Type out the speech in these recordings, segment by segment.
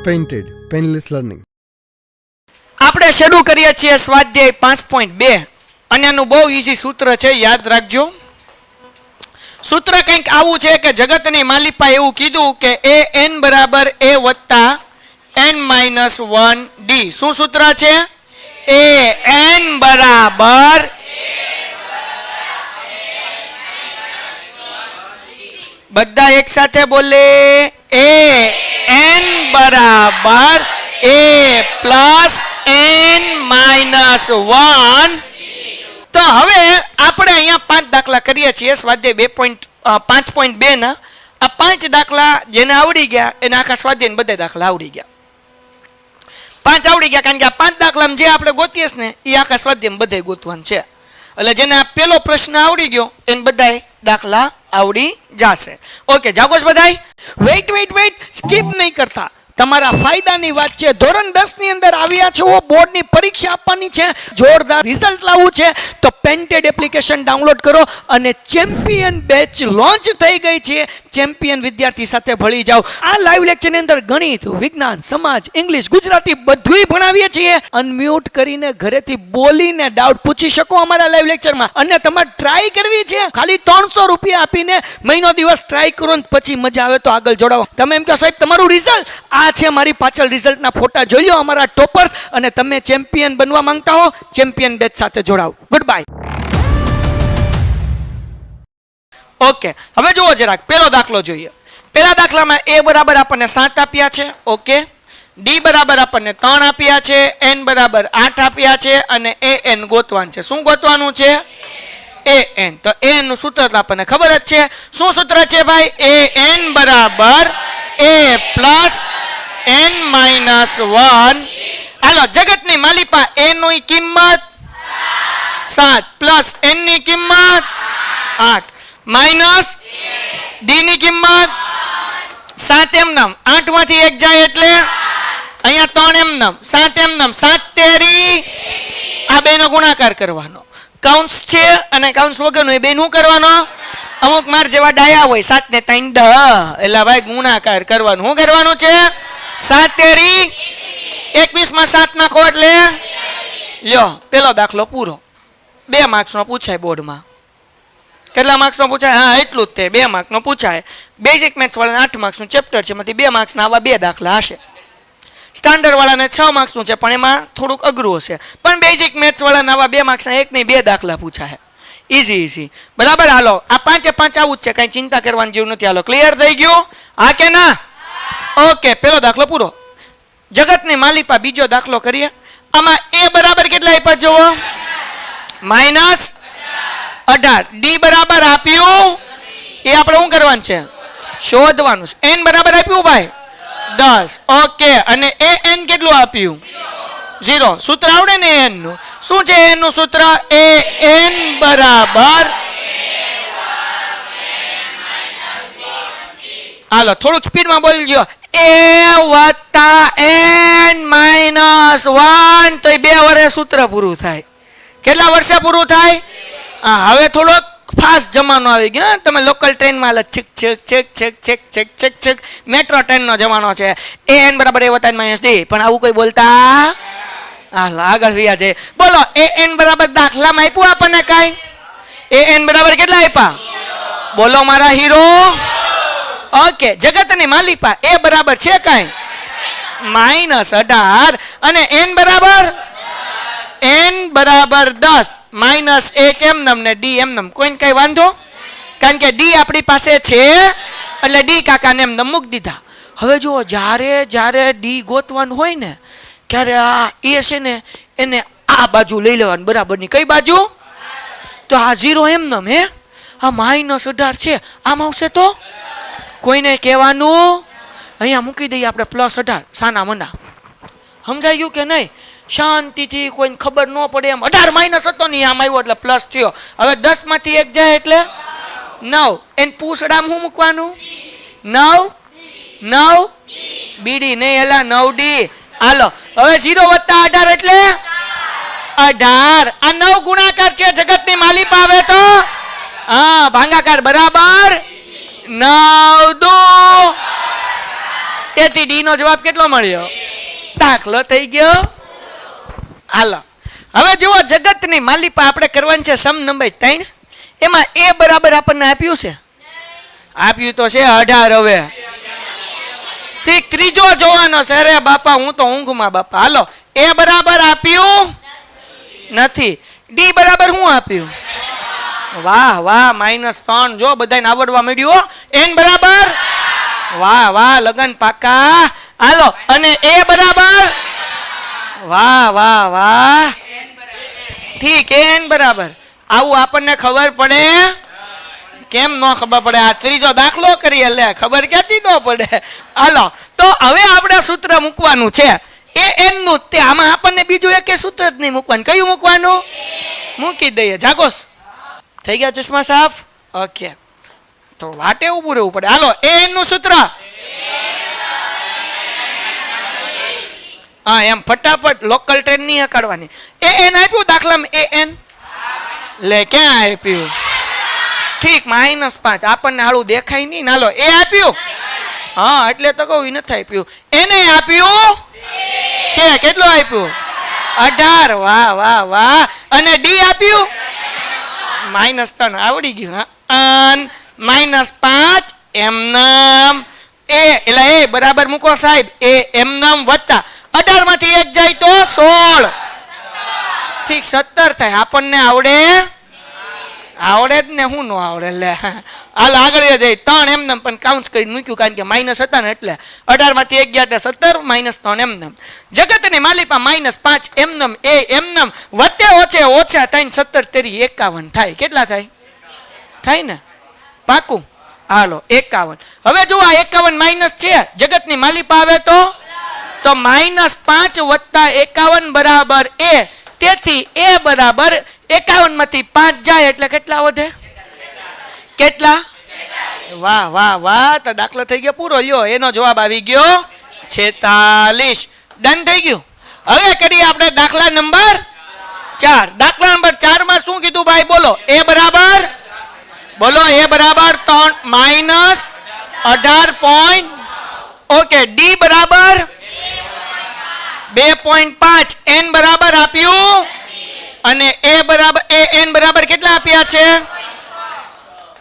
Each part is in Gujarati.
Painted painless learning. આપણે શરૂ કરીએ છીએ સ્વાધ્યાય 5.2 અને આનું બહુ ઈઝી સૂત્ર છે, યાદ રાખજો. સૂત્ર કંઈક આવું છે કે જગતની માલિપા એવું કીધું કે an બરાબર a વત્તા n-1 d. શું સૂત્ર છે? an બરાબર બધા એક સાથે બોલે an બરાબર a પ્લસ n-1. તો હવે આપણે અહીંયા 5 દાખલા કરીએ છીએ સ્વાધ્યાય 5.2 ના. આ 5 દાખલા જેને આવડી ગયા એને આખા સ્વાધ્યાય બધા દાખલા આવડી ગયા. 5 આવડી ગયા કારણ કે આ 5 દાખલામાં જે આપણે ગોતીએ ને એ આખા સ્વાધ્યાય બધે ગોતવાનું છે. એટલે જેને આ પહેલો પ્રશ્ન આવડી ગયો એને બધાય દાખલા આવડી જશે. ઓકે, જાગોશ બધાય. વેઇટ સ્કીપ નહીં કરતા. તમારા ફાયદાની વાત છે. ધોરણ 10 ની અંદર આવ્યા છો, બોર્ડની પરીક્ષા આપવાની છે, જોરદાર રિઝલ્ટ લાવવું છે, તો પેન્ટેડ એપ્લિકેશન ડાઉનલોડ કરો અને ચેમ્પિયન બેચ લોન્ચ થઈ ગઈ છે. ચેમ્પિયન વિદ્યાર્થી સાથે ભળી જાઓ. આ લાઈવ લેક્ચરની અંદર ગણિત, વિજ્ઞાન, સમાજ, ઇંગ્લિશ, ગુજરાતી બધુંય ભણાવીએ છીએ. અનમ્યુટ કરીને ઘરેથી બોલીને ડાઉટ પૂછી શકો અમારા લાઈવ લેક્ચરમાં. અને તમારે ટ્રાય કરવી છે, ખાલી 300 રૂપિયા આપીને મહિનો દિવસ ટ્રાય કરો ને પછી મજા આવે તો આગળ જોડાવો. તમે એમ કહો સાહેબ તમારું રિઝલ્ટ આ છે, મારી પાછળ રિઝલ્ટના ફોટા જોઈ લો અમારા ટોપર્સ, અને તમે ચેમ્પિયન બનવા માંગતા હો ચેમ્પિયન બેચ સાથે જોડાઓ. Good bye. ઓકે, હવે જુઓ જરાક પેલો દાખલો જોઈએ. પેલા દાખલામાં a બરાબર આપણને 7 આપ્યા છે. ઓકે, d બરાબર આપણને 3 આપ્યા છે, n બરાબર 8 આપ્યા છે અને an ગોતવાનું છે. શું ગોતવાનું છે? an. તો an નું સૂત્ર આપણને ખબર જ છે. શું સૂત્ર છે ભાઈ? an બરાબર a પ્લસ n-1. હાલો, જગતની માલિપા a ની કિંમત 7 પ્લસ n ની કિંમત 8 માઇનસ d ની કિંમત 7 એમનામ 8 માંથી 1 જાય એટલે અહીંયા 3 એમનામ 7 એમનામ 7 તેરી. આ બે નો ગુણાકાર કરવાનો. કાઉન્સ છે અને કાઉન્સ વગરનો એ બે નું કરવાનો. અમુક માર જેવા ડાયા હોય 7 ને 3 10, એટલે ભાઈ ગુણાકાર કરવાનું. શું કરવાનું છે? 7 તેરી 21 માં 7 નાખો એટલે લ્યો પેલો દાખલો પૂરો. 2 માર્ક્સ નો પૂછાય બોર્ડમાં. કેટલા માર્ક્સ નો પૂછાય? હા, એટલું જ તે 2 માર્ક્સ નો પૂછાય. બેઝિક મેથ્સ વાળાને 8 માર્ક્સ નું ચેપ્ટર છે, એમાંથી 2 માર્ક્સ ના આવા 2 દાખલા હશે. સ્ટાન્ડર્ડ વાળાને 6 માર્ક્સ નું છે પણ એમાં થોડુંક અઘરું હશે. પણ બેઝિક મેથ્સ વાળાને આવા 2 માર્ક્સ ના એક નહીં 2 દાખલા પૂછાય. ઈઝી. બરાબર. હાલો, આ 5 આવું જ છે, કઈ ચિંતા કરવાની જેવું નથી. હાલો, ક્લિયર થઈ ગયું? હા કે ના? ઓકે, પેલો દાખલો પૂરો. જગતની માલિપા બીજો દાખલો કરીએ. આમાં a બરાબર કેટલા આપ્યા જુઓ? -18. d બરાબર આપ્યું, એ આપણે શું કરવાનું છે? શોધવાનું છે. n બરાબર આપ્યું ભાઈ 10. ઓકે, અને an કેટલું આપ્યું? 0. સૂત્ર આવડે ને n નું? શું છે n નું સૂત્ર? an બરાબર, હાલો થોડુંક સ્પીડમાં બોલજો. a વત્તા n-1. તો 2 વર્ષે સૂત્ર પૂરું થાય. કેટલા વર્ષે પૂરું થાય? હા, હવે થોડોક ફાસ્ટ જમાનો આવી ગયો. તમે લોકલ ટ્રેનમાં હાલ છીક છીક મેટ્રો ટ્રેનનો જમાનો છે. an બરાબર a વત્તા n-d. પણ આવું કોઈ બોલતા? હાલો આગળ વ્યા છે. બોલો, an બરાબર દાખલામાં આપ્યું આપણને કાંઈ? an બરાબર કેટલા આપ્યા? બોલો મારા હીરો. ઓકે, જગતની માલિપા a બરાબર છે કાંઈ? -18. અને n બરાબર 10 માઇનસ 1 એમનમ ને d એમનમ. કોઈને કઈ વાંધો? કારણ કે d આપણી પાસે છે એટલે d કાકાને એમનમ મૂકી દીધા. હવે જુઓ, જ્યારે d ગોતવાનું હોય ને ત્યારે આ એ છે ને એને આ બાજુ લઈ લેવાનું બરાબરની. કઈ બાજુ? તો આ 0 એમનમ. હે, આ -18 છે, આમ આવશે તો કોઈને કહેવાનું અહીંયા મૂકી દઈએ આપણે +18. સાના મના. સમજાઈ ગયું કે નહીં? શાંતિથી કોઈને ખબર ન પડે એમ. 18 માઇનસ હતો ને આમ આવ્યો એટલે પ્લસ થયો. હવે 10 માંથી 1 જાય એટલે 9. એને પૂછડામ શું મૂકવાનું? 9 બીડી નહીં એલા 9d. હાલો, હવે 0 વત્તા 18 એટલે 18. આ 9 ગુણાકાર છે. જગતની માલિપા આવે તો હા ભાંગાકાર બરાબર 9 2 તેથી ડી નો જવાબ કેટલો મળ્યો? દાખલો થઈ ગયો. હાલો હવે જુઓ, જગતની માલિપા આપણે કરવાની છે સમ નંબર 3. એમાં એ બરાબર આપણને આપ્યું છે, આપ્યું તો છે 18. હવે ઠીક, ત્રીજો જોવાનો છે. અરે બાપા હું તો ઊંઘમાં બાપા. હાલો, એ બરાબર આપ્યું નથી. ડી બરાબર શું આપ્યું? વાહ વાહ, -3. જો બધાને આવડવા મળ્યું. એન બરાબર, વાહ વાહ, લગન પાકા. હાલો, અને એ બરાબર, વાહ વાહ વાહ, ઠીક, એન બરાબર. આવું આપણને ખબર પડે? કેમ ન ખબર પડે? આ ત્રીજો દાખલો કરીએ લે, ખબર ક્યાંથી ન પડે? હાલો, તો હવે આપણે સૂત્ર મૂકવાનું છે એ એન નું. તે આમાં આપણને બીજું એક સૂત્ર જ નહીં મૂકવાનું. કયું મૂકવાનું? મૂકી દઈએ. જાગોસ થઈ ગયા ચશ્મા સાફ? ઓકે, તો વાટે ઊભું રહેવું પડે. હાલો, એ એન નું સૂત્ર. હા, એમ ફટાફટ લોકલ ટ્રેન નહીં કાઢવાની. એ એન આપ્યું દાખલામાં? એ એન લે, ક્યાં આપ્યું? ઠીક, -5. આપણને હાલું દેખાય નહીં. નાલો, એ આપ્યું. હા, એટલે તો કહું નથી આપ્યું. એને આપ્યું છે. કેટલું આપ્યું? 18. વાહ વાહ વાહ. અને ડી આપ્યું -3. આવડી ગયું. હા, -5 એમનામ એ, એટલે એ બરાબર મૂકો સાહેબ. એ એમનામ વત્તા 18 માંથી 1 જાય તો 16. ઠીક, 17 થાય. આપણને આવડે? આવડે જ ને, હું ન આવડે લે. હાલ આગળ જાય. 3 એમને પણ કાઉન્ટ કરીને મૂક્યું, કારણ કે માઇનસ હતા ને એટલે. 18 માંથી 1 ગયા એટલે 17, -3 એમને. જગતની માલિપા -5 એમનેમ એ એમનેમ વચ્ચે ઓછે ઓછા 3 17 તેરી 51 થાય. કેટલા થાય? થાય ને? પાકું? હાલો, 51. હવે જો આ 51 માઇનસ છે, જગતની માલિપા આવે તો -5 વત્તા 51 બરાબર એ. તેથી એ બરાબર 51 માંથી 5 જાય એટલે કેટલા વધે? કેટલા? વાહ વાહ વાહ, તો દાખલો થઈ ગયો પૂરો. લ્યો, એનો જવાબ આવી ગયો 46. ડન થઈ ગયું. હવે કરીએ આપણે દાખલા નંબર 4. દાખલા નંબર 4 માં શું કીધું ભાઈ? બોલો. એ બરાબર, બોલો, એ બરાબર -18. ઓકે, ડી બરાબર 2.5. એન બરાબર આપ્યું, અને એ બરાબર એ એન બરાબર કેટલા આપ્યા છે?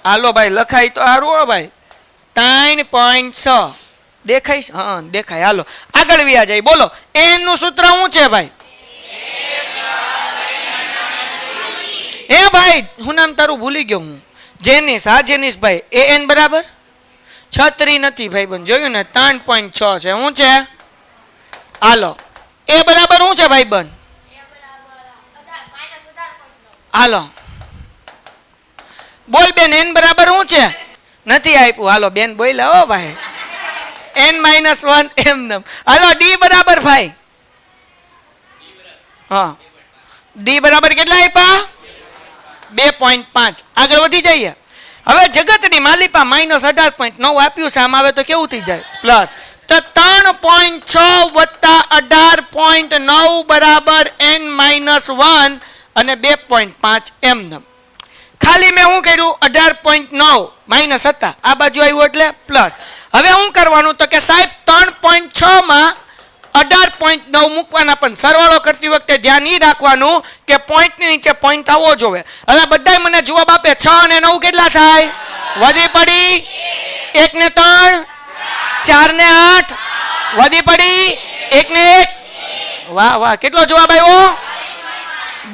હાલો ભાઈ, લખાય તો સારું હો ભાઈ. 3.6 દેખાય? હા, દેખાય. હાલો આગળ વ્યા જાય. બોલો, એન નું સૂત્ર શું છે ભાઈ? એ ભાઈ, હું નામ તારું ભૂલી ગયો હું. જેનિસ. હા જેનિસ ભાઈ. એ એન બરાબર 36 નથી ભાઈ બન, જોયું ને? 3.6 છે. શું છે? હાલો, એ બરાબર શું છે ભાઈ બન? હાલો બોલ બેન, એન બરાબર શું છે? નથી આપ્યું. હાલો બેન બોલ્યા હો ભાઈ. n-1 એમ. હાલો, ડી બરાબર ભાઈ? હા, ડી બરાબર કેટલા આપ્યા? 2.5. આગળ વધી જઈએ. હવે જગતની માલિપા -18.9 આપ્યું છે. આમ આવે તો કેવું થઈ જાય? પ્લસ. તો 3.6 વત્તા 18.9 બરાબર n-1 અને 2.5 એમ. ખાલી મેં શું કર્યું? 18.9 માઇનસ હતા, આ બાજુ આવ્યું એટલે પ્લસ. હવે શું કરવાનું? તો કે સાહેબ 3.6 માં 18.9 મૂકવાના, પણ સરવાળો કરતી વખતે ધ્યાન એ રાખવાનું કે પોઈન્ટ ની નીચે પોઈન્ટ આવવો જોઈએ. હવે બધાય મને જવાબ આપે 6 અને 9 કેટલા થાય? વધી પડી 1 ને 3, 4 ને 8, વધી પડી 1 ને 1. વાહ વાહ, કેટલો જવાબ આવ્યો?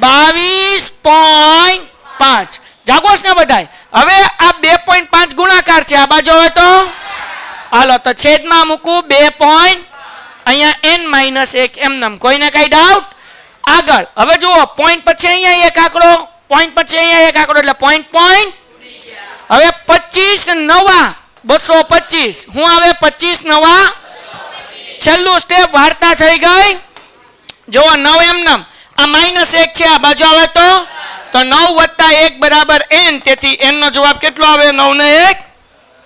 22.5. જાગોસ ને બધાય. હવે આ 2.5 ગુણાકાર છે, આ બાજુ હવે તો હાલો તો છેદમાં મૂકું 2. અહીંયા n-1 એમ. કોઈને કઈ ડાઉટ? આગળ હવે જુઓ, પોઈન્ટ પછી અહીંયા એક આંકડો, પોઈન્ટ પછી અહીંયા એક આંકડો, એટલે પોઈન્ટ પોઈન્ટ. હવે 25 નવા 225. હું આવે 25 નવા? છેલ્લું સ્ટેપ વાર્તા થઈ ગઈ. જુઓ 9 એમ. આ -1 છે, આ બાજુ આવે તો 9 વત્તા 1 બરાબર n. તેથી n નો જવાબ કેટલો આવે? 9 ને 1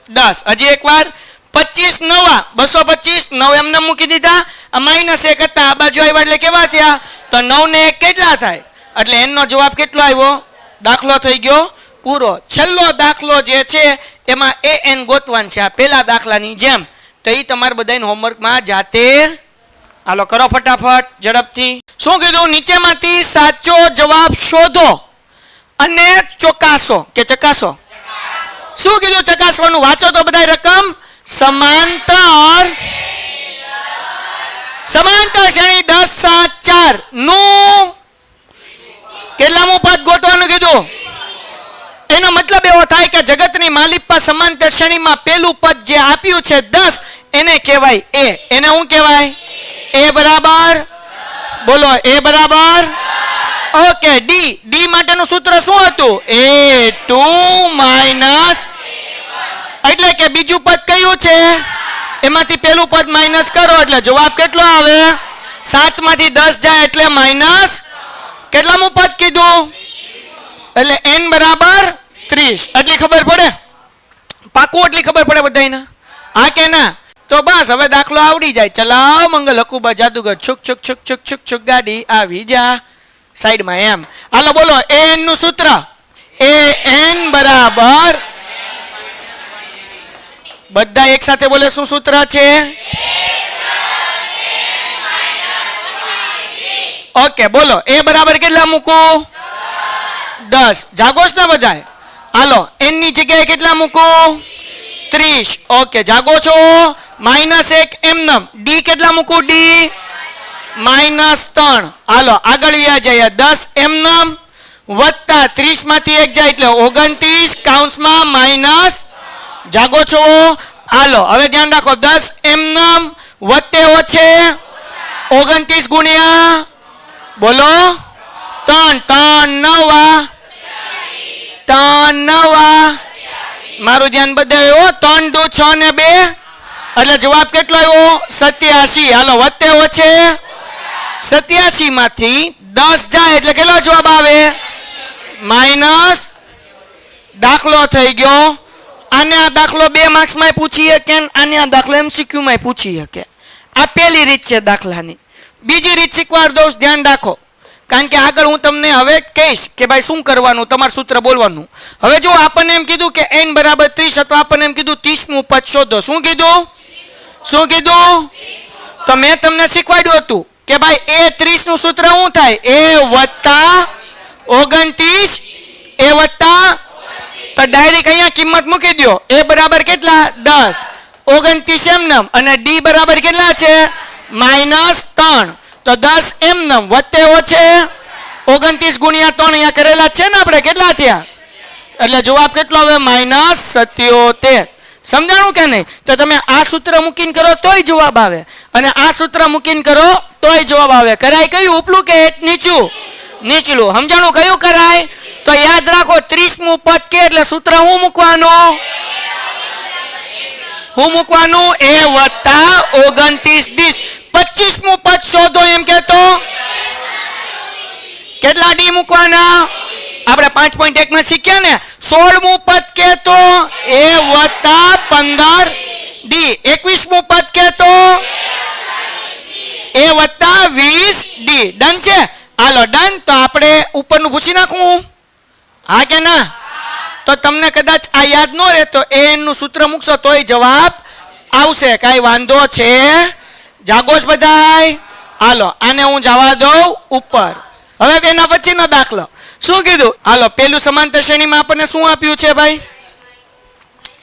10. હજી એક વાર, 25 નવા 225. 9 એમને મૂકી દીધા. આ -1 હતા, આ બાજુ આવ્યા એટલે કેવા થયા? તો 9 ને 1 કેટલા થાય? એટલે n નો જવાબ કેટલો આવ્યો? દાખલો થઈ ગયો પૂરો. છેલ્લો દાખલો જે છે એમાં an ગોતવાનું છે, આ પહેલા દાખલાની જેમ. તો એ તમારે બધાને હોમવર્કમાં જાતે હાલો કરો ફટાફટ ઝડપથી. શું કીધું? નીચેમાંથી સાચો જવાબ શોધો અને ચોકાસો કે ચકાસો. શું કીધું ચકાસવાનું? વાંચો તો બધા રકમ. સમાંતર શ્રેણી 10 7 4 નું કેટલામું પદ ગોતવાનું કીધું? એનો મતલબ એવો થાય કે જગતની માલિપા સમાંતર શ્રેણીમાં પેલું પદ જે આપ્યું છે 10 એને કહેવાય એ. એને શું કહેવાય? એ બરાબર બોલો. એ બરાબર ઓકે. ડી માટેનું સૂત્ર શું હતું? A2 માઇનસ, એટલે કે બીજું પદ કયું છે એમાંથી પેલું પદ માઇનસ કરો એટલે જવાબ કેટલો આવે? 7 માંથી 10 જાય એટલે માઇનસ કેટલામું પદ કીધું? એટલે n બરાબર 30. એટલી ખબર પડે? પાકું એટલી ખબર પડે બધાને? હા કે ના? તો બસ હવે દાખલો આવડી જાય. ચલાવ મંગલ હકુબા જાદુગર છુક છુક છુક છુક છુક છુક ગાડી આવી જા સાઈડમાં એમ. હાલો બોલો an નું સૂત્ર. an બરાબર બધા એક સાથે બોલે શું સૂત્ર છે? ઓકે બોલો. a બરાબર કેટલા મૂકું? 10. જાગોશ ને બધાય? હાલો n ની જગ્યાએ કેટલા મૂકું? 30. ઓકે જાગો છો? -1 એમનમ. ડી કેટલા મૂકું? ડી -3. હાલો આગળ જઈએ. 10 એમનમ વત્તા 30 માંથી 1 જાય એટલે 29 કૌંસમાં માઇનસ. જાગો છો? હાલો હવે ધ્યાન રાખો. 10 એમનમ વત્તે ઓછે 29 ગુણ્યા બોલો 3 3 9 મારું ધ્યાન બધાયો. 3 2 6 ને 2 એટલે જવાબ કેટલો આવ્યો? 87. હાલો વત્તે ઓછે 87 માંથી 10 જાય એટલે કેટલો જવાબ આવે? માઇનસ. દાખલો થઈ ગયો. આને આ દાખલો 2 માર્ક્સમાં પૂછી શકે, આને આ દાખલો MCQ માં પૂછી શકે. આ પહેલી રીત છે દાખલાની. બીજી રીત શીખવાડ દઉં, ધ્યાન રાખો, કારણ કે આગળ હું તમને હવે કહીશ કે ભાઈ શું કરવાનું, તમારું સૂત્ર બોલવાનું. હવે જો આપણને એમ કીધું કે n બરાબર 30 અથવા આપણને એમ કીધું 30મું પદ શોધો. શું કીધું? તો મેં તમને શીખવાડ્યું હતું કે ભાઈ એ 30 નું સૂત્ર શું થાય? a વત્તા 29 a વત્તા, તો ડાયરેક્ટ અહીંયા કિંમત મૂકી દો. a બરાબર કેટલા? 10. 29 એમનમ અને d બરાબર કેટલા છે? -3. તો 10 એમનમ વત્તે ઓછે 29 ગુણ્યા 3 અહીંયા કરેલા છે ને આપણે, કેટલા થયા? એટલે જવાબ કેટલો આવે? -77. સમજાણું કે નહીં? તો તમે આ સૂત્ર મૂકીને કરો તોય જવાબ આવે અને આ સૂત્ર મૂકીને કરો તોય જવાબ આવે. કરાય કયું? ઉપલું કે નીચું? નીચલું. સમજાણું કયું કરાય? તો યાદ રાખો 30મું પદ કે એટલે સૂત્ર હું મૂકવાનું? a વત્તા 29 ડીસ. 25મું પદ શોધો એમ કેતો કેટલા ડી મૂકવાના? આપણે 5.1 માં શીખ્યા ને. 16મું પદ કેતો a વત્તા 15 ડી. 21મું પદ કેતો a વત્તા 20 ડી. ડન છે? હાલો ડન. તો આપણે ઉપરનું પૂછી નાખવું? હા કે ના? તો તમને કદાચ આ યાદ ન રહે તો an નું સૂત્ર મૂકશો તોય જવાબ આવશે. કાંઈ વાંધો છે? જાગોશ બધાય? હાલો આને હું જવા દઉં ઉપર. હવે એના પછીનો દાખલો શું કીધું? હાલો પેલું સમાંતર શ્રેણીમાં આપણને શું આપ્યું છે ભાઈ?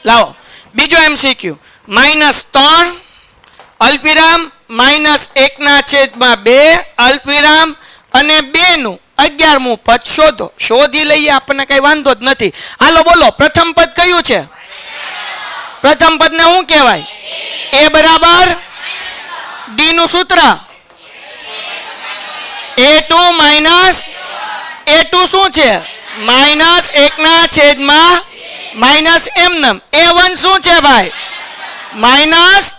લાવો બીજો MCQ. -3 અલ્પવિરામ -1/2 અલ્પવિરામ અને 2 નું 11મું પદ શોધો. શોધી લઈએ, આપણને કઈ વાંધો જ નથી. હાલો બોલો પ્રથમ પદ કયું છે? પ્રથમ પદને શું કહેવાય? a બરાબર d નું સૂત્ર a2 માઇનસ a2 શું છે? -1/-, એમનમ. a1 શું છે ભાઈ? માઇનસ.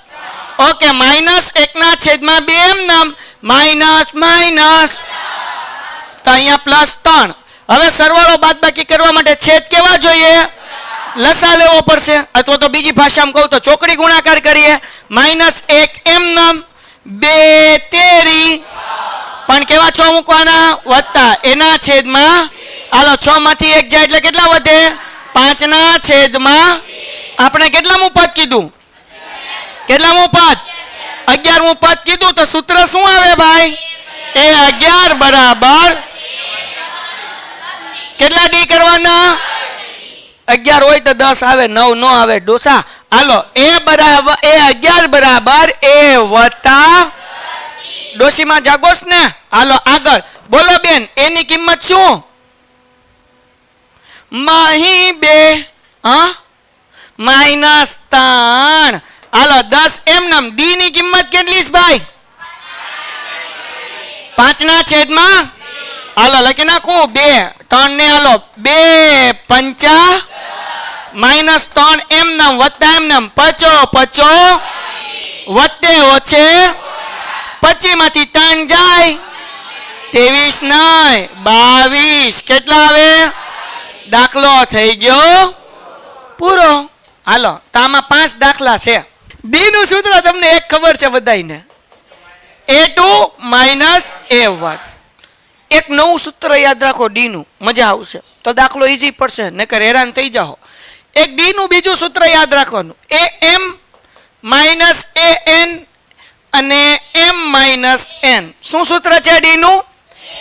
ઓકે -1/2 એમનમ માઇનસ. તો અહીંયા +3. હવે સરવાળો બાદબાકી કરવા માટે છેદ કેવા જોઈએ? લસા લેવો પડશે, અથવા તો બીજી ભાષામાં કહું તો ચોકડી ગુણાકાર કરીએ. -1 એમનમ 2 તેરી પણ કેવા 6 મૂકવાના? વત્તા એના છેદમાં. હાલો 6 માંથી 1 જાય એટલે કેટલા વધે? 5 ના છેદમાં. આપણે કેટલામું પદ કીધું? કેટલામું પદ? 11મું પદ કીધું તો સૂત્ર શું આવે ભાઈ? એ 11 બરાબર કેટલા ડી કરવાના? 11 હોય તો 10 આવે, 9 નો આવે ડોસા. હાલો એ 11 બરાબર એ વત્તા ડોસીમાં જાગોસ ને. હાલો આગળ બોલો બેન, એની કિંમત શું? માહી 2 માઇનસ 3. હાલો 10 એમનેમ. ડી ની કિંમત કેટલી છે ભાઈ? 5/. હાલો લખી નાખું 2 3 ને. હાલો 2 5 માઇનસ 3 એમનેમ વત્તા એમનેમ 5 વત્તે ઓછે 25 માંથી 3 જાય 23 નહીં 22. કેટલા આવે? દાખલો થઈ ગયો પૂરો. હાલો તો આમાં 5 દાખલા છે. ડી નું સૂત્ર તમને એક ખબર છે બધાને, A2 માઇનસ A1. એક નવું સૂત્ર યાદ રાખો ડી નું, મજા આવશે તો દાખલો ઈઝી પડશે, નકર હેરાન થઈ જાઓ. એક ડી નું બીજું સૂત્ર યાદ રાખવાનું, AM માઇનસ AN અને M માઇનસ N. શું સૂત્ર છે ડી નું?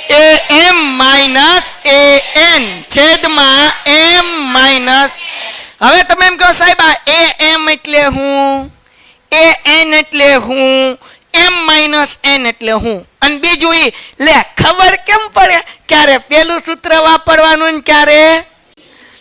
AM માઇનસ AN છેદમાં M માઇનસ. હવે તમે એમ કહો સાહેબ આ AM એટલે હું, AN એટલે હું, M માઇનસ N એટલે હું, અને બીજું ઈ લે ખબર કેમ પડે ક્યારે પેલું સૂત્ર વાપરવાનું ને ક્યારે?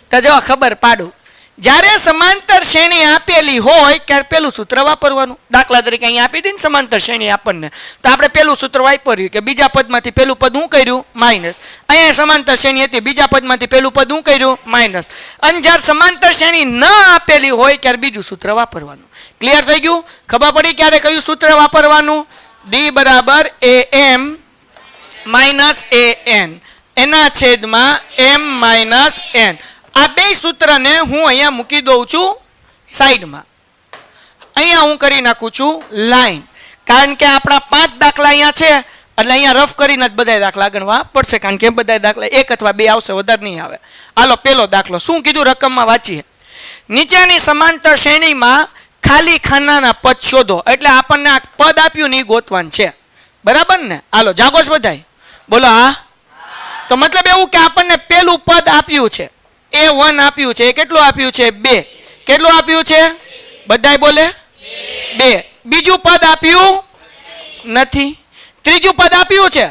તો જો ખબર પાડું, જ્યારે સમાંતર શ્રેણી આપેલી હોય ત્યારે પેલું સૂત્ર વાપરવાનું. દાખલા તરીકે અહીંયા આપી દીધી ને સમાંતર શ્રેણી આપણને, તો આપણે પેલું સૂત્ર વાપર્યું કે બીજા પદમાંથી પેલું પદ શું કર્યું? માઇનસ. અહીંયા સમાંતર શ્રેણી હતી, બીજા પદમાંથી પેલું પદ શું કર્યું? માઇનસ. અને જ્યારે સમાંતર શ્રેણી ન આપેલી હોય ત્યારે બીજું સૂત્ર વાપરવાનું. ક્લિયર થઈ ગયું? ખબર પડી ક્યારે કયું સૂત્ર વાપરવાનું? ડી બરાબર AM માઇનસ AN એના છેદમાં M માઇનસ N. આ બે સૂત્રને હું અહીંયા મૂકી દઉં છું સાઈડમાં. અહીંયા હું કરી નાખું છું લાઈન, કારણ કે આપણા 5 દાખલા અહીંયા છે એટલે અહીંયા રફ કરીને જ બધા દાખલા ગણવા પડશે, કારણ કે બધા દાખલા 1 અથવા 2 આવશે, વધારે નહીં આવે. હાલો પેલો દાખલો શું કીધું? રકમમાં વાંચીએ. નીચેની સમાંતર શ્રેણીમાં ખાલી ખાનાના પદ શોધો. એટલે આપણને આ પદ આપ્યું ને એ ગોતવાનું છે, બરાબર ને? હાલો જાગોશ બધાય બોલો હા. તો મતલબ એવું કે આપણને પેલું પદ આપ્યું છે, A1 આપ્યું છે. કેટલું આપ્યું છે? 2. કેટલું આપ્યું છે? બધાય બોલે 2. બીજું પદ આપ્યું નથી. ત્રીજું પદ આપ્યું છે?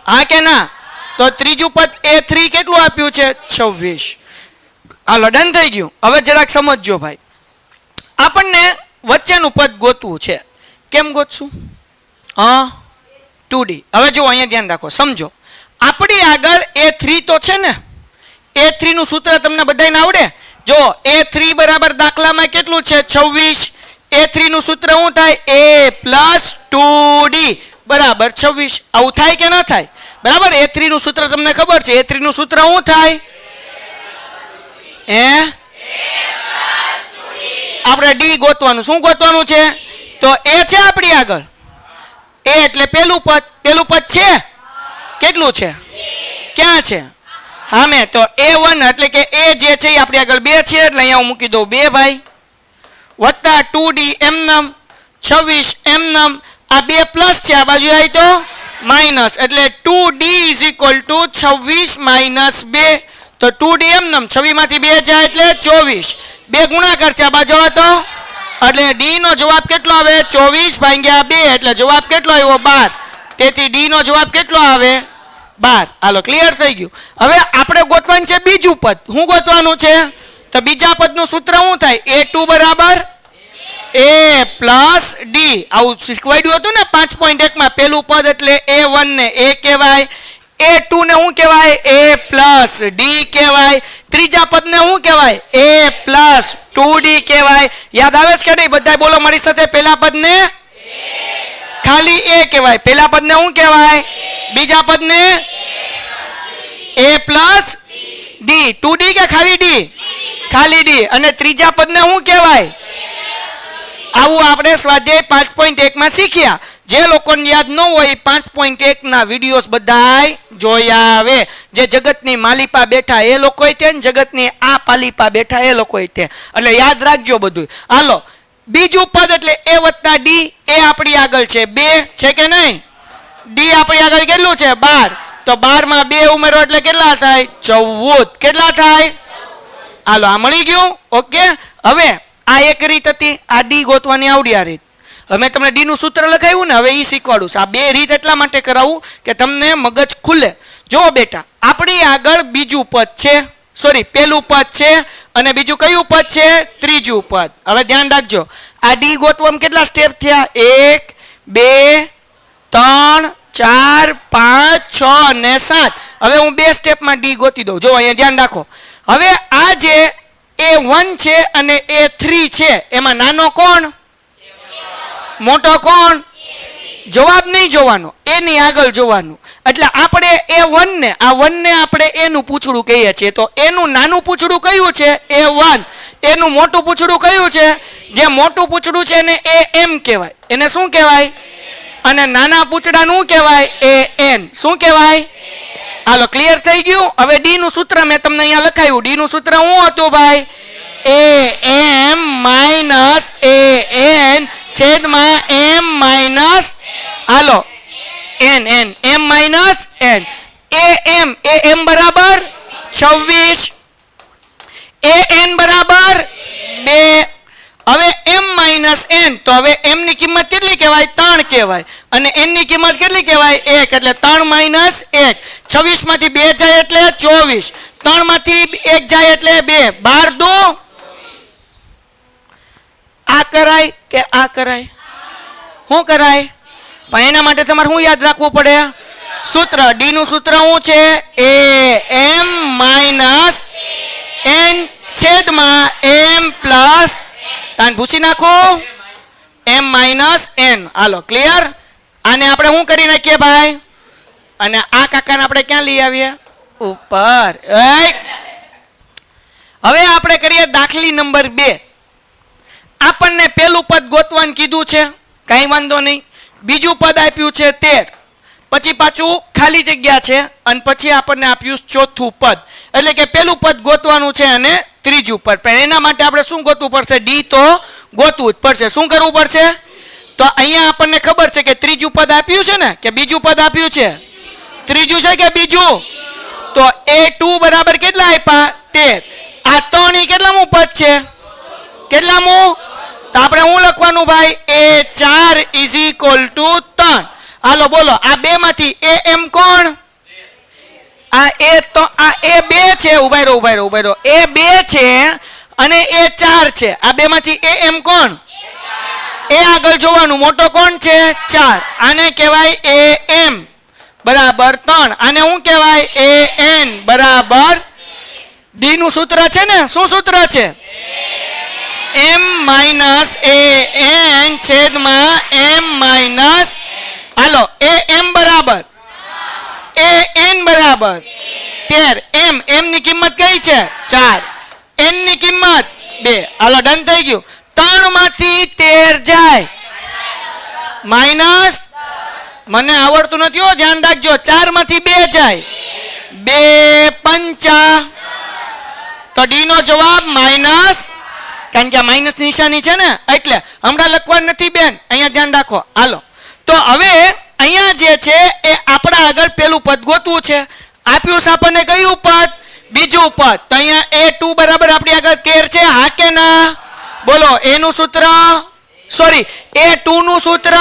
હા કે ના? તો ત્રીજું પદ A3 કેટલું આપ્યું છે? 26. હાલો ડન થઈ ગયું. હવે જરાક સમજજો ભાઈ, આપણને વચ્ચેનું પદ ગોતવું છે. કેમ ગોતશું? 2D. હવે જો અહીંયા ધ્યાન રાખો, સમજો. આપણી આગળ A3 તો છે ને, A3 નું સૂત્ર તમને બધાને આવડે? જો A3 બરાબર દાખલામાં કેટલું છે? 26. A3 નું સૂત્ર શું થાય? A પ્લસ 2D બરાબર 26. આવું થાય કે ન થાય? બરાબર. A3 નું સૂત્ર તમને ખબર છે, A3 નું સૂત્ર શું થાય? આપણે D ગોતવાનું. શું ગોતવાનું છે? તો A છે આપણી આગળ, A એટલે પેલું પદ. પેલું પદ છે કેટલું છે? ક્યાં છે? હામે. તો A1 એટલે કે A જે છે એ આપણી આગળ 2 છે, એટલે અહીંયા હું મૂકી દઉં 2 ભાઈ, વત્તા 2D એમનમ 26 એમનમ. આ 2 પ્લસ છે, આ બાજુ આવી તો માઇનસ, એટલે 2D is equal two 26 minus 2. તો 2D એમનમ 26 માંથી 2 જાય એટલે 24. 2 ગુણાકાર છે, આ બાજુ હતો એટલે D નો જવાબ કેટલો આવે? 24 ભાગ્યા 2 એટલે જવાબ કેટલો આવ્યો? 12. તેથી D નો જવાબ કેટલો આવે? 12. હાલો ક્લિયર થઈ ગયું. હવે આપણે ગોતવાનું છે બીજું પદ. શું ગોતવાનું છે? તો બીજા પદનું સૂત્ર શું થાય? A2 બરાબર A પ્લસ D. આવું શીખવાડ્યું હતું ને 5.1 માં. પેલું પદ એટલે A1 ને A કહેવાય, A2 ને શું કહેવાય? A પ્લસ D કહેવાય. ત્રીજા પદને શું કહેવાય? A પ્લસ 2D કહેવાય. યાદ આવે છે કે નહીં? બધા બોલો મારી સાથે. પેલા પદને ખાલી A કહેવાય, પેલા પદને શું કહેવાય? બીજા પદને A પ્લસ D. 2D કે ખાલી D? ખાલી D. અને ત્રીજા પદને શું કહેવાય? આવું આપણે સ્વાધ્યાય 5.1 માં શીખ્યા. જે લોકોને યાદ ન હોય 5.1 ના વિડીયોઝ બધાય જોયા આવે. જે જગતની માલિપા બેઠા એ લોકોય તે, જગતની આ પાલિપા બેઠા એ લોકોય તે. એટલે યાદ રાખજો બધું. હાલો બીજું પદ એટલે a વત્તા ડી, એ આપણી આગળ છે 2 છે કે નહીં? ડી આપણી આગળ કેટલું છે 12, તો 12 માં 2 ઉમેરો એટલે કેટલા થાય 14. કેટલા થાય? હાલો આ મળી ગયું. ઓકે, હવે આ એક રીત હતી, આ ડી ગોતવાની આવડી આ રીત. હવે તમને ડી નું સૂત્ર લખાયું ને, હવે ઈ શીખવાડું છું. આ બે રીત એટલા માટે કરાવું કે તમને મગજ ખુલે. જો બેટા, આપણી આગળ બીજું પદ છે, સોરી પેલું પદ છે, અને બીજું કયું પદ છે? ત્રીજું પદ. હવે ધ્યાન રાખજો, આ ડી ગોતવામાં કેટલા સ્ટેપ થયા? 1 2 3 4 5 6 અને 7. હવે હું 2 સ્ટેપમાં ડી ગોતી દઉં. જો અહીંયા ધ્યાન રાખો. હવે આ જે A1 છે અને A3 છે, એમાં નાનો કોણ? મોટો કોણ? જવાબ નહીં જોવાનો, એની આગળ જોવાનું. એટલે આપણે A1 ને, આ 1 ને આપણે એનું પૂછડું કહીએ છીએ, તો એનું નાનું પૂછડું કયું છે? A1. એનું મોટું પૂછડું કયું છે? જે મોટું પૂછડું છે એને AM કહેવાય. એને શું કહેવાય? અને નાના પૂછડાનું કહેવાય AN. શું કહેવાય? હાલો ક્લિયર થઈ ગયું. હવે ડી નું સૂત્ર મેં તમને અહીંયા લખાયું. ડી નું સૂત્ર શું હતું ભાઈ? AM માઇનસ AN છેદમાં M minus, hello N M minus N. AM બરાબર 26, AN બરાબર 2. હવે M માઇનસ N, તો હવે M ની કિંમત કેટલી કહેવાય? 3 કહેવાય. અને N ની કિંમત કેટલી કહેવાય? 1. એટલે 3 માઇનસ 1. 26 માંથી 2 જાય એટલે 24. 3 માંથી 1 જાય એટલે 2. 12 દો. આ કરાય કે આ કરાય? શું કરાય? પણ એના માટે તમારે શું યાદ રાખવું પડે? સૂત્ર. ડી નું સૂત્ર શું છે? AM માઇનસ N છેદમાં M પ્લસ, તાન ભૂસી નાખો, M માઇનસ N. હાલો ક્લિયર. આને આપણે શું કરી નાખીએ ભાઈ? અને આ કાકાને આપણે ક્યાં લઈ આવીએ? ઉપર. હવે આપણે કરીએ દાખલી નંબર 2. આપણને પેલું પદ ગોતવાનું કીધું છે, કઈ વાંધો નહીં. બીજું પદ આપ્યું છે 13, પછી પાછું ખાલી જગ્યા છે, અને પછી આપણને આપ્યું ચોથું પદ. એટલે કે પેલું પદ ગોતવાનું છે અને ત્રીજું પદ. પણ એના માટે આપણે શું ગોતવું પડશે? ડી તો ગોતવું જ પડશે. શું કરવું પડશે? તો અહીંયા આપણને ખબર છે કે ત્રીજું પદ આપ્યું છે ને, કે બીજું પદ આપ્યું છે? ત્રીજું છે કે બીજું? તો A2 બરાબર કેટલા આપ્યા? 13. આ 3 કેટલામું પદ છે? કેટલામું? તો આપણે શું લખવાનું ભાઈ? A4 is equal two 3. હાલો બોલો, આ બે માંથી AM કોણ? આ A2 છે. ઉભા રહો. A2 છે અને A4 છે. આ બે માંથી AM કોણ? એ આગળ જોવાનું. મોટો કોણ છે? 4. આને કહેવાય AM બરાબર 3. આને શું કહેવાય? AN બરાબર. ડી નું સૂત્ર છે ને, શું સૂત્ર છે? M માઇનસ AN છેદમાં M માઇનસ, હાલો AM બરાબર AN બરાબર 13. M ની કિંમત કઈ છે? 4. N ની કિંમત 2. હાલો ડન થઈ ગયું. 3 માંથી 13 જાય માઇનસ, મને આવડતું નથી હો, ધ્યાન રાખજો. 4 માંથી 2 જાય, 2 5. તો ડી નો જવાબ માઇનસ, કારણ કે આ માઇનસ નિશાની છે ને, એટલે હમણાં લખવાનું નથી બેન, અહીંયા ધ્યાન રાખો. હાલો તો હવે અહીંયા જે છે એ આપણા આગળ પેલું પદ ગોતવું છે. આપ્યું છે આપણને કયું પદ? બીજું પદ. તો અહીંયા A2 બરાબર આપણી આગળ 13 છે. હા કે ના? બોલો. A નું સૂત્ર, સોરી A2 નું સૂત્ર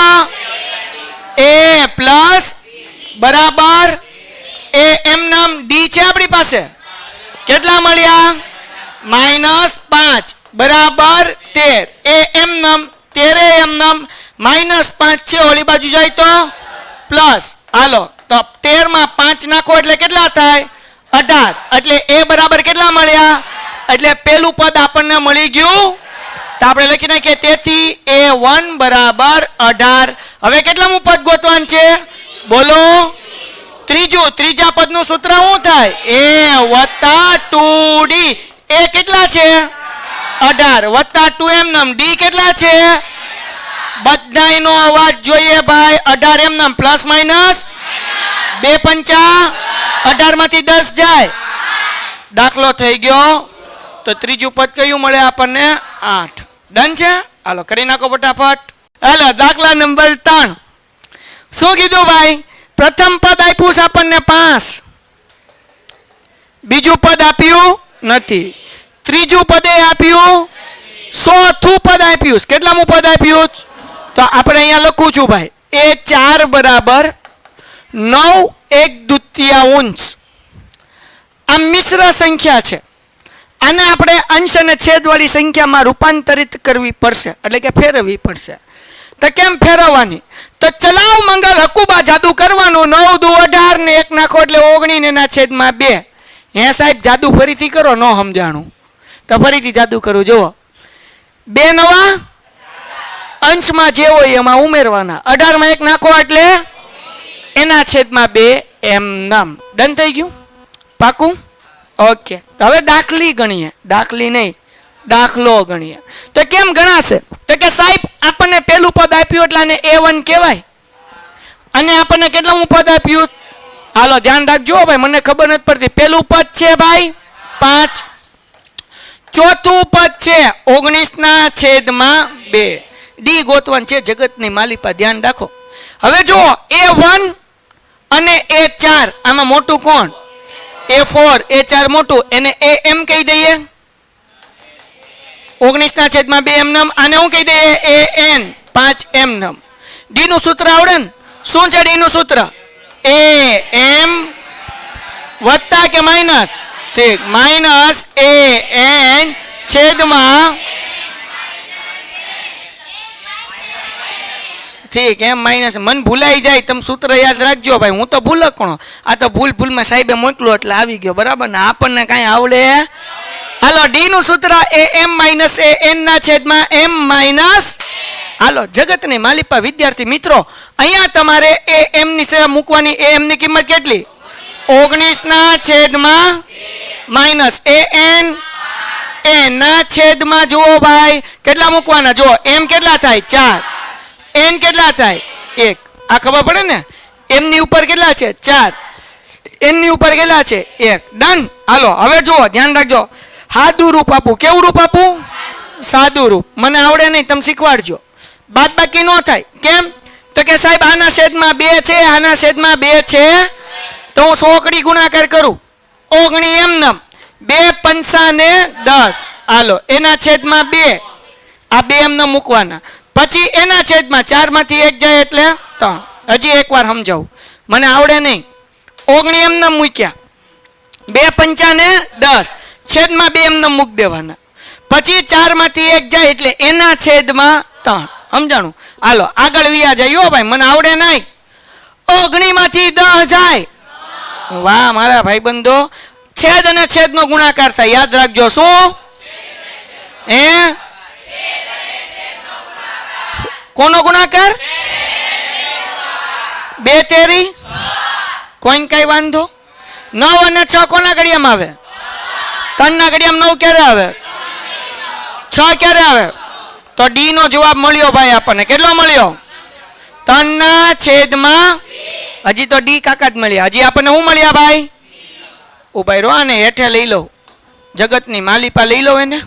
A પ્લસ બરાબર AM નામ ડી છે આપણી પાસે. કેટલા મળ્યા? -5 બરાબર 13. AM નામ 13 AM નામ -5 છે, ઓલી બાજુ જાય તો પ્લસ. હાલો તો 13 માં 5 નાખો એટલે કેટલા થાય? 18. એટલે A બરાબર કેટલા મળ્યા? એટલે પેલું પદ આપણને મળી ગયું. તો આપણે લખી નાખીએ, તેથી A1 બરાબર 18. હવે કેટલામું પદ ગોતવાનું છે? બોલો. ત્રીજું. ત્રીજા પદનું સૂત્ર શું થાય? A વત્તા 2D. A કેટલા છે? 18 વત્તા 2M નામ D કેટલા છે? બધાયનો અવાજ જોઈએ ભાઈ. 18 એમ નામ પ્લસ માઇનસ 2 5 18 માંથી 10 જાય, દાખલો થઈ ગયો. તો ત્રીજું પદ કયું મળે આપણને? 8. ડન છે. હાલો કરી નાખો ફટાફટ. હાલો દાખલા નંબર 3. શું કીધું ભાઈ? પ્રથમ પદ આપ્યું છે આપણને 5, બીજું પદ આપ્યું નથી, ત્રીજું પદે આપ્યું, ચોથું પદ આપ્યું. કેટલામું પદ આપ્યું? તો આપણે અહીંયા લખું છું ભાઈ એ 4 બરાબર 9/1/2. આ મિશ્ર સંખ્યા છે. આને આપણે અંશ અને છેદવાળી સંખ્યામાં રૂપાંતરિત કરવી પડશે, એટલે કે ફેરવવી પડશે. તો કેમ ફેરવવાની? તો ચલાવ મંગલ હકુબા જાદુ કરવાનું. 9 દુ 18 ને 1 નાખો એટલે 19 ને એના છેદમાં 2. હે સાહેબ જાદુ ફરીથી કરો, ન સમજાણું તો ફરીથી જાદુ કરું. જુઓ 2 નવા અંશમાં જે હોય એમાં ઉમેરવાના. 18 માં 1 નાખો એટલે એના છેદમાં 2 એમ નામ. ડન થઈ ગયું? પાકું? ઓકે. હવે દાખલી ગણીએ. દાખલી નહીં, દાખલો ગણીએ. તો કેમ ગણાશે? તો કે સાહેબ આપણને પેલું પદ આપ્યું એટલે આને A1 કહેવાય, અને આપણને કેટલામું પદ આપ્યું? હાલો ધ્યાન રાખજો ભાઈ, મને ખબર નથી પડતી. પેલું પદ છે ભાઈ 5, ચોથું પદ છે 19/2. ડી ગોતવાન છે જગતની માલિપા, ધ્યાન રાખો. હવે જુઓ A1 અને A4, આમાં મોટું કોણ? A4, A4 મોટું, એને AM કહી દઈએ. 19/2 એમ નામ. આને હું કહી દઈએ AN 5 એમ નામ. ડી નું સૂત્ર આવડે ને? શું છે ડી નું સૂત્ર? AM વત્તા કે માઇનસ? ઠીક, માઇનસ AN છેદમાં ઠીક એમ માઇનસ. મન ભૂલાઈ જાય, તમે સૂત્ર યાદ રાખજો ભાઈ. હું તો ભૂલકણો, આ તો ભૂલમાં સાહેબે મોકલો એટલે આવી ગયો, બરાબર ને? આપણને કાંઈ આવડે? હાલો ડી નું સૂત્ર AM માઇનસ AN ના છેદમાં M માઇનસ. હાલો જગતની માલિપા વિદ્યાર્થી મિત્રો, અહીંયા તમારે AM ની સેવા મૂકવાની. AM ની કિંમત કેટલી? 19/2 માઇનસ AN ના છેદમાં જુઓ ભાઈ કેટલા મૂકવાના. જુઓ M કેટલા થાય? 4, N કેટલા થાય? 1. આ ખબર પડે ને? M ની ઉપર કેટલા છે? 4, N ની ઉપર કેટલા છે? 1. ડન. હાલો હવે જુઓ ધ્યાન રાખજો. સાદું રૂપ આપું. કેવું રૂપ આપું? સાદું રૂપ. મને આવડે નહીં, તમે શીખવાડજો. બાદ બાકી ન થાય. કેમ? તો કે સાહેબ આના છેદમાં 2 છે, આના છેદમાં 2 છે, તો હું 100 ગુણાકાર કરું. 19 એમ નામ. 2 પંચા ને 10. હાલો એના છેદમાં 2. આ 2 એમ નામ મૂકવાના. પછી એના છેદમાં 4 માંથી 1 જાય એટલે 3. હજી એકવાર સમજાવું, મને આવડે નહીં. 19 એમ નામ મૂક્યા, 2 પંચા ને 10, છેદમાં 2 એમ નામ મૂકી દેવાના. પછી 4 માંથી 1 જાય એટલે એના છેદમાં 3. સમજાણું? હાલો આગળ વિયા જાય ભાઈ, મને આવડે નહીં. 19 માંથી 10 જાય. વાહ મારા ભાઈબંધો, છેદ અને છેદ નો ગુણાકાર થાય. યાદ રાખજો. શું? કોનો ગુણાકાર? 2 તેરી કોઈ કઈ વાંધો? 9 અને 6 કોના ઘડિયામાં આવે? 3 ના ઘડિયામાં 9 ક્યારે આવે? 6 ક્યારે આવે? તો ડી નો જવાબ મળ્યો ભાઈ આપણને. કેટલો મળ્યો? 3/2. હજી તો ડી કાકા જ મળ્યા. હજી આપણને શું મળ્યા ભાઈ? ઉભાઈ રો, આને હેઠે લઈ લો, જગતની માલિપા લઈ લો એને.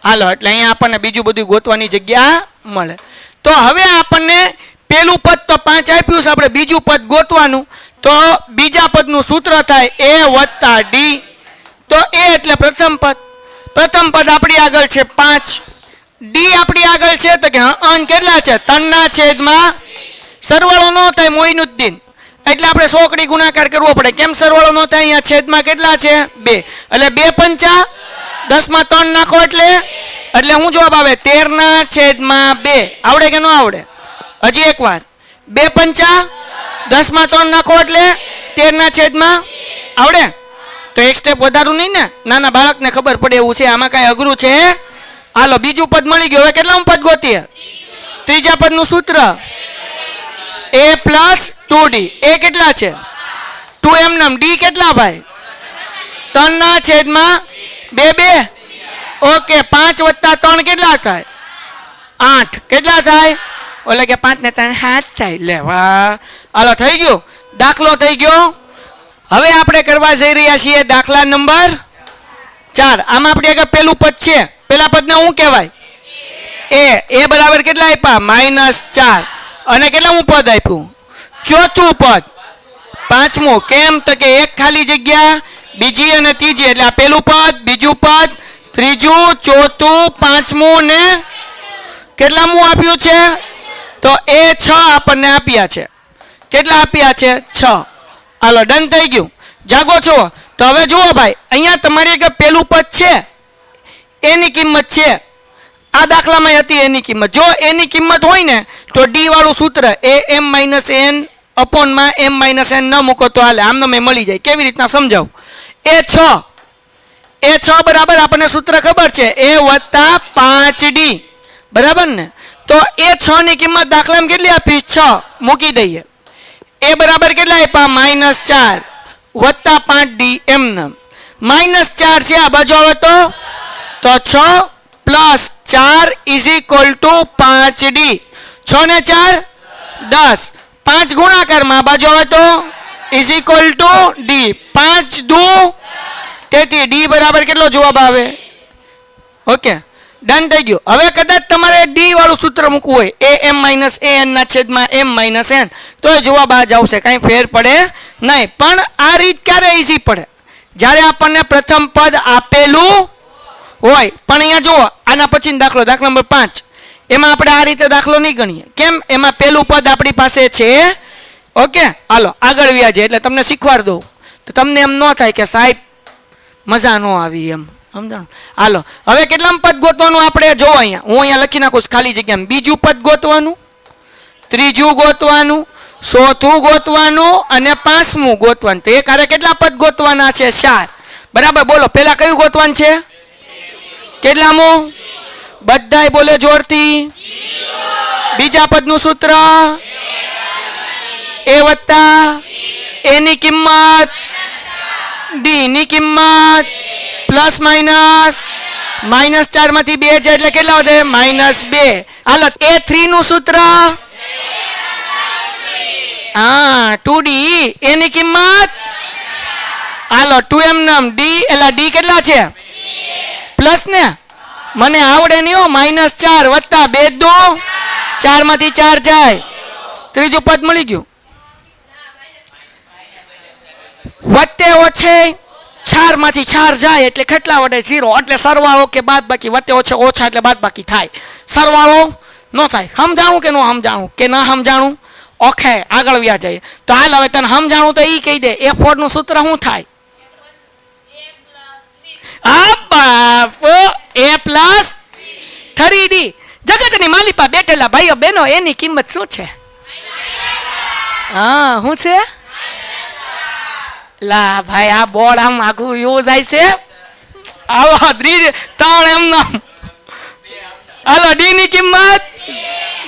હાલો એટલે અહીંયા આપણને બીજું બધું ગોતવાની જગ્યા મળે. તો હવે આપણને પેલું પદ તો 5 આપ્યું છે, આપણે બીજું પદ ગોતવાનું. તો બીજા પદનું સૂત્ર થાય A વત્તા D. તો A એટલે પ્રથમ પદ. પ્રથમ પદ આપણી આગળ છે 5, D આપણી આગળ છે તો કે અંક કેટલા છે? 3/2. સરવાળો ન થાય મોઈનુદ્દીન, એટલે આપણે 100 ગુણાકાર કરવો પડે. કેમ સરવાળો ન થાય? અહીંયા છેદમાં કેટલા છે? 2. એટલે 2 પંચા 10 માં 3 નાખો એટલે શું જવાબ આવે? 13/2. આવડે કે ન આવડે? હજી એકવાર 2 પંચા 10 માં 3 નાખો એટલે 13/2. આવડે? તો એક સ્ટેપ વધારું નહીં ને, નાના બાળકને ખબર પડે એવું છે. આમાં કઈ અઘરું છે? હાલો બીજું પદ મળી ગયું. હવે કેટલામું પદ ગોતીએ? ત્રીજા પદનું સૂત્ર A + 2D. A કેટલા છે? 2 એમ નામ. D કેટલા ભાઈ? 3/2. ઓકે. 5 વત્તા 3 કેટલા થાય? 8. કેટલા થાય? ઓલે કે 5 ને 3 7 થાય. લે વાહ. હાલો થઈ ગયું, દાખલો થઈ ગયો. હવે આપણે કરવા જઈ રહ્યા છીએ દાખલા નંબર 4. આમાં આપણે આગળ પેલું પદ છે. પેલા પદને શું કહેવાય? એ બરાબર કેટલા આપ્યા -4 અને કેટલામું પદ આપ્યું ચોથું પદ પાંચમું કેમ તો કે એક ખાલી જગ્યા બીજી અને ત્રીજી એટલે આ પેલું પદ બીજું પદ ત્રીજું ચોથું પાંચમું ને કેટલામું આપ્યું છે તો એ 6 આપણને આપ્યા છે કેટલા આપ્યા છે 6 હાલો ડન થઈ ગયું જાગો છો તો હવે જુઓ ભાઈ અહીંયા તમારી કે પેલું પદ છે એની કિંમત છે આ દાખલામાં હતી એની કિંમત જો એની કિંમત હોય ને તો ડી વાળું સૂત્ર am - n અપોન માં m - n ન મૂકો તો હાલે આમને મેં મળી જાય કેવી રીતના સમજાવું એ 6 બરાબર આપણને સૂત્ર ખબર છે a + 5d બરાબર ને તો એ 6 ની કિંમત દાખલામાં કેટલી આપી 6 મૂકી દઈએ એ બરાબર કેટલા આપ્યા -4 + 5d એમને -4 છે આ બાજુ આવે તો 6 + 4 = 5d 6 ને 4 10 5 ગુણાકારમાં આ બાજુ આવે તો = d 5 દુ તેથી d બરાબર કેટલો જવાબ આવે ઓકે ડન થઈ ગયું હવે કદાચ તમારે ડી વાળું સૂત્ર મૂકવું હોય am - an ના છેદમાં m - n તો જવાબ આ જ આવશે કાંઈ ફેર પડે નહીં પણ આ રીત ક્યારે ઈઝી પડે જ્યારે આપણને પ્રથમ પદ આપેલું હોય પણ અહીંયા જુઓ આના પછી દાખલો નંબર 5 એમાં આપણે આ રીતે દાખલો નહીં ગણીએ કેમ એમાં પેલું પદ આપણી પાસે છે ઓકે હાલો આગળ વ્યાજે એટલે તમને શીખવાડ દઉં તો તમને એમ ન થાય કે સાહેબ મજા ન આવી એમ સમજાણું હાલો હવે કેટલામ પદ ગોતવાનું આપણે જો અહીંયા હું અહીંયા લખી નાખું ખાલી જગ્યામાં બીજું પદ ગોતવાનું ત્રીજું ગોતવાનું ચોથું ગોતવાનું અને પાંચમું ગોતવાનું તો એક હારે કેટલા પદ ગોતવાના છે 4 બરાબર બોલો પહેલા કયું ગોતવાનું છે કેટલામું બધાય બોલે જોરથી બીજા પદનું સૂત્ર a + a ની કિંમત d ની કિંમત પ્લસ માઇનસ -4 માંથી 2 જાય એટલે કેટલા વધે -2 હાલો a3 નું સૂત્ર હા 2d એની કિંમત હાલો 2m નામ d એટલે d કેટલા છે પ્લસ ને મને આવડે નહીં હો -4 વત્તા 2 દો 4 માંથી 4 જાય ત્રીજું પદ મળી ગયું વત્તે ઓછે 4 માંથી 4 જાય એટલે કેટલા વડે 0 એટલે સરવાળો કે બાદબાકી વત્તે ઓછે ઓછા એટલે બાદબાકી થાય સરવાળો ન થાય સમજાણું કે ન સમજાણું કે ના સમજાણું ઓકે આગળ વ્યા જાય તો હાલ હવે તને સમજાણું તો ઈ કહી દે f4 નું સૂત્ર શું થાય આ બાપ a + 3d જગતની માલિપા બેઠેલા ભાઈઓ બહેનો એની કિંમત શું છે હા શું છે લા ભાઈ આ બોર્ડ આમ આખું એવું જાય છે આવા 3 એમ નામ હાલો ડી ની કિંમત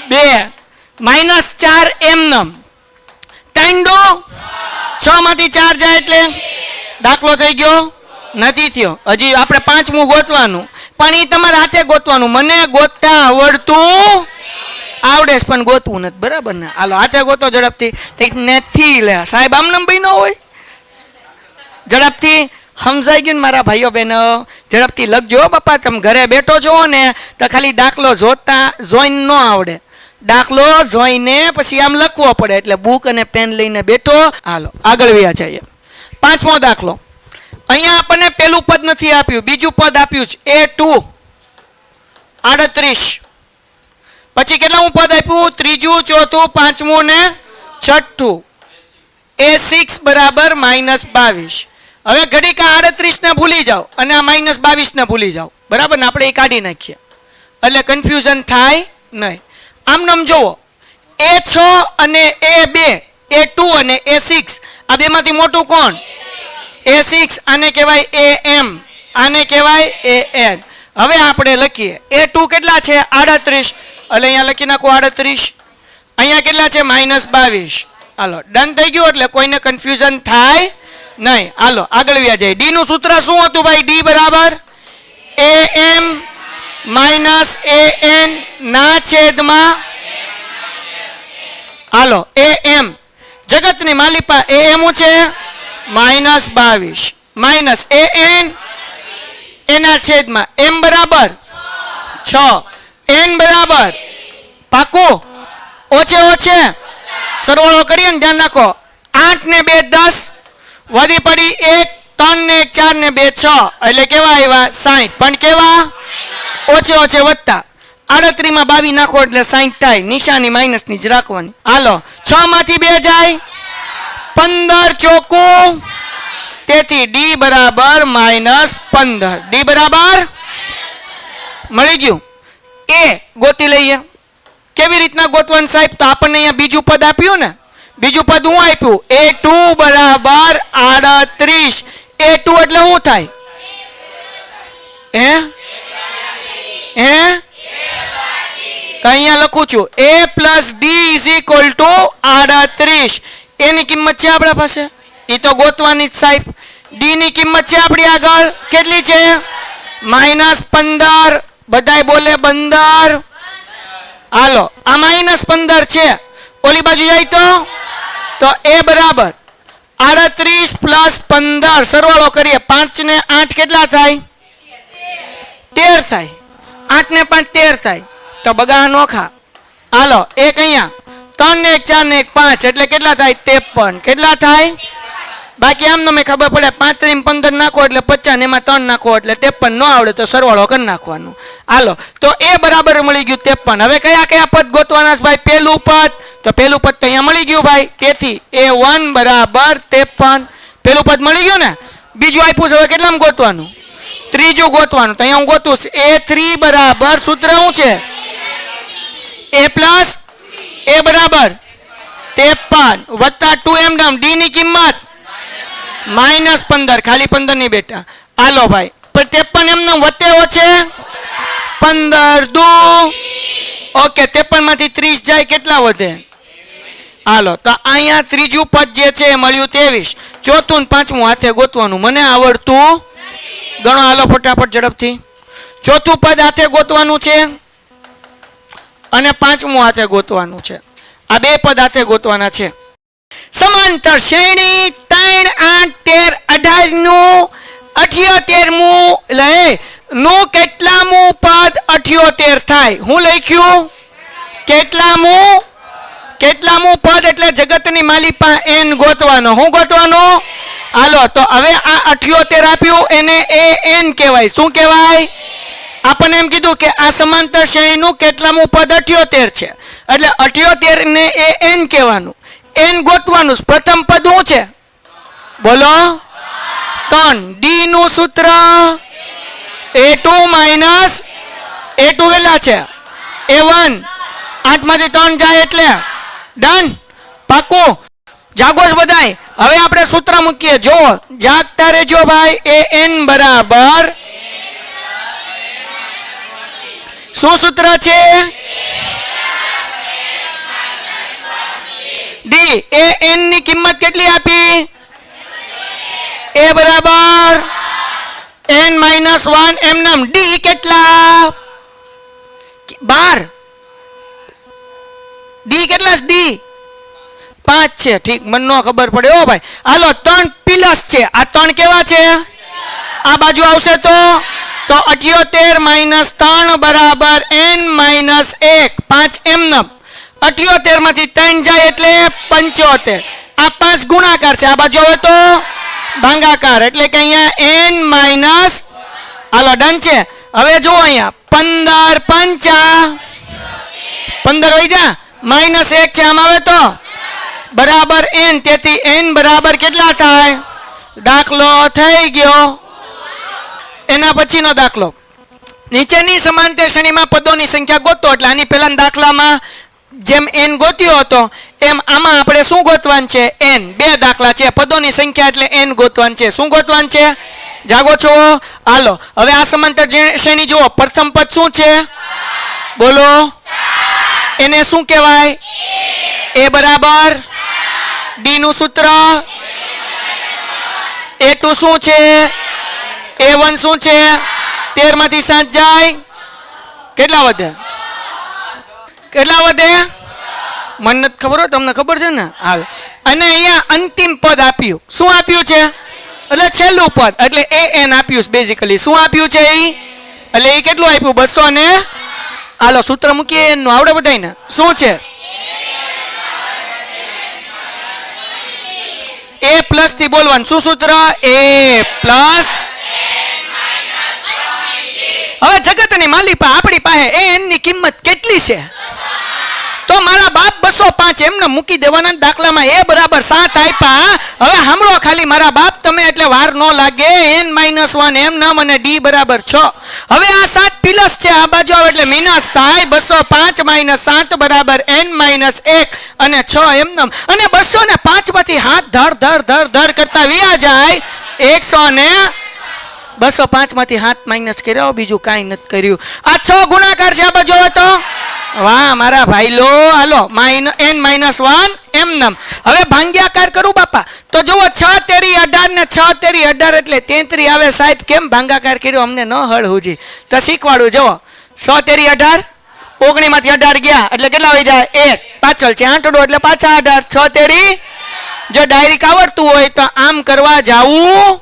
2 -4 એમ નામ 3 દો 6 માંથી 4 જાય એટલે દાખલો થઈ ગયો નથી થયો હજી આપણે પાંચમું ગોતવાનું પણ એ તમારા હાથે ગોતવાનું મને ગોતતા આવડતું આવડે છે પણ ગોતવું નથી બરાબર ને હાલો હાથે ગોતો ઝડપથી નથી લે સાહેબ આમ નંબર ન હોય ઝડપથી સમજાઈ ગયું ને મારા ભાઈઓ બહેનો ઝડપથી લખજો બાપા તમે ઘરે બેઠો છો ને તો ખાલી દાખલો જોઈને ન આવડે દાખલો જોઈને પછી આમ લખવો પડે એટલે બુક અને પેન લઈને બેઠો હાલો આગળ વ્યા જઈએ પાંચમો દાખલો અહીંયા આપણને પેલું પદ નથી આપ્યું બીજું પદ આપ્યું છે a2 38 પછી કેટલામું પદ આપ્યું ત્રીજું ચોથું પાંચમું ને છઠ્ઠું a6 બરાબર -22 હવે ઘડીક 38 ને ભૂલી જાઓ અને આ -22 ને ભૂલી જાઓ બરાબર ને આપણે એ કાઢી નાખીએ એટલે કન્ફ્યુઝન થાય નહીં આમ નામ જુઓ a6 અને a2 a2 અને a6 આ બેમાંથી મોટું કોણ a6 આને કહેવાય am આને કહેવાય an હવે આપણે લખીએ a2 કેટલા છે 38 એટલે અહીંયા લખી નાખો 38 અહીંયા કેટલા છે -22 હાલો ડન થઈ ગયું એટલે કોઈને કન્ફ્યુઝન થાય નહીં હાલો આગળ વ્યા જાય ડી નું સૂત્ર શું હતું ભાઈ ડી બરાબર am - an ના છેદમાં હાલો am જગતની માલિપા am છે -22 - an એના છેદમાં m બરાબર 6 n બરાબર પાકું ઓછે ઓછે સરવાળો કરીએ ને ધ્યાન રાખો 8 ને 2 10 વધી પડી 1 3 ને 1 4 ને 2 6 એટલે કેવા આવ્યા 60 પણ કેવા ઓછે ઓછે વધતા 38 માં 22 નાખો એટલે 60 થાય નિશાની માઇનસ ની જ રાખવાની હાલો 6 માંથી 2 જાય 15 ચોકું તેથી d બરાબર -15 d બરાબર મળી ગયું એ ગોતી લઈએ કેવી રીતના ગોતવાનું સાહેબ તો આપણને અહીંયા બીજું પદ આપ્યું ને બીજું પદ હું આપ્યું a2 બરાબર 38 a2 એટલે શું થાય હે તો અહીંયા લખું છું a plus d is equal to 38 એની કિંમત છે આપણા પાસે એ તો ગોતવાની જ સાહેબ d ની કિંમત છે આપણી આગળ કેટલી છે -15 બધાય બોલે 15 હાલો આ -15 છે ઓલી બાજુ જાય તો a બરાબર 38 plus 15 સરવાળો કરીએ 5 ને 8 કેટલા થાય 13 થાય 8 ને 5 13 થાય તો બગા નોખા હાલો એક અહીંયા 3 ને 1 4 ને 1 5 એટલે કેટલા થાય 53 કેટલા થાય બાકી આમ મેં ખબર પડે 5 ને 15 નાખો એટલે 50 ને એમાં 3 નાખો એટલે 53 ન આવડે તો સરવાળો કરી નાખવાનું હાલો તો એ બરાબર મળી ગયું 53 હવે કયા કયા પદ ગોતવાના છે ભાઈ પહેલું પદ તો પહેલું પદ તો અહીંયા મળી ગયું ભાઈ તેથી a1 બરાબર 53 પહેલું પદ મળી ગયું ને બીજું આપ્યું છે હવે કેટલામાં ગોતવાનું ત્રીજું ગોતવાનું તો અહીંયા હું ગોતું a3 બરાબર સૂત્ર શું છે a પ્લસ a બરાબર 53 વત્તા 2m ડમ d ની કિંમત -15 ખાલી 15 ની બેટા હાલો ભાઈ પણ 53 એમનો વત્તે ઓછે 15 દુ ઓકે 53 માંથી 30 જાય કેટલા વધે હાલો તો અહીંયા ત્રીજું પદ જે છે એ મળ્યું 23 ચોથું ને પાંચમું હાથે ગોતવાનું મને આવડતું ગણો હાલો ફટાફટ ઝડપથી ચોથું પદ હાથે ગોતવાનું છે અને પાંચમું હાથે ગોતવાનું છે આ બે પદ હાથે ગોતવાના છે સમાંતર શ્રેણી 3 8 13 18 નું 78મું લે નું કેટલામું પદ 78 થાય હું લખ્યું કેટલામું પદ એટલે જગતની માલિકા n ગોતવાનો હું ગોતવાનો હાલો તો હવે આ 78 આપ્યું એને an કહેવાય શું કહેવાય આપણને એમ કીધું કે આ સમાંતર શ્રેણીનું કેટલામું પદ 78 છે એટલે 78 ને an કહેવાનું n ગોતવાનું પ્રથમ પદ શું છે બોલો 3 d નું સૂત્ર a2 minus a2 કેટલા છે a1 8 માંથી 3 જાય એટલે ડન પાકું જાગોશ બધાય હવે આપણે સૂત્ર મૂકીએ જો જાગતા રહેજો ભાઈ an બરાબર શું સૂત્ર છે d an ની કિંમત કેટલી આપી a બરાબર n minus 1 m નામ d કેટલા 12 d કેટલા છે d 5 છે ઠીક મને નો ખબર પડે ઓ ભાઈ હાલો 3 પ્લસ છે આ 3 કેવા છે આ બાજુ આવશે તો 78 minus 3 બરાબર n minus 1 5 m નામ 78 માંથી 3 જાય એટલે 75 આ 5 ગુણાકાર છે આ બાજુ આવે તો ભાગાકાર એટલે કે અહીંયા n માઈનસ હાલો ડન છે હવે જો અહીંયા 15 5 15 વઈ જા -1 છે આમ આવે તો બરાબર n તેથી n બરાબર કેટલા થાય દાખલો થઈ ગયો એના પછીનો દાખલો નીચેની સમાંતર શ્રેણીમાં પદોની સંખ્યા ગોતો એટલે આની પહેલાના દાખલામાં જેમ n ગોત્યો હતો એમ આમાં આપણે શું ગોતવાનું છે n બે દાખલા છે પદોની સંખ્યા એટલે n ગોતવાનું છે શું ગોતવાનું છે જાગો છો હાલો હવે આ સમાંતર શ્રેણી જુઓ પ્રથમ પદ શું છે બોલો એને શું કહેવાય a બરાબર d નું સૂત્ર a2 શું છે a1 શું છે 13 માંથી 7 જાય કેટલા વધે મને નથી ખબર હો તમને ખબર છે ને હાલ અને અહીંયા અંતિમ પદ આપ્યું શું આપ્યું છે એટલે છેલ્લું પદ એટલે an આપ્યું બેઝિકલી શું આપ્યું છે એટલે એ કેટલું આપ્યું 200 ને હાલો સૂત્ર મૂકીએ એનું આવડે બધાને શું છે a પ્લસ થી બોલવાનું શું સૂત્ર a પ્લસ હવે જગતની માલિપા આપણી પાસે a n ની કિંમત કેટલી છે તો મારા બાપ 205 એમને મૂકી દેવાના દાખલામાં a બરાબર 7 આપ્યા હવે સાંભળો ખાલી મારા બાપ તમે એટલે વાર ન લાગે n - 1 એમ નામ અને d બરાબર 6 હવે આ 7 પ્લસ છે આ બાજુ આવે એટલે માઈનસ થાય 205 - 7 બરાબર n - 1 અને 6 એમ નામ અને 205 માંથી હાથ ધર કરતા વ્યા જાય 100 ને 205 માંથી હાથ માઇનસ કર્યો બીજું કાંઈ નથી કર્યું આ 6 ગુણાકાર છે આ બાજુ આવે તો વાહ મારા ભાઈ લો હાલો n - 1 એમ નામ હવે ભાંગ્યાકાર કરું બાપા તો જુઓ 6 તેરી 18 ને 6 તેરી 18 એટલે 33 આવે સાહેબ કેમ ભાંગાકાર કર્યો અમને ન હળ હુજી તો શીખવાડું જુઓ 100 તેરી 18 19 માંથી 18 ગયા એટલે કેટલા વઈ જાય 1 પાછળ છે આંટડો એટલે પાછા 18 6 તેરી જો ડાયરેક્ટ આવડતું હોય તો આમ કરવા જાવું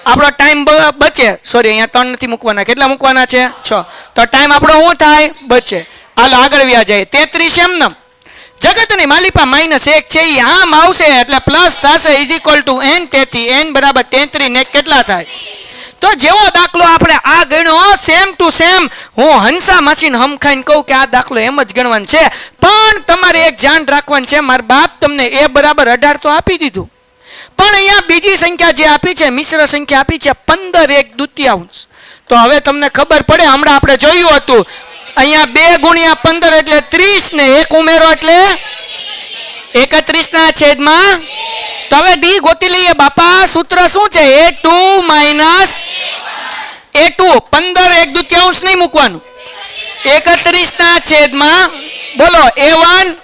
આપણો ટાઈમ બચે સોરી અહીંયા 3 નથી મૂકવાના કેટલા મૂકવાના છે 6 તો ટાઈમ આપણો શું થાય બચે હાલો આગળ વ્યા જાય 33 એમ નામ જગતની માલિપા -1 છે એ આમ આવશે એટલે પ્લસ થશે ઇઝ ઇક્વલ ટુ n તેથી n બરાબર 33 ને કેટલા થાય તો જેવો દાખલો આપણે આ ગણ્યો સેમ ટુ સેમ હું હંસા મશીન હમખાઈને કહું કે આ દાખલો એમ જ ગણવાનો છે પણ તમારે એક ધ્યાન રાખવાનું છે મારા બાપ તમને a બરાબર 18 તો આપી દીધું પણ અહીંયા બીજી સંખ્યા જે આપી છે મિશ્ર સંખ્યા આપી છે 15 તો હવે તમને ખબર પડે હમણાં આપણે જોયું હતું અહીંયા 2 × 15 એટલે 30 ને 1 ઉમેરો એટલે 31 ના છેદમાં તો હવે d ગોતી લઈએ બાપા સૂત્ર શું છે a2 - a2 15 1/2 નહીં મૂકવાનું 31 ના છેદમાં બોલો a1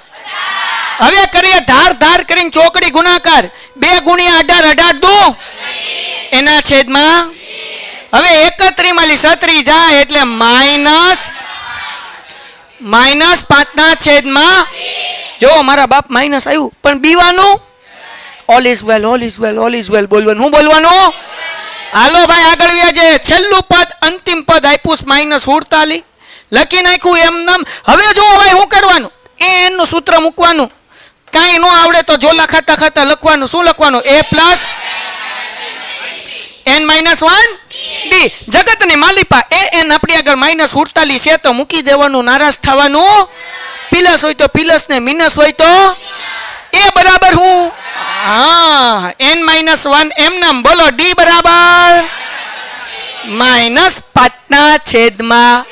હવે કરીએ ધાર કરીને ચોકડી ગુણાકાર 2 × 18 18 દુ એના છેદમાં હવે 31 માંથી 37 જાય એટલે -5 ના છેદમાં જો મારા બાપ માઇનસ આવ્યું પણ બીવાનું ઓલ ઇઝ વેલ બોલવાનું હું બોલવાનું હાલો ભાઈ આગળ વ્યા છે છેલ્લું પદ અંતિમ પદ આપ્યું -48 લખી નાખ્યું એમ નામ હવે જો ભાઈ શું કરવાનું એ નું સૂત્ર મૂકવાનું કાંઈ ન આવડે તો જોલા ખાતા લખવાનું શું લખવાનું a પ્લસ n - 1 d જગતની માલિપા n આપણી આગળ -48 છે તો મૂકી દેવાનું નારાજ થવાનું પ્લસ હોય તો પ્લસ ને મિનસ હોય તો a બરાબર હું હા n - 1 એમ નામ બોલો d બરાબર -5 ના છેદમાં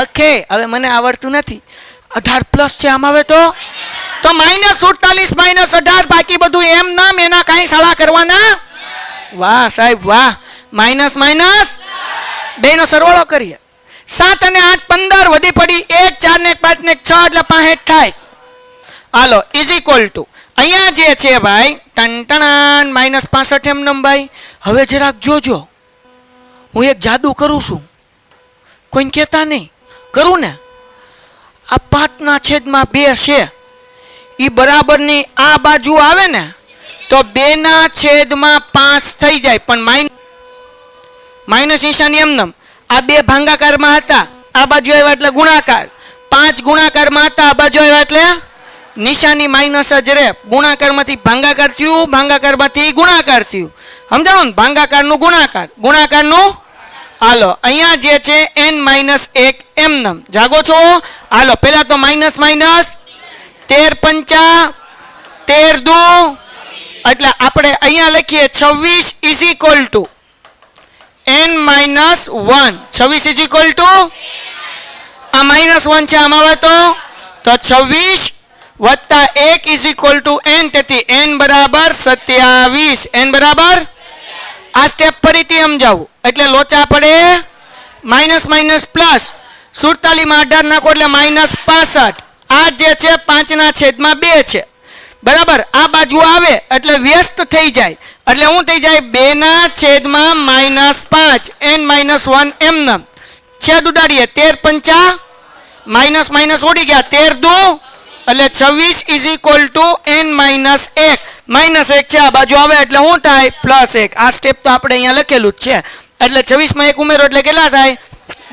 ઓકે હવે મને આવડતું નથી 18 પ્લસ છે આમ આવે તો -48 -18 બાકી બધું એમ નામ એના કાંઈ શાળા કરવાના વાહ સાહેબ વાહ માઇનસ બેનો સરવાળો કરીએ 7 અને 8 15 વધી પડી 1 4 ને 5 ને 6 એટલે 65 થાય હાલો ઇઝ ઇક્વલ ટુ અહીંયા જે છે ભાઈ ટન -65 એમ નમ ભાઈ હવે જરાક જોજો હું એક જાદુ કરું છું કોઈને કહેતા નહીં કરું ને આ 5 ના છેદમાં 2 છે ઈ બરાબરની આ બાજુ આવે ને તો 2 ના છેદમાં 5 થઈ જાય પણ માઇનસ નિશાની એમનેમ આ 2 ભાંગાકારમાં હતા આ બાજુ આવ્યા એટલે ગુણાકાર 5 ગુણાકારમાં હતા આ બાજુ આવ્યા એટલે નિશાની માઇનસ જ રે ગુણાકારમાંથી ભાંગાકાર થયું ભાંગાકારમાંથી ગુણાકાર થયું સમજાણો ને ભાંગાકારનું ગુણાકારનું હાલો અહીંયા જે છે n - 1 એમનેમ જાગો છો હાલો પહેલા તો માઇનસ 13 પંચા 13 દુ એટલે આપણે અહીંયા લખીએ 26 is equal to n - 1 26 is equal two આ -1 છે આમાં આવે તો 26 વત્તા 1 ઇઝ ઇક્વલ ટુ n તેથી n બરાબર 27 n બરાબર આ સ્ટેપ ફરીથી સમજાવું એટલે લોચા પડે માઇનસ પ્લસ 47 માં 18 નાખો એટલે -65 આ જે છે 5 ના છેદમાં 2 છે બરાબર આ બાજુ આવે એટલે વ્યસ્ત થઈ જાય એટલે શું થઈ જાય 2 ના છેદમાં -5 n - 1 એમનેમ છેદ ઉડાડીએ 13 પંચા માઇનસ ઉડી ગયા 13 દુ એટલે 26 ઇઝ ઇક્વલ ટુ n - 1 -1 છે આ બાજુ આવે એટલે શું થાય +1 આ સ્ટેપ તો આપણે અહીંયા લખેલું જ છે એટલે 26 માં 1 ઉમેરો એટલે કેટલા થાય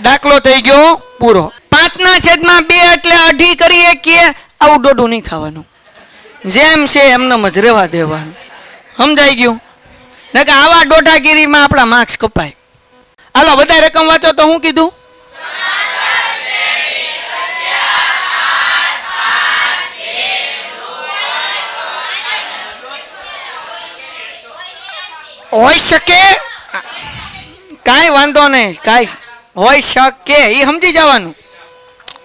દાખલો થઈ ગયો પૂરો 5/2 એટલે 2.5 કરીએ કે આવું દોઢું નહીં થવાનું, જેમ છે એમનેમ જ રહેવા દેવાનું. સમજાઈ ગયું ને કે આવા દોઢાગીરીમાં આપણા માર્ક્સ કપાય. હાલો બધા રકમ વાંચો તો હું કીધું? હોઈ શકે, કાંઈ વાંધો નહીં, કાંઈ હોઈ શકે એ સમજી જવાનું.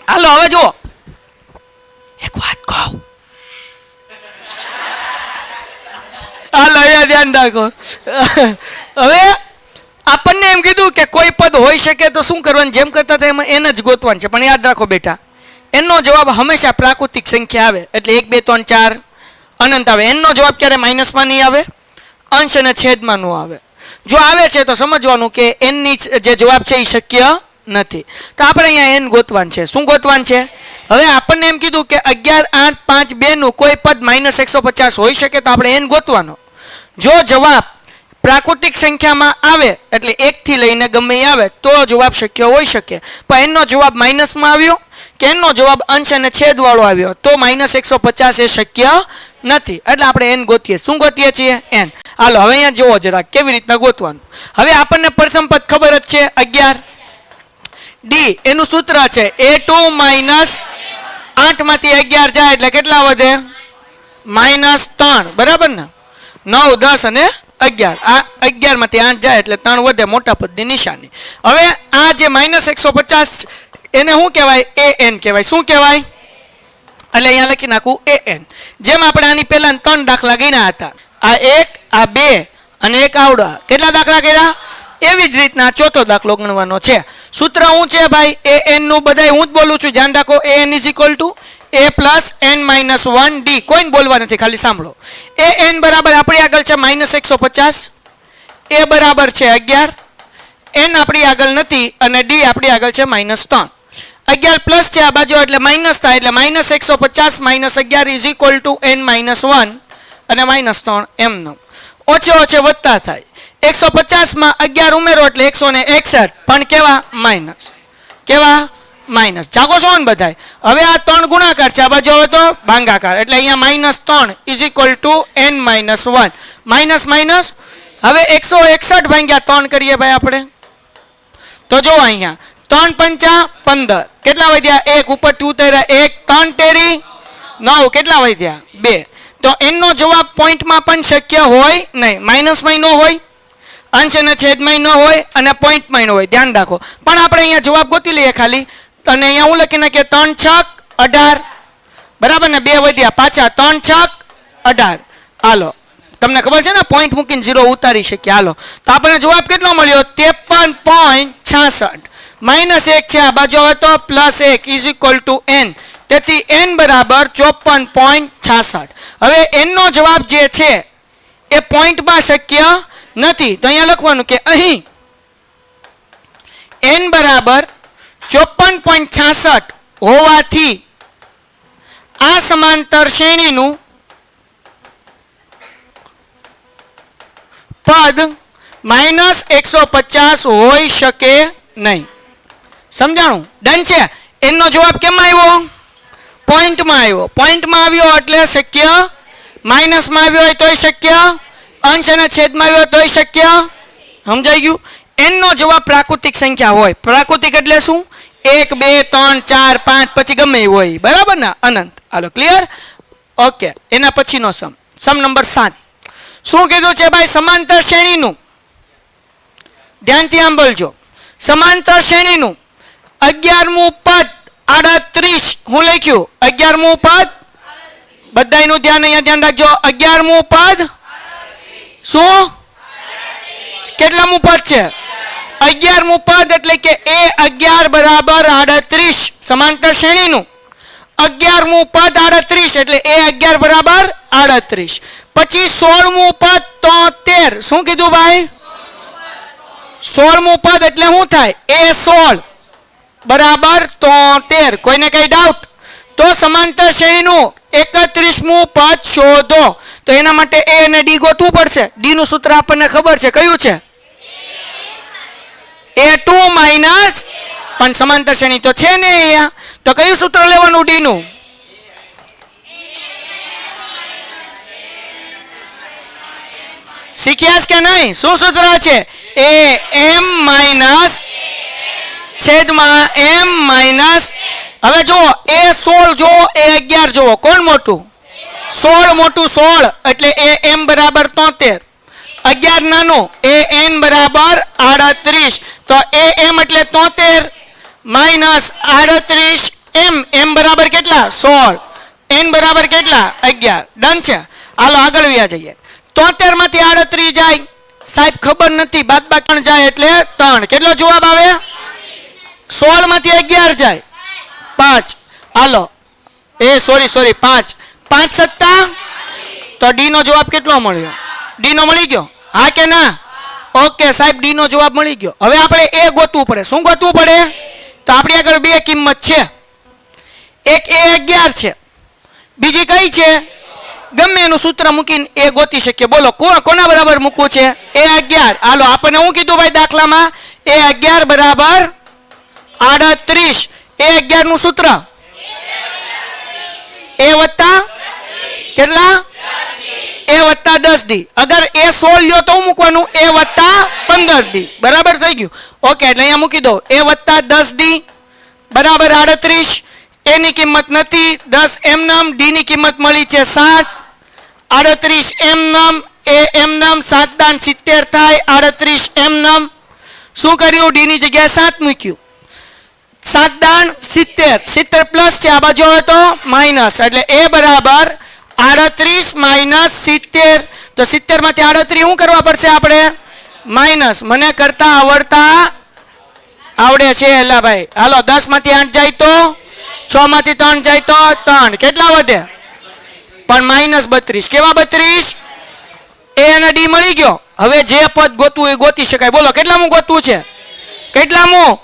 હાલો હવે જુઓ, એક વાત કહું, હાલો અહીંયા ધ્યાન રાખો. હવે આપણને એમ કીધું કે કોઈ પદ હોઈ શકે તો શું કરવાનું, જેમ કરતા હતા એમાં એને જ ગોતવાનું છે. પણ યાદ રાખો બેટા, એનો જવાબ હંમેશા પ્રાકૃતિક સંખ્યા આવે એટલે 1 2 3 4 અનંત આવે. એનો જવાબ ક્યારે માઇનસમાં નહીં આવે, અંશ અને છેદમાં નો આવે. જો આવે છે તો સમજવાનું કે એનની જે જવાબ છે એ શક્ય નથી. તો આપણે અહીંયા એન ગોતવાન છે. શું ગોતવાન છે? હવે આપણને એમ કીધું કે 11 8 5 2 નું કોઈ પદ -150 હોઈ શકે તો આપણે એન ગોતવાનો. જો જવાબ પ્રાકૃતિક સંખ્યામાં આવે એટલે 1 થી લઈને ગમે એ આવે તો જવાબ શક્ય હોઈ શકે. પણ એનો જવાબ માઇનસમાં આવ્યો કે એનો જવાબ અંશ અને છેદ વાળો આવ્યો તો -150 એ શક્ય નથી. એટલે આપણે એન ગોતીએ. શું ગોતીએ છીએ? એન. હાલો હવે અહીંયા જોવો જરા કેવી રીતના ગોતવાનું. હવે આપણને પ્રથમ પદ ખબર જ છે 11 ડી, એનું સૂત્ર છે a2 - 8 માંથી 11 જાય એટલે કેટલા વધે? -3. બરાબર ને? 9 10 અને 11. આ 11 માંથી 8 જાય એટલે 3 વધે, મોટા પદની નિશાની. હવે આ જે -150 એને શું કહેવાય? an કહેવાય. શું કહેવાય? એટલે અહીંયા લખી નાખું an. જેમ આપણે આની પહેલા 3 દાખલા ગણ્યા હતા, આ 1 આ 2 અને 1 આવડા, કેટલા દાખલા કર્યા? એવી જ રીતના ચોથો દાખલો ગણવાનો છે. સૂત્ર શું છે ભાઈ? an નું બધાય હું જ બોલું છું, ધ્યાન રાખો. an = a + n - 1 d. કોઈને બોલવા નથી, ખાલી સાંભળો. an બરાબર આપણી આગળ છે -150, a બરાબર છે 11, n આપણી આગળ નથી અને d આપણી આગળ છે -3. 11 પ્લસ છે આ બાજુ એટલે માઇનસ થાય એટલે -150 - 11 = n - 1 અને -3 એમનો. ઓછે ઓછે વધતા થાય. 150 માં 11 ઉમેરો એટલે 161, પણ કેવા? માઇનસ. કેવા? માઇનસ. જાગો છો ને બધાય? હવે આ 3 ગુણાકાર છે, આ બાજુ હવે તો ભાંગાકાર એટલે અહીંયા -3 = n - 1 માઇનસ માઇનસ. હવે 161 ભાગ્યા 3 કરીએ ભાઈ આપણે તો જો અહીંયા 3 5 15, કેટલા વધ્યા? 1 ઉપરથી ઉતાર્યા 1, 3 તેરી 9, કેટલા વધ્યા? 2. તો એનો જવાબ પોઈન્ટમાં પણ શક્ય હોય નહીં, માઇનસમાં ન હોય, અંશ અને છેદમાં ન હોય અને પોઈન્ટમાં ન હોય. ધ્યાન રાખો. પણ આપણે અહીંયા જવાબ ગોતી લઈએ ખાલી, અને અહીંયા હું લખી નાખીએ 3 6 18, બરાબર ને? 2 વધ્યા પાછા 3 6 18. હાલો તમને ખબર છે ને પોઈન્ટ મૂકીને 0 ઉતારી શકીએ. હાલો તો આપણને જવાબ કેટલો મળ્યો? 53.66. -1 છે આ બાજુ હવે તો +1 = n. તેથી n બરાબર 54.66. હવે n નો જવાબ જે છે એ પોઈન્ટમાં શક્ય નથી તો અહીંયા લખવાનું કે અહીં n બરાબર 54.66 હોવાથી આ સમાંતર શ્રેણીનું પદ -150 હોઈ શકે નહીં. સમજાણું? ડન છે. n નો જવાબ કેમાં આવ્યો? પોઈન્ટમાં આવ્યો. પોઈન્ટમાં આવ્યો એટલે શક્ય, માઇનસમાં આવ્યો હોય તોય શક્ય, અંશ અને છેદમાં આવ્યો તોય શક્ય. સમજાઈ ગયું? n નો જવાબ પ્રાકૃતિક સંખ્યા હોય. પ્રાકૃતિક એટલે શું? 1 2 3 4 5 પછી ગમે એ હોય, બરાબર ને? અનંત. હાલો ક્લિયર? ઓકે. એના પછીનો સમ નંબર 7 શું કીધું છે ભાઈ? સમાંતર શ્રેણીનું, ધ્યાનથી સાંભળજો, સમાંતર શ્રેણીનું 11મું પદ 38. હું લખ્યું 11મું પદ, બધાયનું ધ્યાન અહીંયા ધ્યાન રાખજો. 11મું પદ શું? કેટલામું પદ છે? 11મું પદ એટલે કે a11 બરાબર 38. સમાંતર શ્રેણીનું 11મું પદ 38 એટલે a11 બરાબર 38. પછી 16મું પદ 73. શું કીધું ભાઈ? 16મું પદ એટલે શું થાય? a16 બરાબર 73. કોઈને કઈ ડાઉટ? તો સમાંતર શ્રેણીનું 31મું પદ શોધો. તો એના માટે a અને d ગોતવું પડશે. d નું સૂત્ર આપણને ખબર છે, કયું છે? a2 - પણ સમાંતર શ્રેણી તો છે ને અહીંયા. તો કયું સૂત્ર લેવાનું ડી નું? શીખ્યાસ કે નહીં? શું સૂત્ર છે? એ એમ માઇનસ છેદમાં એમ માઇનસ. હવે જુઓ એ 16 જુઓ એ 11 જુઓ, કોણ મોટું? 16 મોટું. 16 એટલે એ એમ બરાબર 73, 11 નાનો એ એન બરાબર 38. તો એ એમ એટલે 73 માઇનસ 38 એમ. એમ બરાબર કેટલા? 16. એન બરાબર કેટલા? 11. ડન છે. હાલો આગળ વ્યા જઈએ. 73 માંથી 38 જાય, સાહેબ ખબર નથી, બાદબાકી જાય એટલે 3. કેટલો જવાબ આવે? 16 માંથી 11 જાય 5. હાલો સોરી 5. 5 સત્તા, તો ડી નો જવાબ કેટલો મળ્યો? ડી નો મળી ગયો, હા કે ના? ઓકે સાહેબ, ડી નો જવાબ મળી ગયો. હવે આપણે એ ગોતવું પડે. શું ગોતવું પડે? તો આપણી આગળ બે કિંમત છે, એક એ 11 છે, બીજી કઈ છે? ગમે એનું સૂત્ર મૂકીને એ ગોતી શકીએ. બોલો કોના બરાબર મૂકવું છે? એ 11. હાલો આપણને શું કીધું ભાઈ દાખલામાં? એ 11 બરાબર 38. એ 11 નું સૂત્ર એ વત્તા કેટલા? એ વત્તા 10 ડી. અગર એ 16 લ્યો તો મૂકવાનું એ વત્તા 15 ડી. બરાબર થઈ ગયું? ઓકે, એટલે અહીંયા મૂકી દો એ વત્તા 10 ડી બરાબર 38. એની કિંમત નથી 10 એમ નામ, ડી ની કિંમત મળી છે 7. 38 એમ નામ, એ એમ નામ, 7 દાન 70 થાય. 38 એમ નામ શું કર્યું? ડી ની જગ્યાએ 7 મૂક્યું. 7 દાન 70, 70 પ્લસ છે, આ બાજુ આવે તો માઇનસ, એટલે એ બરાબર 38 માઇનસ 70. તો 70 માંથી 38 શું કરવા પડશે આપણે? માઇનસ. મને કરતા આવડે છે એલા ભાઈ. હાલો 10 માંથી 8 જાય તો 6 માંથી 3 જાય તો 3. કેટલા વધે? પણ માઇનસ 32. કેવા 32? એ અને ડી મળી ગયો. હવે જે પદ ગોતવું એ ગોતી શકાય. બોલો કેટલામું ગોતવું છે? કેટલામું?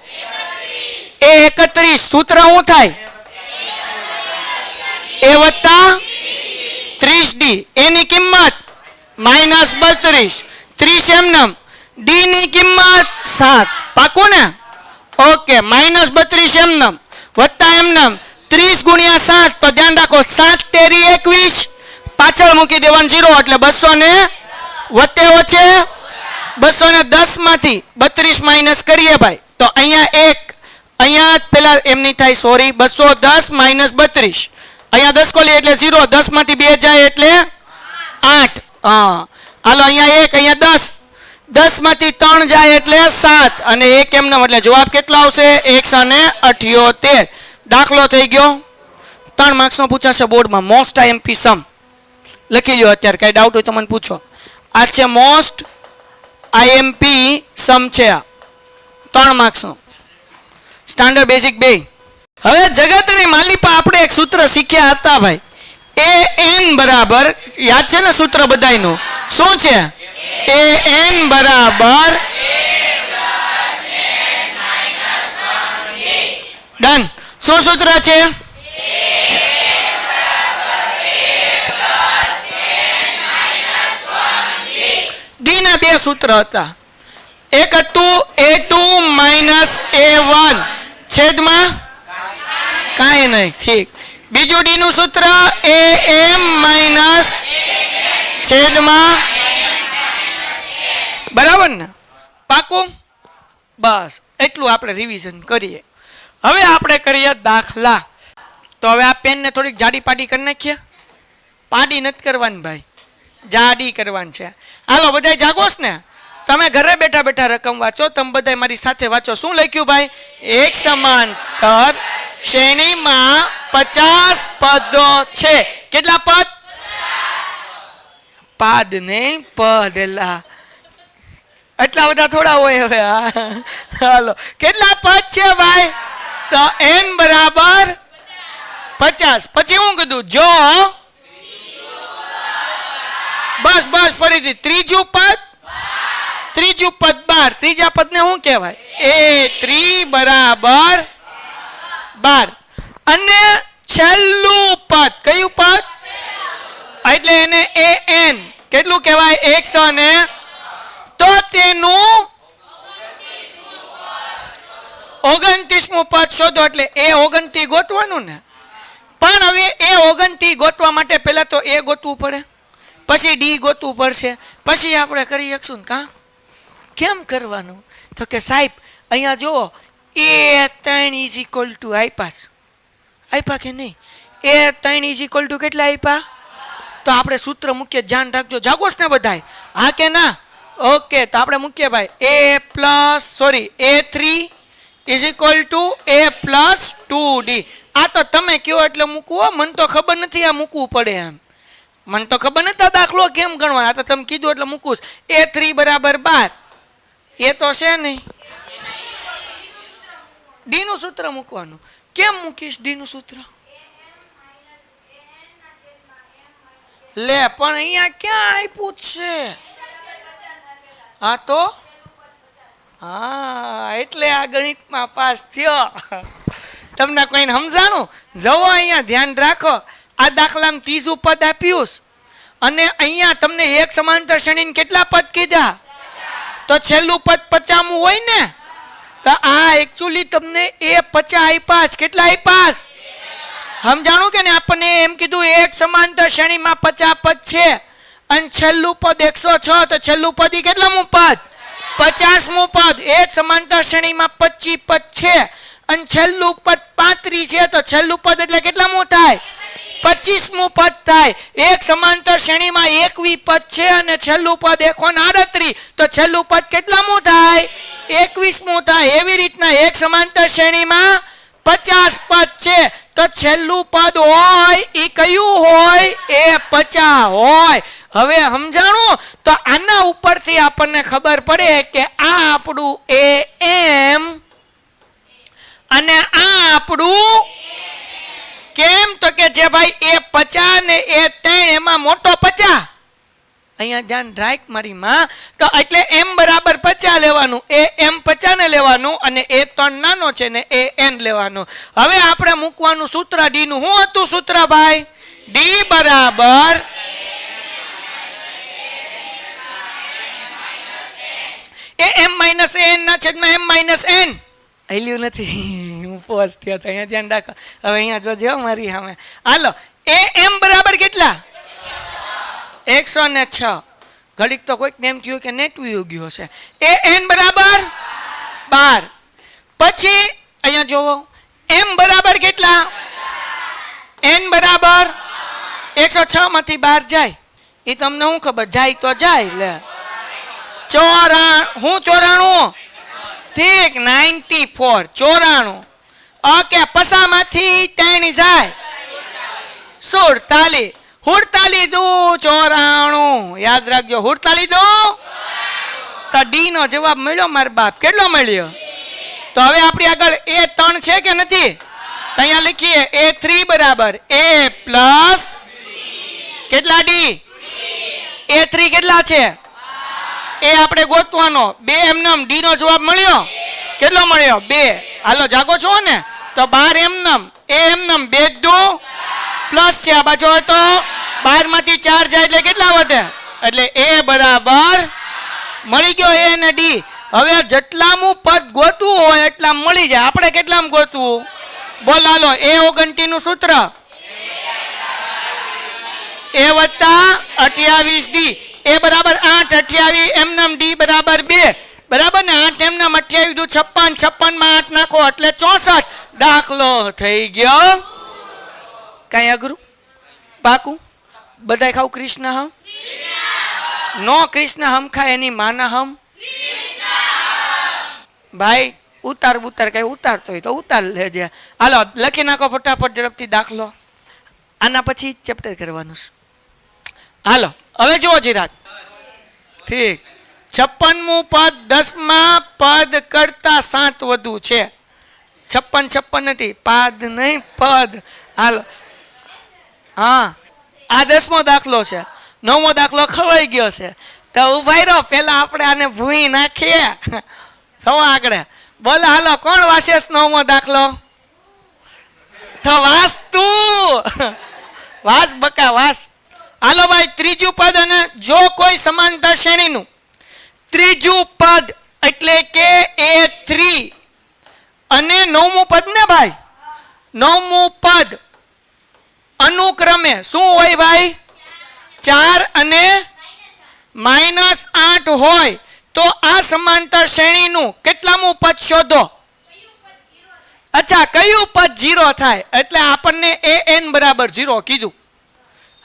એ 31. સૂત્ર શું થાય? એ વત્તા 30 ડી. એની કિંમત માઇનસ 32. 30 એમનેમ. ડી ની કિંમત 7. પાકું ને? ઓકે, માઇનસ 32 એમનેમ વત્તા એમનેમ 30 ગુણ્યા 7. તો ધ્યાન રાખો 7 તેરી 21. પાછળ મૂકી દેવાનું 0 એટલે 200 ને વત્તે વચ્ચે 210 માંથી 32 માઇનસ કરીએ ભાઈ. તો અહીંયા પેલા એમની થાય, સોરી 210 માઇનસ 32. અહીંયા 10 કોલી એટલે 0. 10 માંથી 2 જાય એટલે 8. હા હાલો અહીંયા 1, અહીંયા 10. 10 માંથી 3 જાય એટલે 7 અને 1 એમનો, એટલે જવાબ કેટલો આવશે? 178. દાખલો થઈ ગયો. 3 માર્ક્સનો પૂછાશે બોર્ડમાં. મોસ્ટ આઈએમપી સમ લખી લો અત્યારે, કઈ ડાઉટ હોય તો મને પૂછો. આ છે મોસ્ટ આઈએમપી સમ છે, આ 3 માર્ક્સનો, સ્ટાન્ડર્ડ બેઝિક 2. હવે જગતની માલિપા આપણે એક સૂત્ર શીખ્યા હતા ભાઈ. એ એન બરાબર, યાદ છે ને સૂત્ર બધાયનું? શું છે? એ એન બરાબર ડન. શું સૂત્ર છે? ડી ના 2 સૂત્ર હતા. એક હતું A2 માઇનસ A1 છેદમાં કાંઈ નહીં, ઠીક. બીજું ડી નું સૂત્ર AM માઇનસ છેદમાં, બરાબર ને? પાકું? બસ એટલું આપણે રિવિઝન કરીએ. હવે આપણે કરીએ દાખલા. તો હવે આ પેનને થોડીક જાડી પાડી કરી નાખીએ. પાડી નથી કરવાની ભાઈ, જાડી કરવાની છે. હાલો બધા જાગોસ ને? તમે ઘરે બેઠા બેઠા રકમ વાંચો. તમે બધા મારી સાથે વાંચો. શું લખ્યું ભાઈ? એક સમાંતર શ્રેણીમાં 50 પદો છે. કેટલા પદ? પાદ નહીં, પદ. એટલા બધા થોડા હોય હવે. હાલો કેટલા પદ છે ભાઈ? તો n બરાબર 50. પછી હું કીધું? જો બસ ફરીથી ત્રીજું પદ 12. ત્રીજા પદને શું કહેવાય? A3 બરાબર 12. અને છેલ્લું પદ કયું પદ? એટલે એને an કેટલું કહેવાય? 100 ને. તો તેનું 29મું પદ શોધો એટલે એ 29 ગોતવાનું ને. પણ હવે એ 29 ગોતવા માટે પહેલા તો એ ગોતવું પડે, પછી ડી ગોતવું પડશે, પછી આપણે કરી શકશું ને. કા કેમ કરવાનું? તો કે સાહેબ અહીંયા જુઓ A3 ઇઝ ઇક્વલ ટુ આપ્યા કે નહીં? A3 ઇઝ ઇક્વલ ટુ કેટલા આપ્યા? તો આપણે સૂત્ર મૂકીએ, ધ્યાન રાખજો. જાગોશ ને બધાય? હા કે ના? ઓકે, તો આપણે મૂકીએ ભાઈ A3 is equal two A + 2D. આ તો તમે કહો એટલે મૂકવું, મને તો ખબર નથી આ મૂકવું પડે એમ. મને તો ખબર નથી આ દાખલો કેમ ગણવાનો, આ તો તમે કીધું એટલે મૂકું. A3 = 12. એ તો છે નહીં. ડી નું સૂત્ર મૂકવાનું. કેમ મૂકીશ ડી નું સૂત્ર? લે પણ અહીંયા ક્યાં આપ્યું છે? હા તો હા, એટલે આ ગણિતમાં પાસ થયો. તમને કોઈને સમજાણું? જવો અહીંયા ધ્યાન રાખો. આ દાખલામાં ત્રીજું પદ આપ્યું અને અહીંયા તમને એક સમાંતર શ્રેણીને કેટલા પદ કીધા? તો છેલ્લું પદ 50મું હોય ને, તો આ એકચ્યુઅલી તમને એ 50 આપ્યા. કેટલા આપ્યા? સમજાણું કે ને? આપણને એમ કીધું એક સમાંતર શ્રેણીમાં 50 પદ છે અને છેલ્લું પદ 106, તો છેલ્લું પદ ઈ કેટલામું પદ? 50મું પદ. એક સમાંતર શ્રેણીમાં 25 પદ છે અને છેલ્લું પદ 35 છે, તો છેલ્લું પદ એટલે કેટલામું થાય? 25મું પદ થાય. એક સમાંતર શ્રેણીમાં 21 પદ છે અને છેલ્લું પદ 138, તો છેલ્લું પદ કેટલામું થાય? 21મું થાય. એવી રીતના એક સમાંતર શ્રેણીમાં 50 પદ છે તો છેલ્લું પદ હોય એ કયું હોય? એ 50 હોય. હવે સમજાણું? તો આના ઉપરથી આપણને ખબર પડે કે આ આપણું AM અને આ આપણું કેમ? તો કે જે ભાઈ એ 50 ને એ 3 એમાં મોટો 50. અહીંયા ધ્યાન રાખ મારી માં. તો એટલે M = 50 લેવાનું, એ M 50 ને લેવાનું અને એ 3 નાનો છે ને એ N લેવાનું. હવે આપણે મૂકવાનું સૂત્ર ડી નું. શું હતું સૂત્ર ભાઈ? ડી બરાબર AM - AN ના છેદમાં M - N. હેલ્યું નથી, હું પોઝ થયો તો અહીંયા ધ્યાન રાખો. હવે અહીંયા જોજો મારી સામે. હાલો, AM બરાબર કેટલા? 106. ઘડીક તો કોઈક નેમ થયું કે નેટ વયું ગયો છે. AN બરાબર 12. પછી અહીંયા જોવો M બરાબર કેટલા? N બરાબર 106 માંથી 12 જાય. એ તમને શું ખબર? જાય તો જાય. લે 94. ઠીક, 94. 94. ઓકે, પસામાંથી 3 જાય 47. 47 દુ 94. યાદ રાખજો, 47 દુ. તો ડી નો જવાબ મળ્યો મારા બાપ. કેટલો મળ્યો? તો હવે આપણી આગળ A3 છે કે નથી? તો અહીંયા લખીએ A3 બરાબર A પ્લસ કેટલા ડી? A3 કેટલા છે? એ આપણે ગોતવાનો. 2 એમનમ. ડી નો જવાબ મળ્યો. કેટલો મળ્યો? 2. હાલો જાગો છો ને? તો 12 એમનમ. એ એમનમ 2 દુ પ્લસ છે આ બાજુ હોય તો 12 માંથી 4 જાય એટલે કેટલા વધે? એટલે A બરાબર મળી ગયો A અને ડી. હવે જેટલામું પદ ગોતવું હોય એટલા મળી જાય. આપણે કેટલામ ગોતવું? બોલ હાલો. A29 નું સૂત્ર A + 28D. A બરાબર 8, 28 એમનમ. ડી બરાબર 2 બરાબર ને? 8 એમનમ 28 દુ 56. 56 માં 8 નાખો એટલે 64. દાખલો થઈ ગયો. કઈ અઘરું? પાકું? બધાય ખાવ કૃષ્ણ હમ? નો કૃષ્ણ હમ ખાય એની માના હમ? ભાઈ ઉતાર કઈ ઉતારતો હોય તો ઉતાર લેજે. હાલો લખી નાખો ફટાફટ ઝડપથી દાખલો. આના પછી ચેપ્ટર કરવાનું છે. હાલો હવે જુઓ જીરાત. ઠીક, 56મું પદ 10મા પદ કરતા 7 વધુ છે. 56 નથી, પદ નહીં પદ. હાલો, હા આ 10મો દાખલો છે. 9મો દાખલો ખવાઈ ગયો છે. તો ઉભાઈ રહો, પેલા આપણે આને ભૂઈ નાખીએ. સૌ આગળ બોલો. હાલો કોણ વાંચે 9મો દાખલો? તો વાસ તું, વાસ બકા વાસ. હાલો ભાઈ, ત્રીજું પદ અને જો કોઈ સમાંતર શ્રેણીનું ત્રીજું પદ એટલે કે A3 અને નવમું પદ ને ભાઈ, નવમું પદ અનુક્રમે શું હોય ભાઈ? 4 અને -8 હોય તો આ સમાંતર શ્રેણીનું કેટલામું પદ શોધો? અચ્છા, કયું પદ 0 થાય? એટલે આપણને an બરાબર 0 કીધું.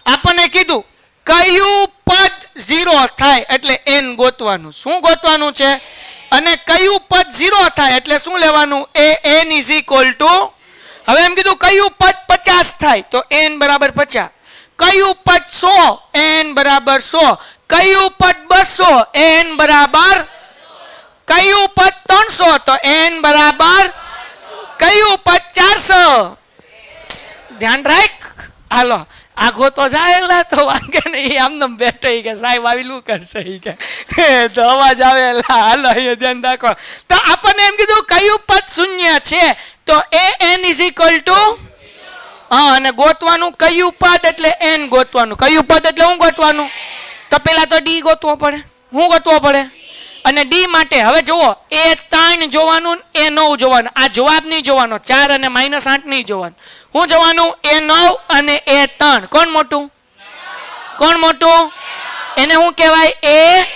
આપણને કીધું કયું પદ 0 થાય એટલે n ગોતવાનું. શું ગોતવાનું છે? અને કયું પદ 0 થાય એટલે શું લેવાનું? an = હવે એમ કીધું કયું પદ 50 થાય તો n બરાબર 50. કયું પદ 100 n બરાબર 100. કયું પદ 200 n બરાબર. કયું પદ 300 તો n બરાબર. કયું પદ 400? ધ્યાન રાખ. હાલો આઘો તો જાયેલા તો વાગે નહીં, આમને બેઠો કે સાહેબ આવેલું કરશે કે તો અવાજ આવેલા. હાલો એ ધ્યાન રાખો. તો આપણને એમ કીધું કયું પદ શૂન્ય છે તો an = અને ગોતવાનું કયું પદ એટલે n ગોતવાનું. કયું પદ એટલે હું ગોતવાનું? તો પેલા તો ડી ગોતવો પડે. હું ગોતવો પડે? અને ડી માટે હવે જુઓ A3 જોવાનું, A9 જોવાનું. આ જવાબ નહીં જોવાનો, 4 અને -8 નહીં જોવાનું. હું જોવાનું A9 અને A3. કોણ મોટું? કોણ મોટું? એને શું કહેવાય? A.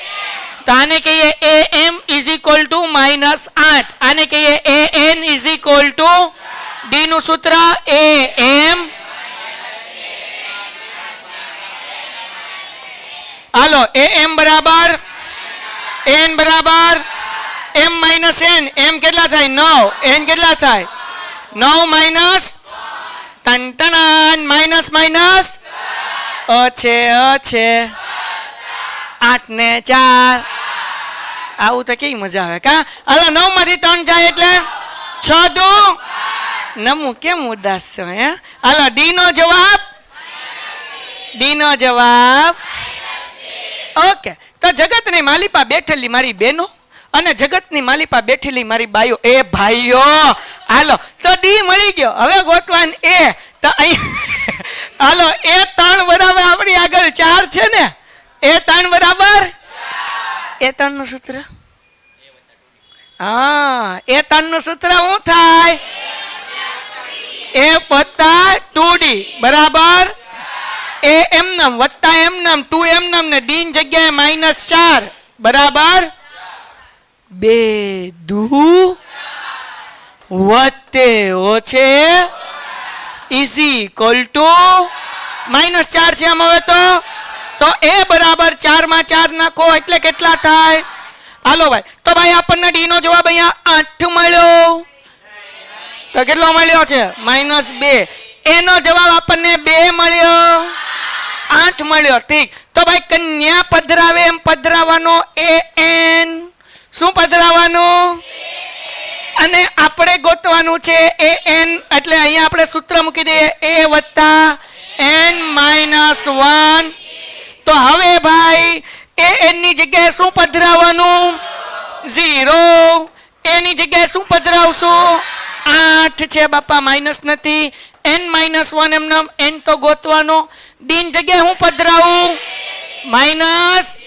તો આને કહીએ am = -8. આને કહીએ an = ડી નું સૂત્ર am. હાલો am બરાબર n બરાબર m - n. m કેટલા થાય? 9. n કેટલા થાય? 9 - તંટણાન માઇનસ છે 8 ને 4. આવું તો કેવી મજા આવે કા? હાલો 9 માંથી 3 જાય એટલે 6 દુ નમું. કેમ ઉદાસ છો હે? હાલો ડી નો જવાબ. ડી નો જવાબ ઓકે. તો જગતની માલિપા બેઠેલી મારી બહેનો અને જગતની માલિપા બેઠેલી મારી બાઈઓ. એ ભાઈઓ હાલો તો ડી મળી ગયો. હવે ગોતવાન એ. તો અહીં હાલો A3 બરાબર આપણી આગળ 4 છે ને. A3 બરાબર A3 નું સૂત્ર. હા A3 નું સૂત્ર શું થાય? A + 2D બરાબર A એમનામ વત્તા એમનામ 2 એમનામ ને ડી ની જગ્યાએ -4 બરાબર 2 દુ વત્તે ઓછે = -4 છે આમ. હવે તો A બરાબર 4 માં 4 નાખો એટલે કેટલા થાય? હાલો ભાઈ. તો ભાઈ આપણને ડી નો જવાબ અહીંયા 8 મળ્યો. તો કેટલો મળ્યો છે? -2. A નો જવાબ આપણને 2 મળ્યો. 8 મળ્યો. ઠીક. તો ભાઈ કન્યા પધરાવે એમ પધરાવાનો an. શું પધરાવાનું? અને આપણે ગોતવાનું છે an. એટલે અહીંયા આપણે સૂત્ર મૂકી દઈએ A + n - 1. તો હવે ભાઈ an ની જગ્યાએ શું પધરાવવાનું? 0. a ની જગ્યાએ શું પધરાવશું? 8 છે બાપા, માઇનસ નથી. n - 1 એમનામ n તો ગોતવાનો. ડી ની જગ્યાએ હું પધરાવું? માઇનસ.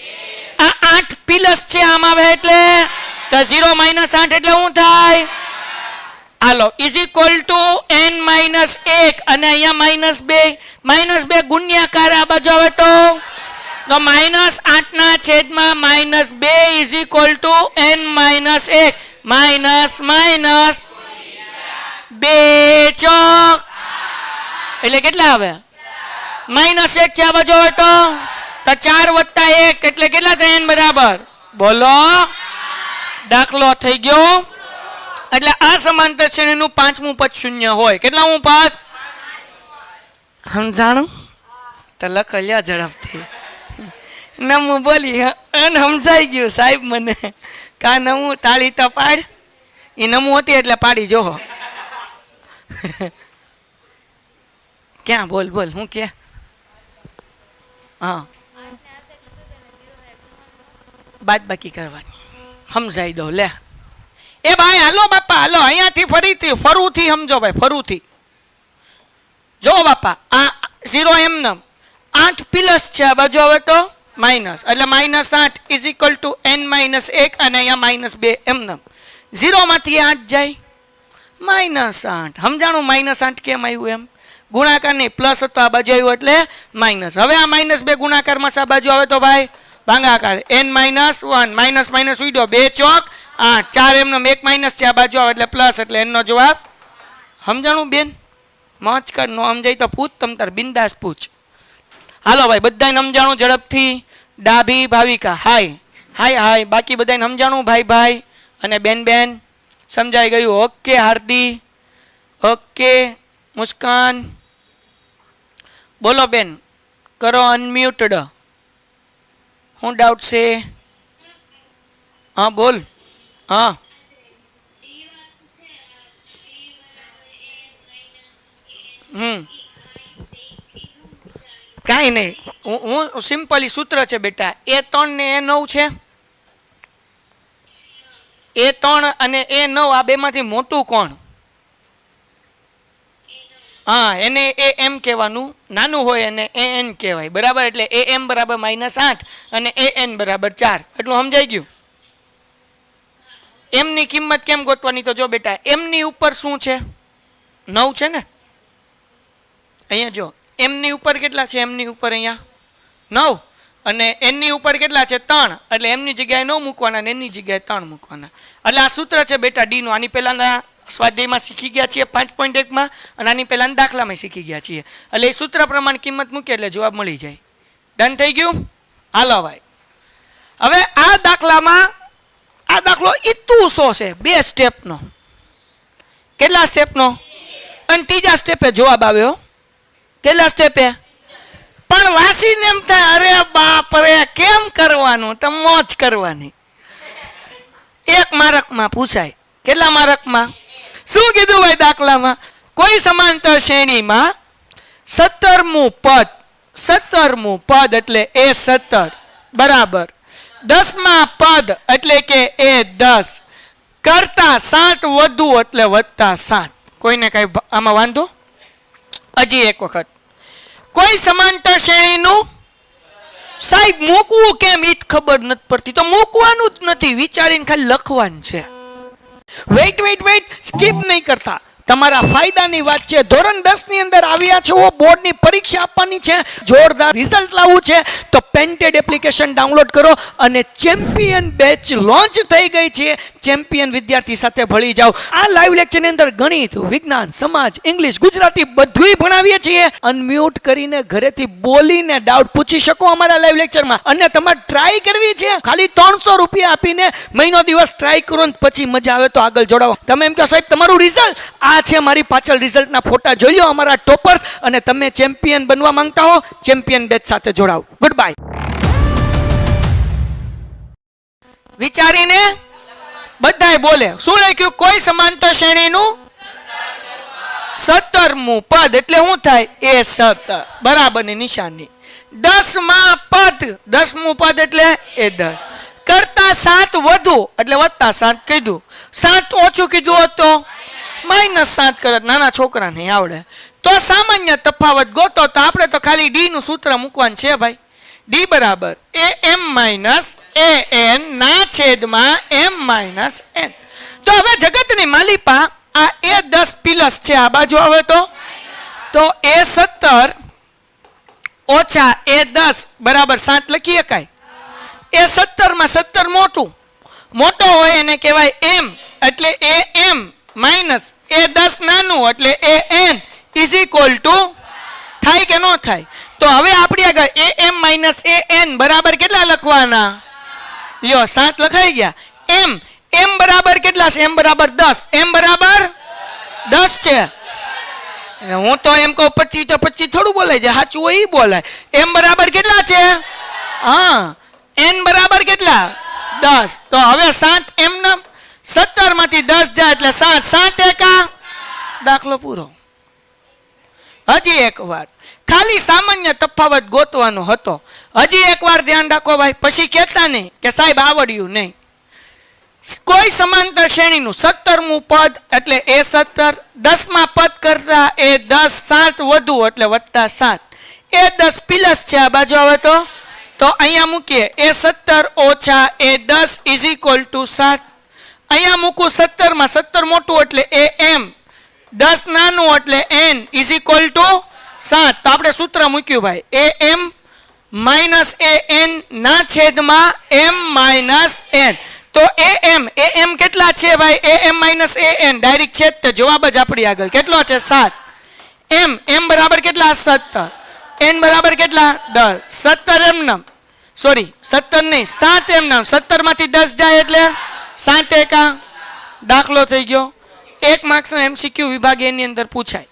આ 8 પ્લસ છે આમ આવે એટલે તો 0 - 8 એટલે શું થાય? હાલો = n - 1 અને અહીંયા -2 ગુણ્યાકાર આ બાજુ આવે તો -8 ના છેદમાં -2 = n - 1 2 ચોક એટલે કેટલા આવે? -1 છે આ બાજુ આવે તો 4 + 1 એટલે કેટલા થાય? n બરાબર બોલો. દાખલો થઈ ગયો. એટલે આ સમાંતર શ્રેણીનું 5મું પદ શૂન્ય હોય. કેટલામું પદ? સમજાણું? તો લખો લ્યો ઝડપથી. નમું બોલી અને સમજાઈ ગયું સાહેબ મને. કા નમું તાળી તો પાડ. એ નમું હતી એટલે પાડી જોહો. ક્યાં બોલ હું કે? હા બાદ બાકી કરવાની. સમજાઈ દો લે. એ ભાઈ હાલો બાપા હાલો અહીંયાથી ફરીથી સમજો ભાઈ. ફરીથી જો બાપા આ 0 એમનામ 8 પ્લસ છે આ બાજુ આવે તો માઇનસ એટલે -8 = n - 1 અને અહીંયા -2 એમનામ 0 માંથી 8 જાય -8. સમજાણું -8 કેમ આવ્યું એમ? ગુણાકાર નહીં, પ્લસ હતો આ બાજુ આવ્યું એટલે માઇનસ. હવે આ -2 ગુણાકારમાં આ બાજુ આવે તો ભાઈ ભાગાકાર. n-1 માઇનસ માઇનસ ઉડ્યો, 2 ચોક 8, 4 એમનો 1 માઇનસ છે, આ બાજુ આવે એટલે પ્લસ, એટલે n નો જવાબ. સમજાણું બેન? મોજ કર, નો સમજાય તો પૂછ, તમ તાર બિંદાસ પૂછ. હાલો ભાઈ, બધાને સમજાણું ઝડપથી? ડાભી ભાવિકા હાય હાય હાય. બાકી બધાને સમજાણું ભાઈ ભાઈ અને બેન બેન? સમજાઈ ગયું? ઓકે હાર્દી, ઓકે મુસ્કાન. બોલો બેન, કરો અનમ્યુટેડ. શું ડાઉટ છે? હા બોલ. હા કાંઈ નહીં, હું સિમ્પલી સૂત્ર છે બેટા, A3 ને A9 છે. A3 અને A9 આ બેમાંથી મોટું કોણ? હા, એને AM કહેવાનું, નાનું હોય એને AN કહેવાય, બરાબર? એટલે AM બરાબર -8 અને AN બરાબર 4. એટલું સમજાઈ ગયું? M ની કિંમત કેમ ગોતવાની? તો જો બેટા, M ની ઉપર શું છે? 9 છે ને. અહીંયા જો M ની ઉપર કેટલા છે? M ની ઉપર અહીંયા 9 અને N ની ઉપર કેટલા છે? 3. એટલે M ની જગ્યાએ 9 મૂકવાના અને N ની જગ્યાએ 3 મૂકવાના. એટલે આ સૂત્ર છે બેટા D નું. આની પહેલાના સ્વાધ્યાયમાં શીખી ગયા છીએ 5.1 માં, અને આની પહેલાના દાખલામાં શીખી ગયા છીએ. એટલે એ સૂત્ર પ્રમાણે કિંમત મૂકીએ એટલે જવાબ મળી જાય. ડન થઈ ગયું? હાલો ભાઈ, હવે આ દાખલામાં આ દાખલો ઇતુસો છે, 2 સ્ટેપનો. કેટલા સ્ટેપનો? અને ત્રીજા સ્ટેપે જવાબ આવ્યો. કેટલા સ્ટેપે? પણ વાસીને એમ થાય, અરે બાપ રે, કેમ કરવાનું? તો મોજ કરવાની. 1 માર્કમાં પૂછાય. કેટલા માર્કમાં? શું કીધું ભાઈ દાખલામાં? કોઈ સમાંતર શ્રેણીમાં 17મું પદ, 17મું પદ એટલે A17 બરાબર 10મા પદ એટલે કે A10 કરતા 7 વધુ એટલે +7. કોઈને કઈ આમાં વાંધો? હજી એક વખત, કોઈ સમાંતર શ્રેણીનું સાહેબ મૂકવું કેમ ઈ જ ખબર નથી પડતી. તો મૂકવાનું જ નથી, વિચારીને ખાલી લખવાનું છે. વેઇટ વેઇટ વેઇટ, સ્કીપ નહીં કરતા. તમારા ફાયદાની વાત છે. ધોરણ 10 ની અંદર આવ્યા છો, બોર્ડની પરીક્ષા આપવાની છે, જોરદાર રિઝલ્ટ લાવવું છે, તો પેન્ટેડ એપ્લિકેશન ડાઉનલોડ કરો અને ચેમ્પિયન બેચ લોન્ચ થઈ ગઈ છે. ચેમ્પિયન વિદ્યાર્થી સાથે ભળી જાઓ. આ લાઈવ લેક્ચરની અંદર ગણિત, વિજ્ઞાન, સમાજ, ઇંગ્લિશ, ગુજરાતી બધુંય ભણાવીએ છીએ. અનમ્યુટ કરીને ઘરેથી બોલીને ડાઉટ પૂછી શકો અમારા લાઈવ લેક્ચરમાં. અને તમારે ટ્રાય કરવી છે, ખાલી 300 રૂપિયા આપીને મહિનો દિવસ ટ્રાય કરો, પછી મજા આવે તો આગળ જોડાવો. તમે એમ કહો સાહેબ તમારું રિઝલ્ટ આ છે, મારી પાછળ રિઝલ્ટના ફોટા જોઈ લો અમારા ટોપર્સ, અને તમે ચેમ્પિયન બનવા માંગતા હો, ચેમ્પિયન બેચ સાથે જોડાઓ. Good bye. વિચારીને બધાય બોલે. શું લખ્યું? કોઈ સમાંતર શ્રેણીનું 17મું પદ એટલે શું થાય? A17 બરાબરની નિશાની. 10મા પદ, 10મું પદ એટલે A10 કરતા 7 વધુ એટલે +7 કીધું. 7 ઓછું કીધું હોત તો -7 કરત. નાના છોકરાને આવડે. તો સામાન્ય તફાવત ગોતો, તો આપણે તો ખાલી D નું સૂત્ર મૂકવાનું છે ભાઈ. D બરાબર AM - AN ના છેદમાં M - N. તો હવે જગતની માલિપા આ A10 પ્લસ છે, આ બાજુ આવે તો A17 ઓછા A10 બરાબર 7 લખી શકાય. A17 માં 17 મોટો હોય એને કહેવાય M, એટલે AM માઇનસ A10 નાનું એટલે AN ઇઝ ઇક્વલ ટુ થાય કે ન થાય? તો હવે આપણી આગળ AM - AN બરાબર કેટલા લખવાના? લ્યો 7 લખાઈ ગયા. M બરાબર કેટલા છે? M બરાબર 10. M બરાબર 10 છે. હું તો એમ કહું 25 તો 25 થોડું બોલાય છે, સાચું હોય એ બોલાય. M બરાબર કેટલા છે? હા, N બરાબર કેટલા? 10. તો હવે 7 M ના 17 માંથી 10 જાય એટલે 7. 7 એકા દાખલો પૂરો. હજી એક વાર ખાલી સામાન્ય તફાવત ગોતવાનો હતો. હજી એક વાર ધ્યાન રાખો ભાઈ, પછી કહેતા નહીં કે સાહેબ આવડ્યું નહીં. કોઈ સમાંતર શ્રેણીનું 17મું પદ એટલે A17, 10મા પદ કરતા A10 7 વધુ એટલે +7. A10 પ્લસ છે, આ બાજુ આવે તો અહીંયા મૂકીએ A17 ઓછા A10 ઇઝ ઇક્વલ ટુ 7. અહીંયા મૂકું 17 માં 17 મોટું એટલે am 10 નાનું એટલે n ઇઝ ઇક્વલ ટુ 7. તો આપણે સૂત્ર મૂક્યું ભાઈ am માઇનસ an ના છેદમાં m માઇનસ n. તો am કેટલા છે ભાઈ? am માઇનસ an ડાયરેક્ટ છેદ તે જવાબ જ આપણી આગળ કેટલો છે? 7. m બરાબર કેટલા? 17. n બરાબર કેટલા? 10. 17 એમ નામ સોરી 17 નહીં 7 એમ નામ 17 માંથી 10 જાય એટલે 7 એકા દાખલો થઈ ગયો. 1 માર્ક્સનો MCQ વિભાગ એની અંદર પૂછાય.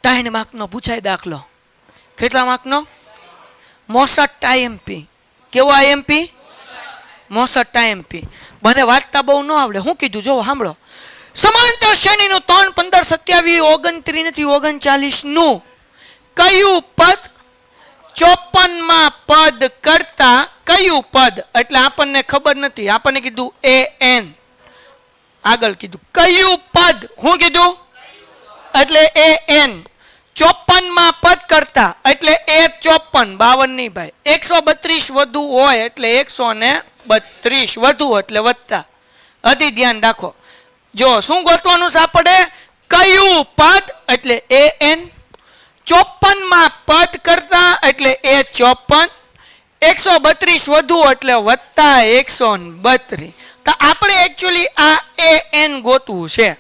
3 માર્કનો પૂછાય દાખલો. કેટલા માર્કનો? 65 IMP. કેવો IMP? 65 IMP. મને વાંચતા બહુ ન આવડે. હું કીધું જો સાંભળો. સમાંતર શ્રેણીનું 3 15 27 29 થી 39 નું કયું પદ 54 માં પદ કરતા કયું પદ? એટલે આપણને ખબર નથી. આપણને કીધું an. આગળ કીધું કયું પદ? હું કીધું એટલે an 54 માં પદ કરતા એટલે a 54 52 નહીં ભાઈ 132 વધુ હોય એટલે 132 વધુ એટલે વત્તા. હજી ધ્યાન રાખો. જો શું ગોતવાનું છે આપણે? કયું પદ એટલે an 54 માં પદ કરતા એટલે a 54 132 વધુ એટલે વત્તા 132. તો આપણે એકચ્યુઅલી આ an ગોતવું છે.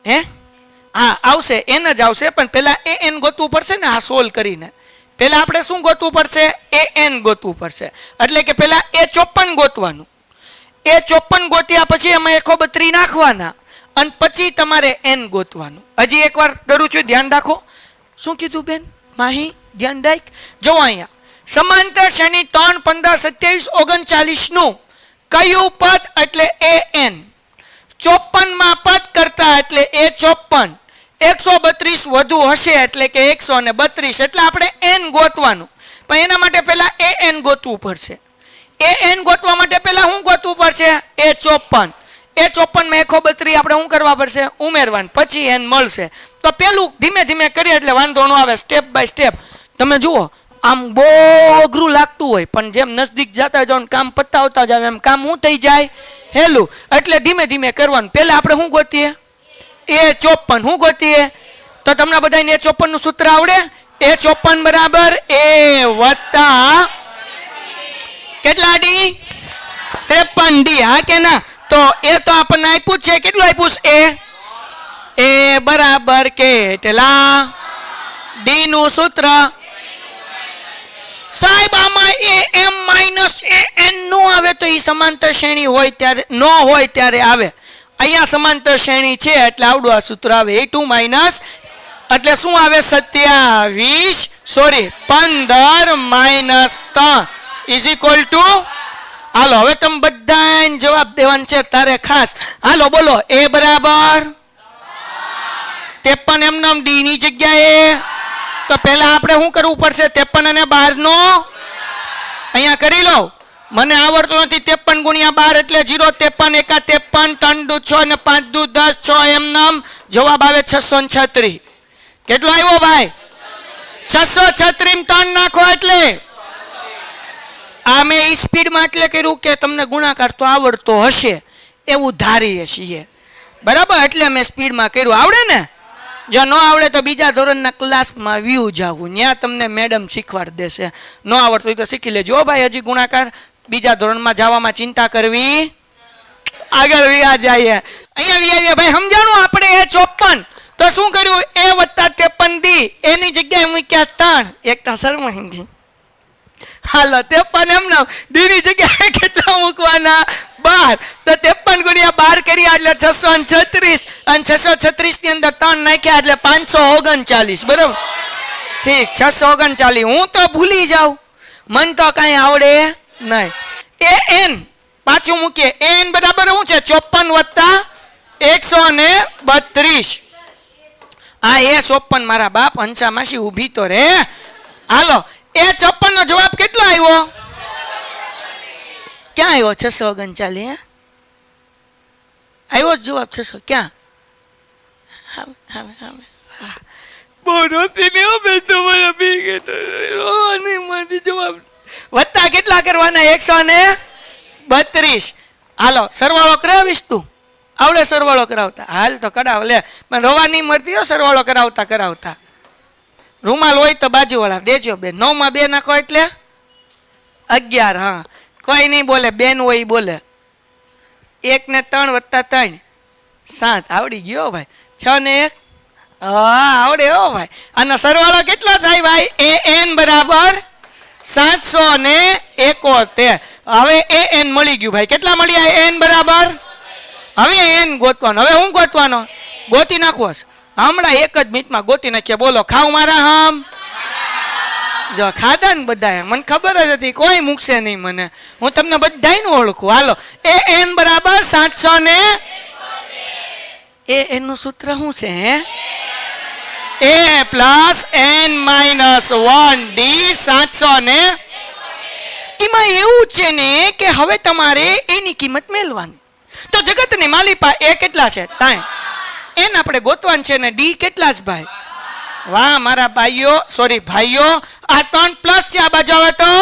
હે હા આવશે n જ આવશે પણ પહેલા an ગોતવું પડશે ને. આ સોલ્વ કરીને પહેલા આપણે શું ગોતવું પડશે? an ગોતવું પડશે. એટલે કે પહેલા a 54 ગોતવાનું. a 54 ગોત્યા પછી એમાં 132 નાખવાના અને પછી તમારે n ગોતવાનું. હજી એકવાર કરું છું ધ્યાન રાખો. શું કીધું બેન માહી? ધ્યાન રાખ. જો અહીંયા સમાંતર શ્રેણી 3 15 27 39 નું કયું પદ એટલે an 54 માં પદ કરતા એટલે a 54 132 વધુ હશે એટલે કે 132 એટલે આપણે n ગોતવાનું. પણ એના માટે પહેલા an ગોતવું પડશે. an ગોતવા માટે પહેલા શું ગોતવું પડશે? a 54 માં 132 આપણે શું કરવા પડશે? ઉમેરવાનું. પછી n મળશે. તો પેલું ધીમે ધીમે કરીએ એટલે વાંધો ન આવે. સ્ટેપ બાય સ્ટેપ તમે જુઓ. આમ બહુ અઘરું લાગતું હોય પણ જેમ નજદીક જતા જાવ કામ પતાવતા જાવ એમ કામ શું થઈ જાય? હેલું. એટલે ધીમે ધીમે કરવાનું. પહેલા આપણે શું ગોતીએ? a 54. શું ગોતીએ? તો તમને બધાને a 54 નું સૂત્ર આવડે? a 54 બરાબર a વત્તા કેટલા ડી? 53 ડી. હા કે ના? તો એ તો આપણને આપ્યું છે. કેટલું આપ્યું છે? a બરાબર કેટલા? ડી નું સૂત્ર સાહેબ આમાં am માઇનસ an નો આવે તો એ સમાંતર શ્રેણી હોય ત્યારે ન હોય ત્યારે આવે. અહીંયા સમાંતર શ્રેણી છે એટલે આવડું આ સૂત્ર આવે. a2 માઇનસ એટલે શું આવે? 27 sorry 15 minus 3 is equal to. હાલો હવે તમે બધાને જવાબ દેવાનો છે તારે ખાસ. હાલો બોલો. a બરાબર 53 એમ નામ ડી ની જગ્યાએ. તો પહેલા આપણે શું કરવું પડશે? 53 અને 12 નો અહીંયા કરી લો. મને આવડતું નથી 53 ગુણ્યા 12 એટલે 0. 53 એકા 53 3 દુ 6 અને 5 દુ 10 6 એમ નામ જવાબ આવે 636. કેટલો આવ્યો ભાઈ? 636 3 નાખો એટલે આ મેં સ્પીડમાં એટલે કર્યું કે તમને ગુણાકાર તો આવડતો હશે એવું ધારીએ છીએ બરાબર. એટલે મેં સ્પીડમાં કર્યું. આવડે ને? જો ન આવડે તો બીજા ધોરણના ક્લાસમાં વ્યૂ જાવું. ત્યાં તમને મેડમ શીખવાડ દેશે. ન આવડતું હોય તો શીખી લેજો ભાઈ. હજી ગુણાકાર બીજા ધોરણમાં જવામાં ચિંતા કરવી. આગળ વ્યા જઈએ. અહીંયા વ્યા ભાઈ સમજાણું આપણે એ 54 તો શું કર્યું? a વત્તા 53 ડી એની જગ્યાએ મૂક્યા 3 એક સરમહિંદી. હાલો 53 એમ નામ ડી ની જગ્યાએ કેટલા મૂકવાના? 12. તો 53 ગુણ્યા 12 કર્યા એટલે 636 અને 636 ની અંદર 3 નાખ્યા એટલે 539 બરાબર. ઠીક 639. હું તો ભૂલી જાઉં મન તો કઈ આવડે નહીં. an પાછું મૂકીએ. an બરાબર શું છે? 54 વત્તા 132. આ એ 54 મારા બાપ હંસા માસી ઊભી તો રે. હાલો એ 54 નો જવાબ કેટલો આવ્યો? ક્યાં આવ્યો? 639. આવ્યો જવાબ 600. ક્યાં? જવાબ વત્તા કેટલા કરવાના? 132. હાલો સરવાળો કરાવીશ તું? આવડે સરવાળો કરાવતા? હાલ તો કરાવ લે. મને રવા નહીં મળતી હો સરવાળો કરાવતા કરાવતા. રૂમાલ હોય તો બાજુવાળા દેજો બેન. 9 માં 2 નાખો એટલે 11. હા, કોઈ નહીં બોલે, બેન હોય ઈ બોલે. 1 ને 3 વત્તા 3 7. આવડી ગયો ભાઈ. 6 ને 1 હા આવડે હો ભાઈ. આનો સરવાળો કેટલો થાય ભાઈ? an બરાબર 771. હવે an મળી ગયું ભાઈ. કેટલા મળ્યા an બરાબર? હવે n ગોતવાનો. હવે હું ગોતવાનો? ગોતી નાખવો છે હમણાં એક જ મિનિટમાં ગોતી નાખીએ. બોલો ખાવ મારા હમ? જો ખાધા ને બધા. મને ખબર જ હતી કોઈ મૂકશે નહીં મને. હું તમને બધાયનું ઓળખું. હાલો an બરાબર 771. એનું સૂત્ર શું છે હે? a plus n minus 1 d 700 એમાં એવું છે ને કે હવે તમારે એની કિંમત મેળવવાની. તો જગતની માલિપા એ કેટલા છે? 3. n આપણે ગોતવાનું છે ને d કેટલા છે ભાઈ? વાહ મારા ભાઈઓ, સોરી ભાઈઓ. આ 3 પ્લસ છે આ બાજુ આવે તો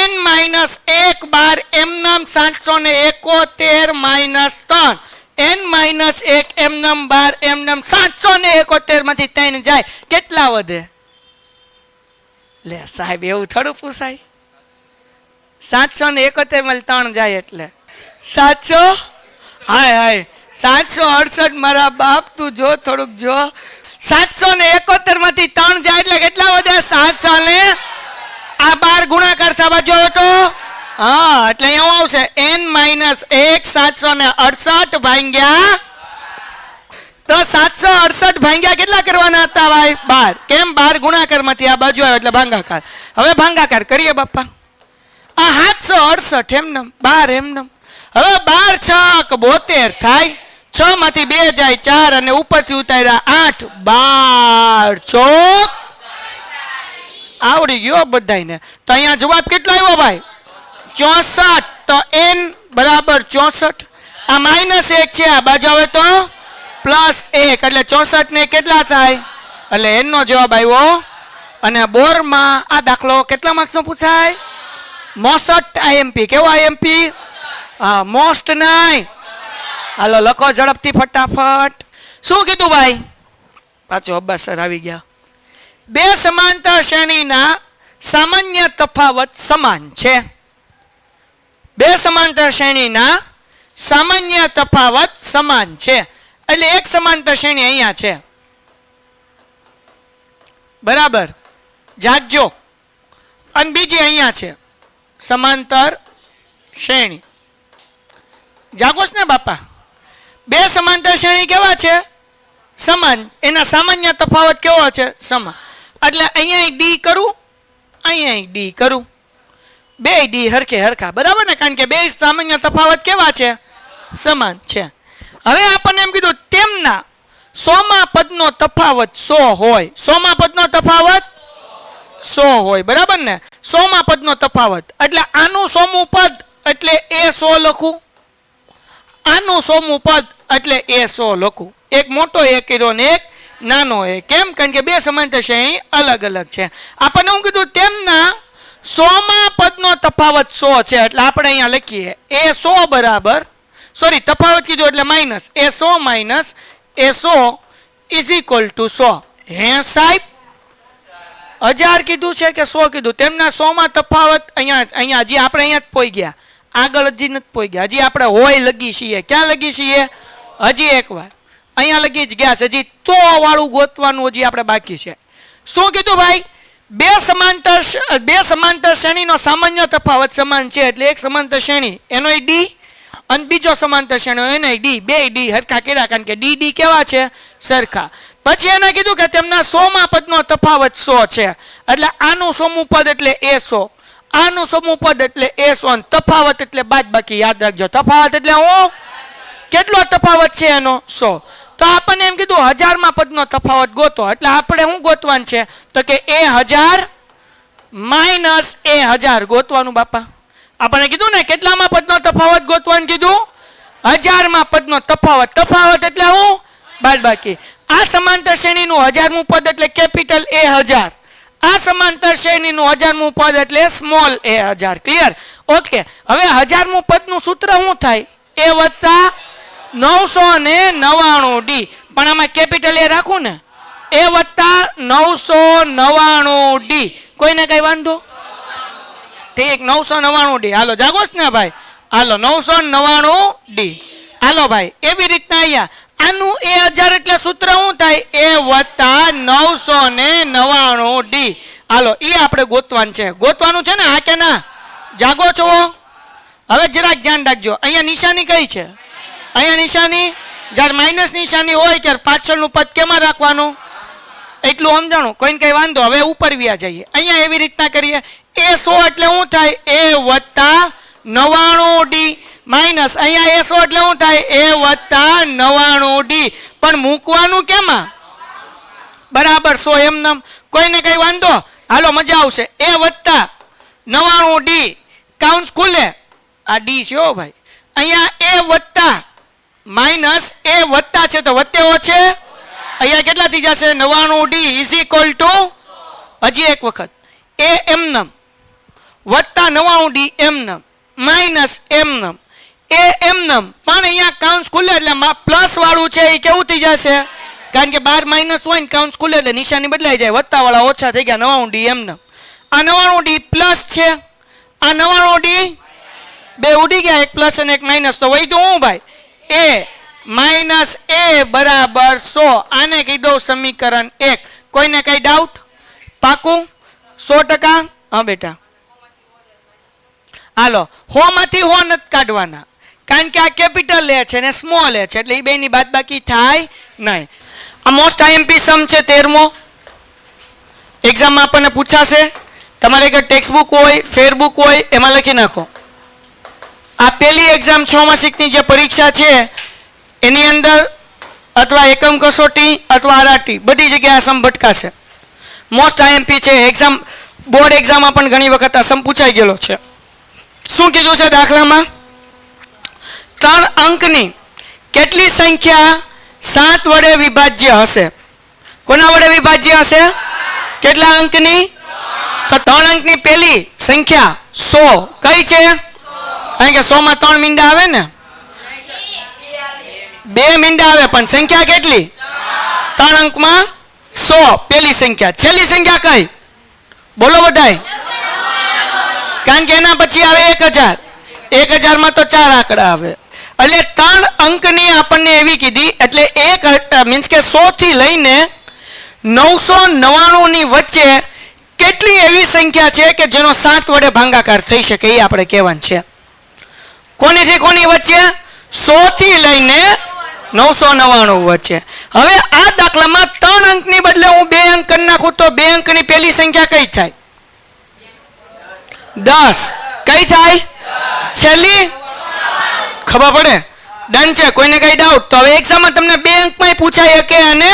n માઇનસ 1 બાર એમનામ 771 માઇનસ 3 n માઇનસ 1 એમનામ બાર એમનામ 771 માંથી 3 જાય કેટલા વધે? લે સાહેબ એવું થોડું પૂછાય? 771 માં 3 જાય એટલે 700. હાય હાય 768 મારા બાપ તું જો થોડુંક જો. 771 માંથી 3 જાય એટલે કેટલા વધે? 700 ને આ 12 ગુણાકાર સાબા જો તો હા એટલે અહીંયા આવશે n માઇનસ 1 768 ભાગ્યા. તો 768 ભાગ્યા કેટલા કરવાના હતા ભાઈ? 12. કેમ? 12 ગુણાકાર માંથી આ બાજુ આવ્યો એટલે ભાગાકાર. હવે ભાગાકાર કરીએ બાપા. આ 768 એમનેમ 12 એમનેમ. હવે 12 6 72 થાય. 6 માંથી 2 જાય 4 અને ઉપરથી ઉતાર્યા 8. 12 ચોક આવડી ગયો બધાને. તો અહીંયા જવાબ કેટલો આવ્યો ભાઈ? 64. તો n બરાબર 64. આ માઇનસ 1 છે આ બાજુ આવે તો પ્લસ 1 એટલે 64 ને કેટલા થાય? એટલે n નો જવાબ આવ્યો. અને બોરમાં આ દાખલો કેટલા માર્ક્સ નો પૂછાય? Most IMP. કેવો IMP? હા મોસ્ટ નહીં. હાલો લખો ઝડપથી ફટાફટ. શું કીધું ભાઈ? પાછો અબ્બાસ સર આવી ગયા. બે સમાંતર શ્રેણીના સામાન્ય તફાવત સમાન છે. બે સમાંતર શ્રેણીના સામાન્ય તફાવત સમાન છે. એટલે એક સમાંતર શ્રેણી અહીંયા છે બરાબર જાગજો. અને બીજી અહીંયા છે સમાંતર શ્રેણી. જાગોસ ને બાપા? બે સમાંતર શ્રેણી કેવા છે? સમાન. એના સામાન્ય તફાવત કેવો છે? સમાન. એટલે અહીંયા ડી કરું, અહીંયા ડી કરું, બે ડી હરખે હરખા બરાબર ને? કારણ કે બે સામાન્ય તફાવત કેવા છે? સમાન છે. હવે આપણને એમ કીધું તેમના 100મા પદનો તફાવત 100 હોય. 100મા પદનો તફાવત 100 હોય બરાબર ને? 100મા પદનો તફાવત એટલે આનું 100મું પદ એટલે એ 100 લખું, આનું 100મું પદ એટલે એ 100 લખું. એક મોટો એ કર્યો ને એક નાનો એ. કેમ? કારણ કે બે સમાંતર શ્રેણી અલગ અલગ છે. આપણને હું કીધું તેમના 100મા પદનો તફાવત 100 છે. એટલે આપણે અહીંયા લખીએ એ 100 બરાબર, સોરી તફાવત કીધું એટલે minus A 100 minus A 100 is equal two 100. હે સાહેબ 1000 કીધું છે કે 100 કીધું? તેમના 100મા તફાવત અહીંયા હજી આપણે અહીંયા જ પોઈ ગયા, આગળ હજી નથી પોઈ ગયા. હજી આપણે હોય લગી છીએ. ક્યાં લગી છીએ? હજી એક વાર અહીંયા લગી જ ગયા છે. હજી તો વાળું ગોતવાનું હજી આપણે બાકી છે. શું કીધું ભાઈ? બે સમાંતર શ્રેણીનો સામાન્ય તફાવત સમાન છે. એટલે એક સમાંતર શ્રેણી એનો ડી અને બીજો સમાંતર શ્રેણી એનો ડી. બે ડી હરખા કર્યા કારણ કે ડી કેવા છે? સરખા. પછી એને કીધું કે તેમના 100મા પદનો તફાવત 100 છે. એટલે આનું 100મું પદ એટલે એ 100, આનું 100મું પદ એટલે એ 100. તફાવત એટલે બાદ બાકી. યાદ રાખજો તફાવત એટલે હું કેટલો તફાવત છે એનો? 100. તો આપણને એમ કીધું 1000મા પદનો તફાવત ગોતો. એટલે આપણે શું ગોતવાનું છે? તો કે એ 1000 માઇનસ એ 1000 ગોતવાનું બાપા. આપણને કીધું ને કેટલામાં પદનો તફાવત ગોતવાનું કીધું? 1000મા પદનો તફાવત. તફાવત એટલે હું બાદ બાકી. આ સમાંતર શ્રેણીનું 1000મું પદ એટલે કેપિટલ એ 1000, આ સમાંતર શ્રેણીનું 1000મું પદ એટલે સ્મોલ a 1000. ક્લિયર? ઓકે. હવે 1000મું પદનું સૂત્ર શું થાય? a વત્તા 999d. પણ આમાં કેપિટલ a રાખું ને, a વત્તા 999d. કોઈને કઈ વાંધો? ઠીક, 999d. હાલો જાગોસ ને ભાઈ, હાલો 999d. હાલો ભાઈ, એવી રીતના અહીંયા આનું a 1000 એટલે સૂત્ર શું થાય? a વત્તા 999d. હાલો એ આપણે ગોતવાનું છે ને, હા કે ના? જાગો છો? હવે જરાક ધ્યાન રાખજો, અહીંયા નિશાની કઈ છે? અહીંયા નિશાની, જ્યારે માઇનસ નિશાની હોય ત્યારે પાછળનું પદ કેમાં રાખવાનું? એટલું સમજાણું? કોઈને કઈ વાંધો? હવે ઉપર વ્યા જઈએ. અહીંયા એવી રીતના કરીએ, a 100 એટલે શું થાય? a વત્તા 99d માઇનસ અહીંયા a 100 એટલે શું થાય? a વત્તા 99d. પણ મૂકવાનું કેમાં? બરાબર 100 એમનેમ. કોઈને કઈ વાંધો? હાલો મજા આવશે. a વત્તા 99d કાઉન્સ ખુલે, આ d છે હો ભાઈ. અહીંયા a વત્તા માઇનસ a વત્તા છે તો વત્તેવો છે, અહીંયા કેટલા થઈ જશે? 99d ઇઝ ઇક્વલ ટુ, હજી એક વખત, a એમનેમ વત્તા 99d એમનેમ માઇનસ એમનેમ a એમનેમ. પણ અહીંયા કાઉન્સ ખુલે એટલે પ્લસ વાળું છે એ કેવું થઈ જશે? કારણ કે 12 માઇનસ હોય ને કાઉન્સ ખુલે એટલે નિશાની બદલાઈ જાય, વત્તા વાળા ઓછા થઈ ગયા, 99d એમનેમ. આ 99d પ્લસ છે, આ 99d બે ઉડી ગયા, એક પ્લસ અને એક માઇનસ, તો વહી હું ભાઈ a માઇનસ a બરાબર 100. આને કહી દઉં સમીકરણ 1. કોઈને કઈ ડાઉટ? પાકું 100%? હા બેટા. હાલો, હો માંથી હો નથી કાઢવાના, કારણ કે આ કેપિટલ એ છે ને સ્મોલ એ છે, એટલે એ બેની બાદબાકી થાય નહીં. આ મોસ્ટ આઈએમપી સમ છે 13મો. એક્ઝામમાં આપણને પૂછાશે, તમારે કે ટેક્સ્ટ બુક હોય, ફેર બુક હોય, એમાં લખી નાખો. આ પહેલી એક્ઝામ 6 માસિકની જે પરીક્ષા છે એની અંદર અથવા એકમ કસોટી અથવા આરઆરટી બધી જગ્યાએ સમ ભટકાશે. મોસ્ટ આઈએમપી છે. એક્ઝામ, બોર્ડ એક્ઝામમાં પણ ઘણી વખત આ સમ પૂછાઈ ગયેલો છે. શું કીધું છે દાખલામાં? 3 અંકની કેટલી સંખ્યા 7 વડે વિભાજ્ય હશે? કોના વડે વિભાજ્ય હશે? કેટલા અંકની? તો 3 અંકની પહેલી સંખ્યા 100 કઈ છે? કારણ કે 100 માં 3 મીંડા આવે ને, 2 મીંડા આવે, પણ સંખ્યા કેટલી? 3 અંકમાં 100 પહેલી સંખ્યા. છેલ્લી સંખ્યા કઈ? બોલો બધાય. કારણ કે એના પછી આવે 1000. 1000 માં તો 4 આંકડા આવે, એટલે 3 અંકની આપણને એવી કીધી, એટલે 1 મીન્સ કે 100 થી લઈને 999 ની વચ્ચે કેટલી એવી સંખ્યા છે કે જેનો 7 વડે ભાગાકાર થઈ શકે, એ આપણે કહેવાનું છે. કોનીથી કોની વચ્ચે? 100 થી લઈને 999 વચ્ચે. હવે આ દાખલામાં 3 અંકની બદલે હું 2 અંક કરી નાખું તો 2 અંકની પહેલી સંખ્યા કઈ થાય? 10. કઈ થાય? છેલ્લી ખબર પડે? ડન છે. કોઈને કઈ ડાઉટ? તો હવે એક્ઝામમાં તમને 2 અંકમાં પૂછાય કે અને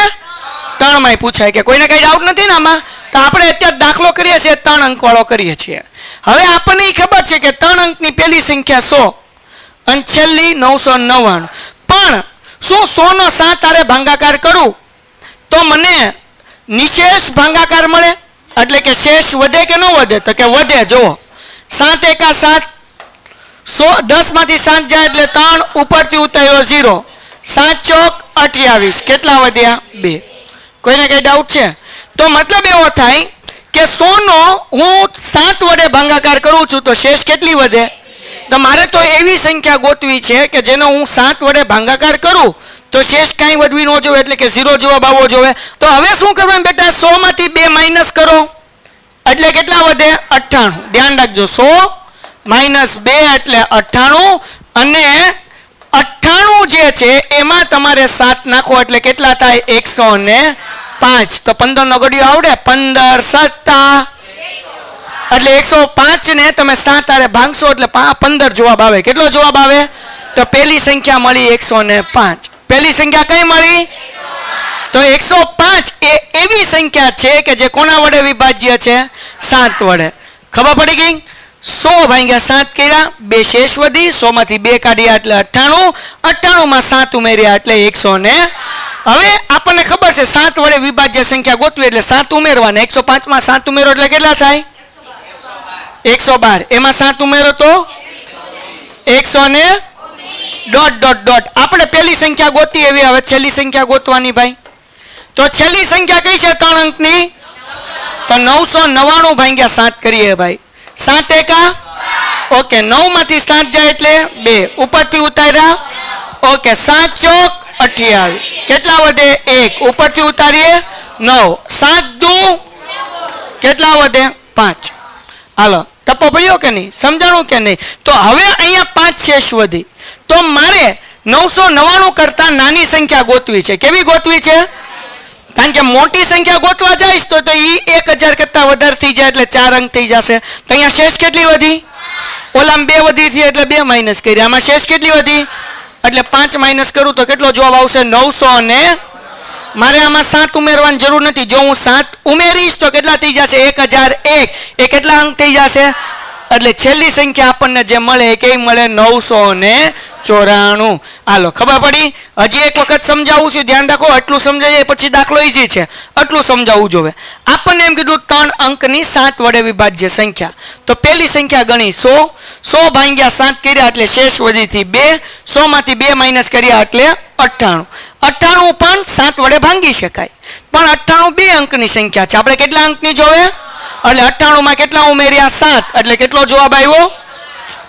3 માં પૂછાય કે? કોઈને કઈ ડાઉટ નથી ને આમાં? તો આપણે અત્યારે દાખલો કરીએ છીએ 3 અંક વાળો કરીએ છીએ. હવે આપણને ખબર છે કે 3 અંકની પહેલી સંખ્યા 100 અને છેલ્લી 999. પણ શું 100 નો 7 આરે ભાગાકાર કરું તો મને નિશેષ ભાગાકાર મળે? એટલે કે શેષ વધે કે ન વધે? તો કે વધે. જુઓ, 7 એકા 7, 10 માંથી 7 જાય એટલે 3, ઉપરથી ઉતાર્યો 0, 7 ચોક 28, કેટલા વધ્યા? 2. કોઈને કઈ ડાઉટ છે? તો મતલબ એવો થાય કે 100 નો હું 7 વડે ભાગાકાર કરું છું તો શેષ કેટલી વધે? તો મારે તો એવી સંખ્યા ગોતવી છે કે જેનો હું 7 વડે ભાગાકાર કરું તો શેષ કાંઈ વધવી ન જોવે, એટલે કે 0 જવાબ આવવો જોવે. તો હવે શું કરવાનું બેટા? 100 માંથી 2 માઇનસ કરો એટલે કેટલા વધે? 98. ધ્યાન રાખજો, 100 માઇનસ 2 એટલે 98, અને 98 જે છે એમાં તમારે 7 નાખો એટલે કેટલા થાય? 105. તો 15 નો ઘડિયો આવડે? 15 સત્તા એટલે 105 ને તમે 7 આરે ભાગશો એટલે 15 જવાબ આવે. કેટલો જવાબ આવે? તો પહેલી સંખ્યા મળી 105. પહેલી સંખ્યા કઈ મળી? તો 105 એ એવી સંખ્યા છે કે જે કોના વડે વિભાજ્ય છે? 7 વડે. ખબર પડી ગઈ? 100 ભાગ્યા 7 કર્યા, 2 શેષ વધી, 100 માંથી 2 કાઢ્યા એટલે 98, 98 માં 7 ઉમેર્યા એટલે 105. હવે આપણને ખબર છે 7 વડે વિભાજ્ય સંખ્યા ગોતવી એટલે 7 ઉમેરવાના 105 માં 7 ઉમેરો એટલે કેટલા થાય 112 એમાં 7 ઉમેરો તો 100 ને ડોટ ડોટ ડોટ આપણે પહેલી સંખ્યા ગોતી એવી હવે છેલ્લી સંખ્યા ગોતવાની ભાઈ તો છેલ્લી સંખ્યા કઈ છે 3 અંકની તો 999 ભાગ્યા 7 કરીએ ભાઈ 7 એકા ઓકે 9 માંથી 7 જાય એટલે 2 ઉપરથી ઉતાર્યા ઓકે 7 ચોક 28 કેટલા વધે 1 ઉપરથી ઉતારીએ 9 7 દુ કેટલા વધે 5 હાલો ટપ્પો પડ્યો કે નહીં સમજાણું કે નહીં તો હવે અહીંયા 5 શેષ વધી તો મારે 999 કરતા નાની સંખ્યા ગોતવી છે કેવી ગોતવી છે કારણ કે મોટી સંખ્યા ગોતવા જઈશ તો ઈ 1000 કરતા વધારે થઈ જાય એટલે 4 અંક થઈ જશે તો અહીંયા શેષ કેટલી વધી ઓલામાં 2 વધી થી એટલે 2 માઈનસ કરી આમાં શેષ કેટલી વધી એટલે 5 માઈનસ કરું તો કેટલો જવાબ આવશે 900 ને મારે આમાં 7 ઉમેરવાની જરૂર નથી જો હું 7 ઉમેરીશ તો કેટલા થઈ જશે 1001 એ કેટલા અંક થઈ જશે એટલે છેલ્લી સંખ્યા આપણને જે મળે એ કેવી મળે 994 હાલો ખબર પડી હજી એક વખત સમજાવું છું ધ્યાન રાખો આટલું સમજાય પછી દાખલો ઈઝી છે આટલું સમજાવવું જોઈએ આપણને એમ કીધું 3 અંકની 7 વડે વિભાજ્ય સંખ્યા તો પહેલી સંખ્યા ગણી 100 100 ભાગ્યા 7 કર્યા એટલે શેષ વધીથી 2 100 માંથી 2 માઈનસ કર્યા એટલે 98 98 પણ 7 વડે ભાંગી શકાય પણ 98 2 અંકની સંખ્યા છે આપણે કેટલા અંકની જોવે એટલે 98 માં કેટલા ઉમેર્યા 7 એટલે કેટલો જવાબ આવ્યો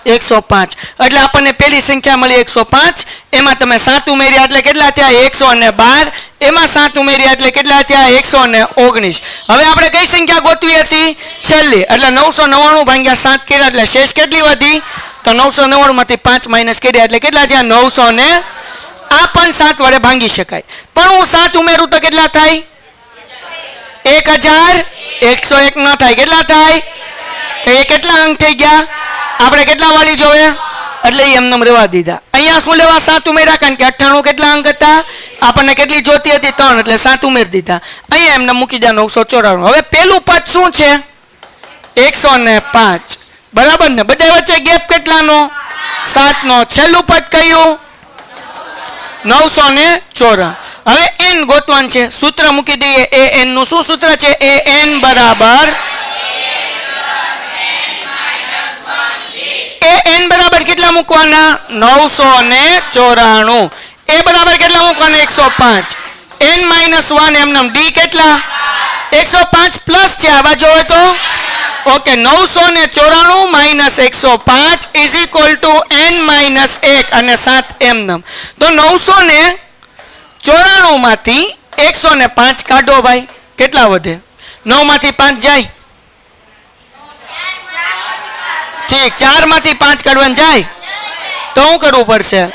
105 એટલે આપણને પહેલી સંખ્યા મળી 105 એમાં તમે 7 ઉમેર્યા એટલે કેટલા થયા 112 એમાં 7 ઉમેર્યા એટલે કેટલા થયા 119 હવે આપણે કઈ સંખ્યા ગોતવી હતી છેલ્લી એટલે 999 ભાગ્યા 7 કર્યા એટલે શેષ કેટલી વધી તો 999 માંથી 5 માઈનસ કર્યા એટલે કેટલા થયા 900 ને આ પણ 7 વડે ભાંગી શકાય પણ હું 7 ઉમેરું તો કેટલા થાય 1101 ન થાય કેટલા થાય એ કેટલા અંક થઈ ગયા આપણે કેટલા વાળી જોવે એટલે એમને રહેવા દીધા અહીંયા શું લેવા 7 ઉમેર્યા કારણ કે 98 કેટલા અંક હતા આપણને કેટલી જોતી હતી 3 એટલે 7 ઉમેરી દીધા અહીંયા એમને મૂકી દા 994 હવે પેલું પદ શું છે 105 બરાબર ને બધા વચ્ચે ગેપ કેટલાનો 7 નો છેલ્લું પદ કયું 994 હવે n ગોતવાનું છે સૂત્ર મૂકી દઈએ an નું શું સૂત્ર છે an બરાબર n બરાબર કેટલા મૂકવાના 994 a બરાબર કેટલા મૂકવાના 105 n - 1 એમනම් d કેટલા 105 પ્લસ છે આ બાજુ હોય તો okay 994 - 105 is equal to n - 1 અને 7 એમනම් તો 994 માંથી 105 કાઢો ભાઈ કેટલા વધે 9 માંથી 5 જાય ઠીક 4 માંથી 5 કાઢવાનું જાય તો શું કરવું પડશે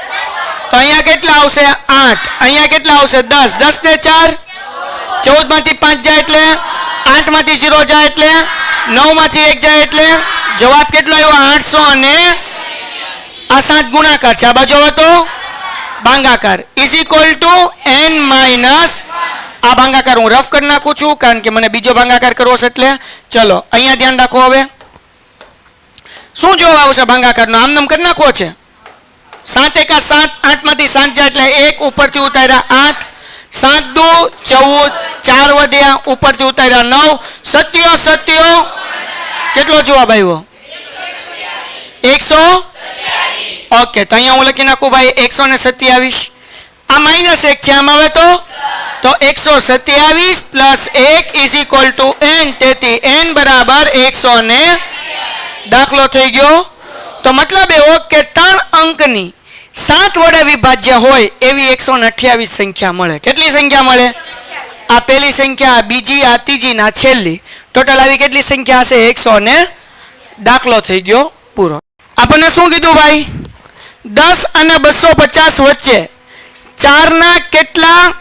તો અહીંયા કેટલા આવશે 8 અહીંયા કેટલા આવશે 10 10 ને 4 14 માંથી 5 જાય એટલે 8 માંથી 0 જાય એટલે 9 માંથી 1 જાય એટલે જવાબ કેટલો આવ્યો 800 અને આ 7 ગુણાકાર છે આ બાજુ હવે તો ભાંગાકાર is equal to n minus આ ભાંગાકાર હું રફ કરી નાખું છું કારણ કે મને બીજો ભાંગાકાર કરવો છે એટલે ચલો અહીંયા ધ્યાન રાખો હવે શું જવાબ આવશે ભાંગાકારનો આમ નામ કરી નાખવો છે 7 એકા 7 8 માંથી 7 જાય એટલે 1 ઉપરથી ઉતાર્યા 8 7 દુ 14 4 વધ્યા ઉપરથી ઉતાર્યા 9 સત્યો સત્યો કેટલો જવાબ આવ્યો 100 ઓકે તો અહીંયા હું લખી નાખું ભાઈ 127 આ -1 છે આમ આવે તો 127 plus 1 is equal to n તેથી n બરાબર 100 ને દાખલો થઈ ગયો તો મતલબ એવો કે 3 અંકની 7 વડે વિભાજ્ય હોય એવી 128 સંખ્યા મળે કેટલી સંખ્યા મળે આ પહેલી સંખ્યા આ બીજી આ ત્રીજી ના છેલ્લી ટોટલ આવી કેટલી સંખ્યા હશે 100 ને દાખલો થઈ ગયો પૂરો આપણને શું કીધું ભાઈ 10 અને 250 વચ્ચે 4 ના કેટલા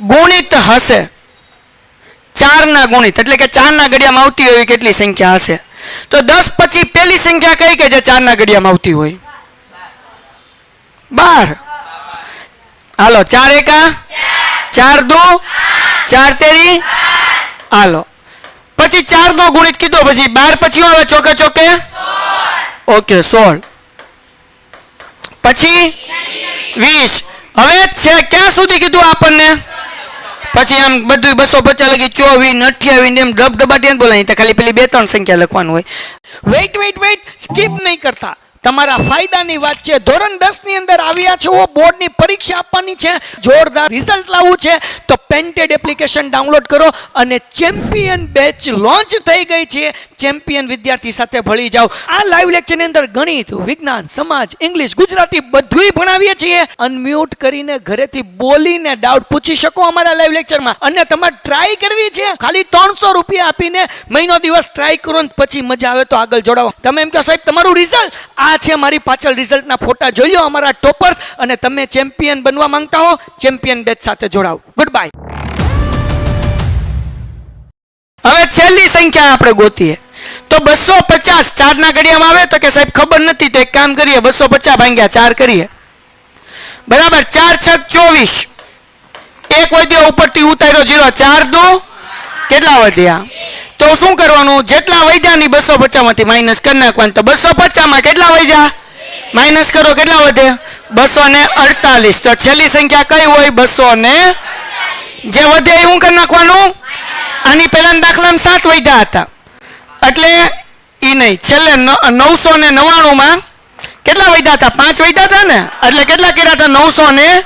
ગુણિત હશે 4 ના ગુણિત એટલે કે 4 ના ઘડિયામાં આવતી હોય કેટલી સંખ્યા હશે તો 10 પછી પહેલી સંખ્યા કઈ કે જે 4 ના ઘડિયામાં આવતી હોય 12 હાલો 4 એકા 4 દુ 4 તેરી હાલો પછી 4 નો ગુણિત કીધો પછી 12 પછી આવે ચોકે ચોકે ઓકે 16 પછી 20 હવે છે ક્યાં સુધી કીધું આપણને? પછી આમ બધું 250 લગી 24 28 એમ ધબધબાટી બોલાય તો ખાલી પેલી 2-3 સંખ્યા લખવાનું હોય. વેઇટ સ્કીપ નહીં કરતા. તમારા ફાયદાની વાત છે. ધોરણ 10 ની અંદર આવ્યા છો, બોર્ડની પરીક્ષા આપવાની છે, જોરદાર રિઝલ્ટ લાવવું છે, તો પેન્ટેડ એપ્લિકેશન ડાઉનલોડ કરો અને ચેમ્પિયન બેચ લોન્ચ થઈ ગઈ છે. ચેમ્પિયન વિદ્યાર્થી સાથે ભળી જાઓ. આ લાઈવ લેક્ચરની અંદર ગણિત, વિજ્ઞાન, સમાજ, ઇંગ્લિશ, ગુજરાતી બધુંય ભણાવીએ છીએ. અનમ્યુટ કરીને ઘરેથી બોલીને ડાઉટ પૂછી શકો અમારા લાઈવ લેક્ચરમાં. અને તમારે ટ્રાય કરવી છે, ખાલી 300 રૂપિયા આપીને મહિનો દિવસ ટ્રાય કરો ને પછી મજા આવે તો આગળ જોડાવો. તમે એમ કહો સાહેબ તમારું રિઝલ્ટ આ છે, મારી પાછળ રિઝલ્ટના ફોટા જોઈ લો અમારા ટોપર્સ, અને તમે ચેમ્પિયન બનવા માંગતા હો ચેમ્પિયન બેચ સાથે જોડાઓ. Good bye. હવે છેલ્લી સંખ્યા આપણે ગોતીએ તો 250 ચારના ઘડિયામાં આવે તો કે સાહેબ ખબર નથી, તો એક કામ કરીએ 250 ભાગ્યા 4 કરીએ. બરાબર, 4 છક 24, એક વધ્યો ઉપરથી ઉતાર્યો 0, 4 દો કેટલા વધ્યા? તો શું કરવાનું? જેટલા વધ્યા ની 250 માંથી માઇનસ કરી નાખવાનું. તો 250 માં કેટલા વધ્યા? માઇનસ કરો, કેટલા વધે? 248. તો છેલ્લી સંખ્યા કઈ હોય? 200. જે વધે એ શું કરી નાખવાનું? આની પહેલા દાખલામાં 7 વધ્યા હતા એટલે ઈ નહીં. છેલ્લે 999 માં કેટલા વધ્યા હતા? 5 વધ્યા હતા ને, એટલે કેટલા કર્યા હતા? 900 ને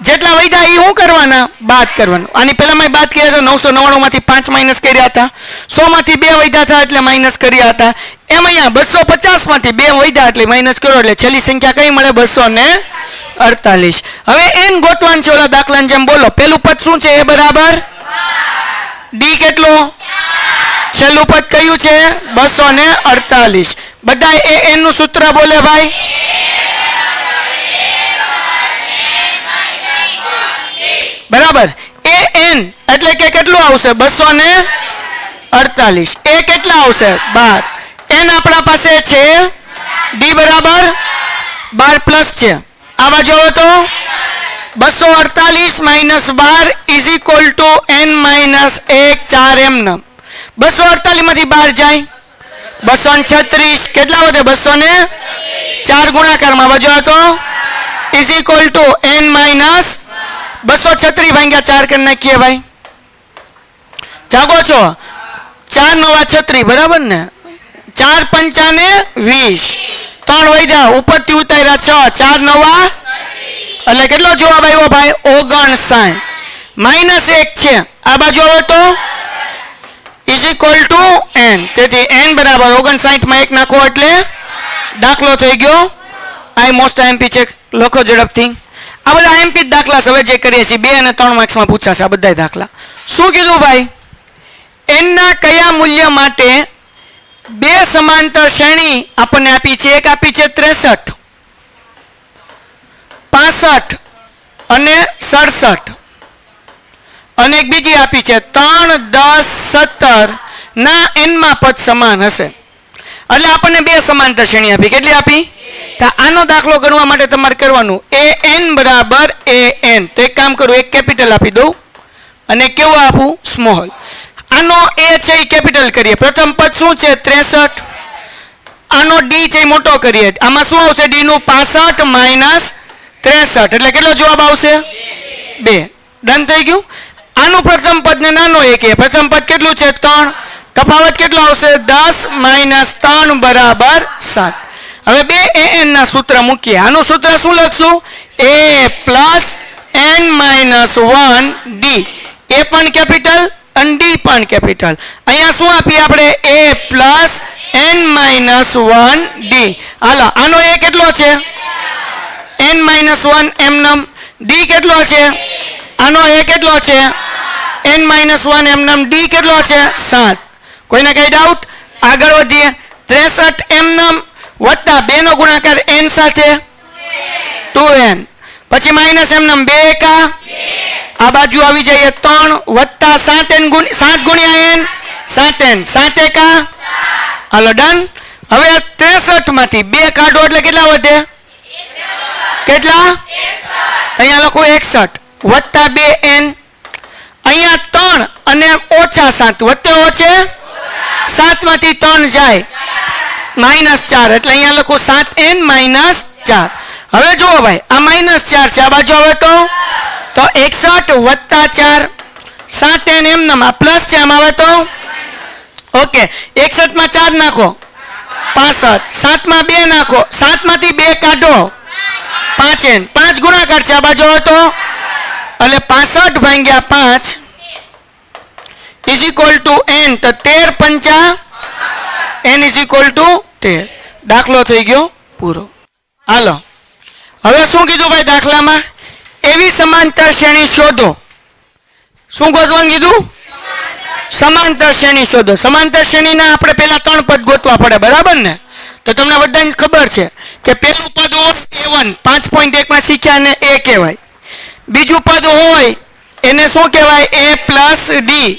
જેટલા વધ્યા એ શું કરવાના? બાદ કરવાનું. આની પહેલામાં બાદ કર્યા હતા. 999 માંથી 5 માઇનસ કર્યા હતા. 100 માંથી 2 વધ્યા હતા એટલે માઇનસ કર્યા હતા. એમ અહીંયા 250 માંથી 2 વધ્યા એટલે માઇનસ કરો, એટલે છેલ્લી સંખ્યા કઈ મળે? 248. હવે એન ગોતવાનું છે ઓલા દાખલાની જેમ. બોલો પેલું પદ શું છે? એ બરાબર ડી કેટલો? છેલ્લું પદ કયું છે? 248. બધા એ એન નું સૂત્ર બોલે ભાઈ. બરાબર, એ એન એટલે કે કેટલું આવશે? 248. એ કેટલા આવશે? 12. એન આપણા પાસે છે, ડી બરાબર 12 પ્લસ છે. આ બાજુ આવે તો 248 minus 12 is equal to n minus 1 4 એમ. 248 માંથી 12 જાય 236. કેટલા વધે? 204 ગુણાકારમાં બાજુ આવે તો is equal to n minus 236 ભાગ્યા 4 કરી નાખીએ ભાઈ. જાગો છો? 4 નવા 36 બરાબર ને? 4 પંચાને 20. 3 વધ્યા ઉપરથી ઉતાર્યા 6. 4 નવા એટલે કેટલો જવાબ આવ્યો ભાઈ? 59. માઇનસ 1 છે આ બાજુ આવે તો ઇઝ ઇક્વલ ટુ n. તેથી n બરાબર 59 માં 1 નાખો એટલે દાખલો થઈ ગયો. આઈ મોસ્ટ આઈએમપી ચેક લખો ઝડપથી. આ બધા આઈએમપી દાખલા હવે જે કરીએ છીએ 2 અને 3 માર્ક્સમાં પૂછાશે આ બધા દાખલા. શું કીધું ભાઈ? n ના કયા મૂલ્ય માટે 2 સમાંતર શ્રેણી આપણને આપી છે? એક આપી છે 63, 65 અને 67, અને એક બીજી આપી છે 3, 10, 17 ના n માં પદ સમાન હશે. એટલે આપણને 2 સમાંતર શ્રેણી આપી. કેટલી આપી? તો આનો દાખલો ગણવા માટે તમારે કરવાનું an બરાબર an. તો એક કામ કરું, એક કેપિટલ આપી દઉં અને કેવું આપું? સ્મોલ. આનો a છે એ કેપિટલ કરીએ. પ્રથમ પદ શું છે? 63. આનો d છે એ મોટો કરીએ. આમાં શું આવશે? d નું 65 માઇનસ 63 એટલે કેટલો જવાબ આવશે? 2. ડન થઈ ગયું. આનું પ્રથમ પદ ને નાનો એક. પ્રથમ પદ કેટલું છે? 3. તફાવત કેટલો આવશે? 10 માઇનસ 3 બરાબર 7. હવે 2 an ના સૂત્ર મૂકીએ. આનું સૂત્ર શું લખશું? a plus n minus 1 d. એ પણ કેપિટલ અને d પણ કેપિટલ. અહીંયા શું આપીએ આપણે? a plus n minus 1 d. હાલો આનો a કેટલો છે? n minus 1 એમનમ. d કેટલો છે? આનો a કેટલો છે? n minus 1 એમનમ. d કેટલો છે? 7. કોઈને કઈ ડાઉટ? આગળ વધીએ. 63 એમનમ વત્તા 2 નો ગુણાકાર n સાથે 2n. પછી માઇનસ એમનમ 2 એકા આ બાજુ આવી જઈએ 3 વત્તા 7n 7 ગુણ્યા n 7n 7 એકા. હાલો ડન. હવે 63 માંથી 2 કાઢો એટલે કેટલા વધે? કેટલા? અહીંયા લખો 61 વત્તા 2n. અહીંયા 3 અને ઓછા 7 વત્તે ઓછે 7 માંથી 3 જાય -4 એટલે અહીંયા લખો 7n -4. હવે જુઓ ભાઈ આ -4 છે, આ બાજુ આવે તો 61 વત્તા 4 7n એમ નામ, આ પ્લસ છે, આમાં આવે તો ઓકે 61 માં 4 નાખો 65, 7 માં 2 નાખો, 7 માંથી 2 કાઢો 5n, 5 ગુણાકાર છે, આ બાજુ આવે તો એટલે 65 ભાગ્યા 5 ઇઝ ઇક્વલ ટુ n, તો 13 પંચા n ઇઝ ઇક્વલ ટુ 13. દાખલો થઈ ગયો પૂરો. હાલો હવે શું કીધું ભાઈ દાખલામાં? એવી સમાંતર શ્રેણી શોધો. શું ગોતવાનું કીધું? સમાંતર શ્રેણી શોધો. સમાંતર શ્રેણીના આપણે પહેલા 3 પદ ગોતવા પડે, બરાબર ને? તો તમને બધાને ખબર છે કે પહેલું પદ હોય a1 5.1 માં શીખ્યા ને a કહેવાય. બીજું પદ હોય એને શું કહેવાય? a plus D.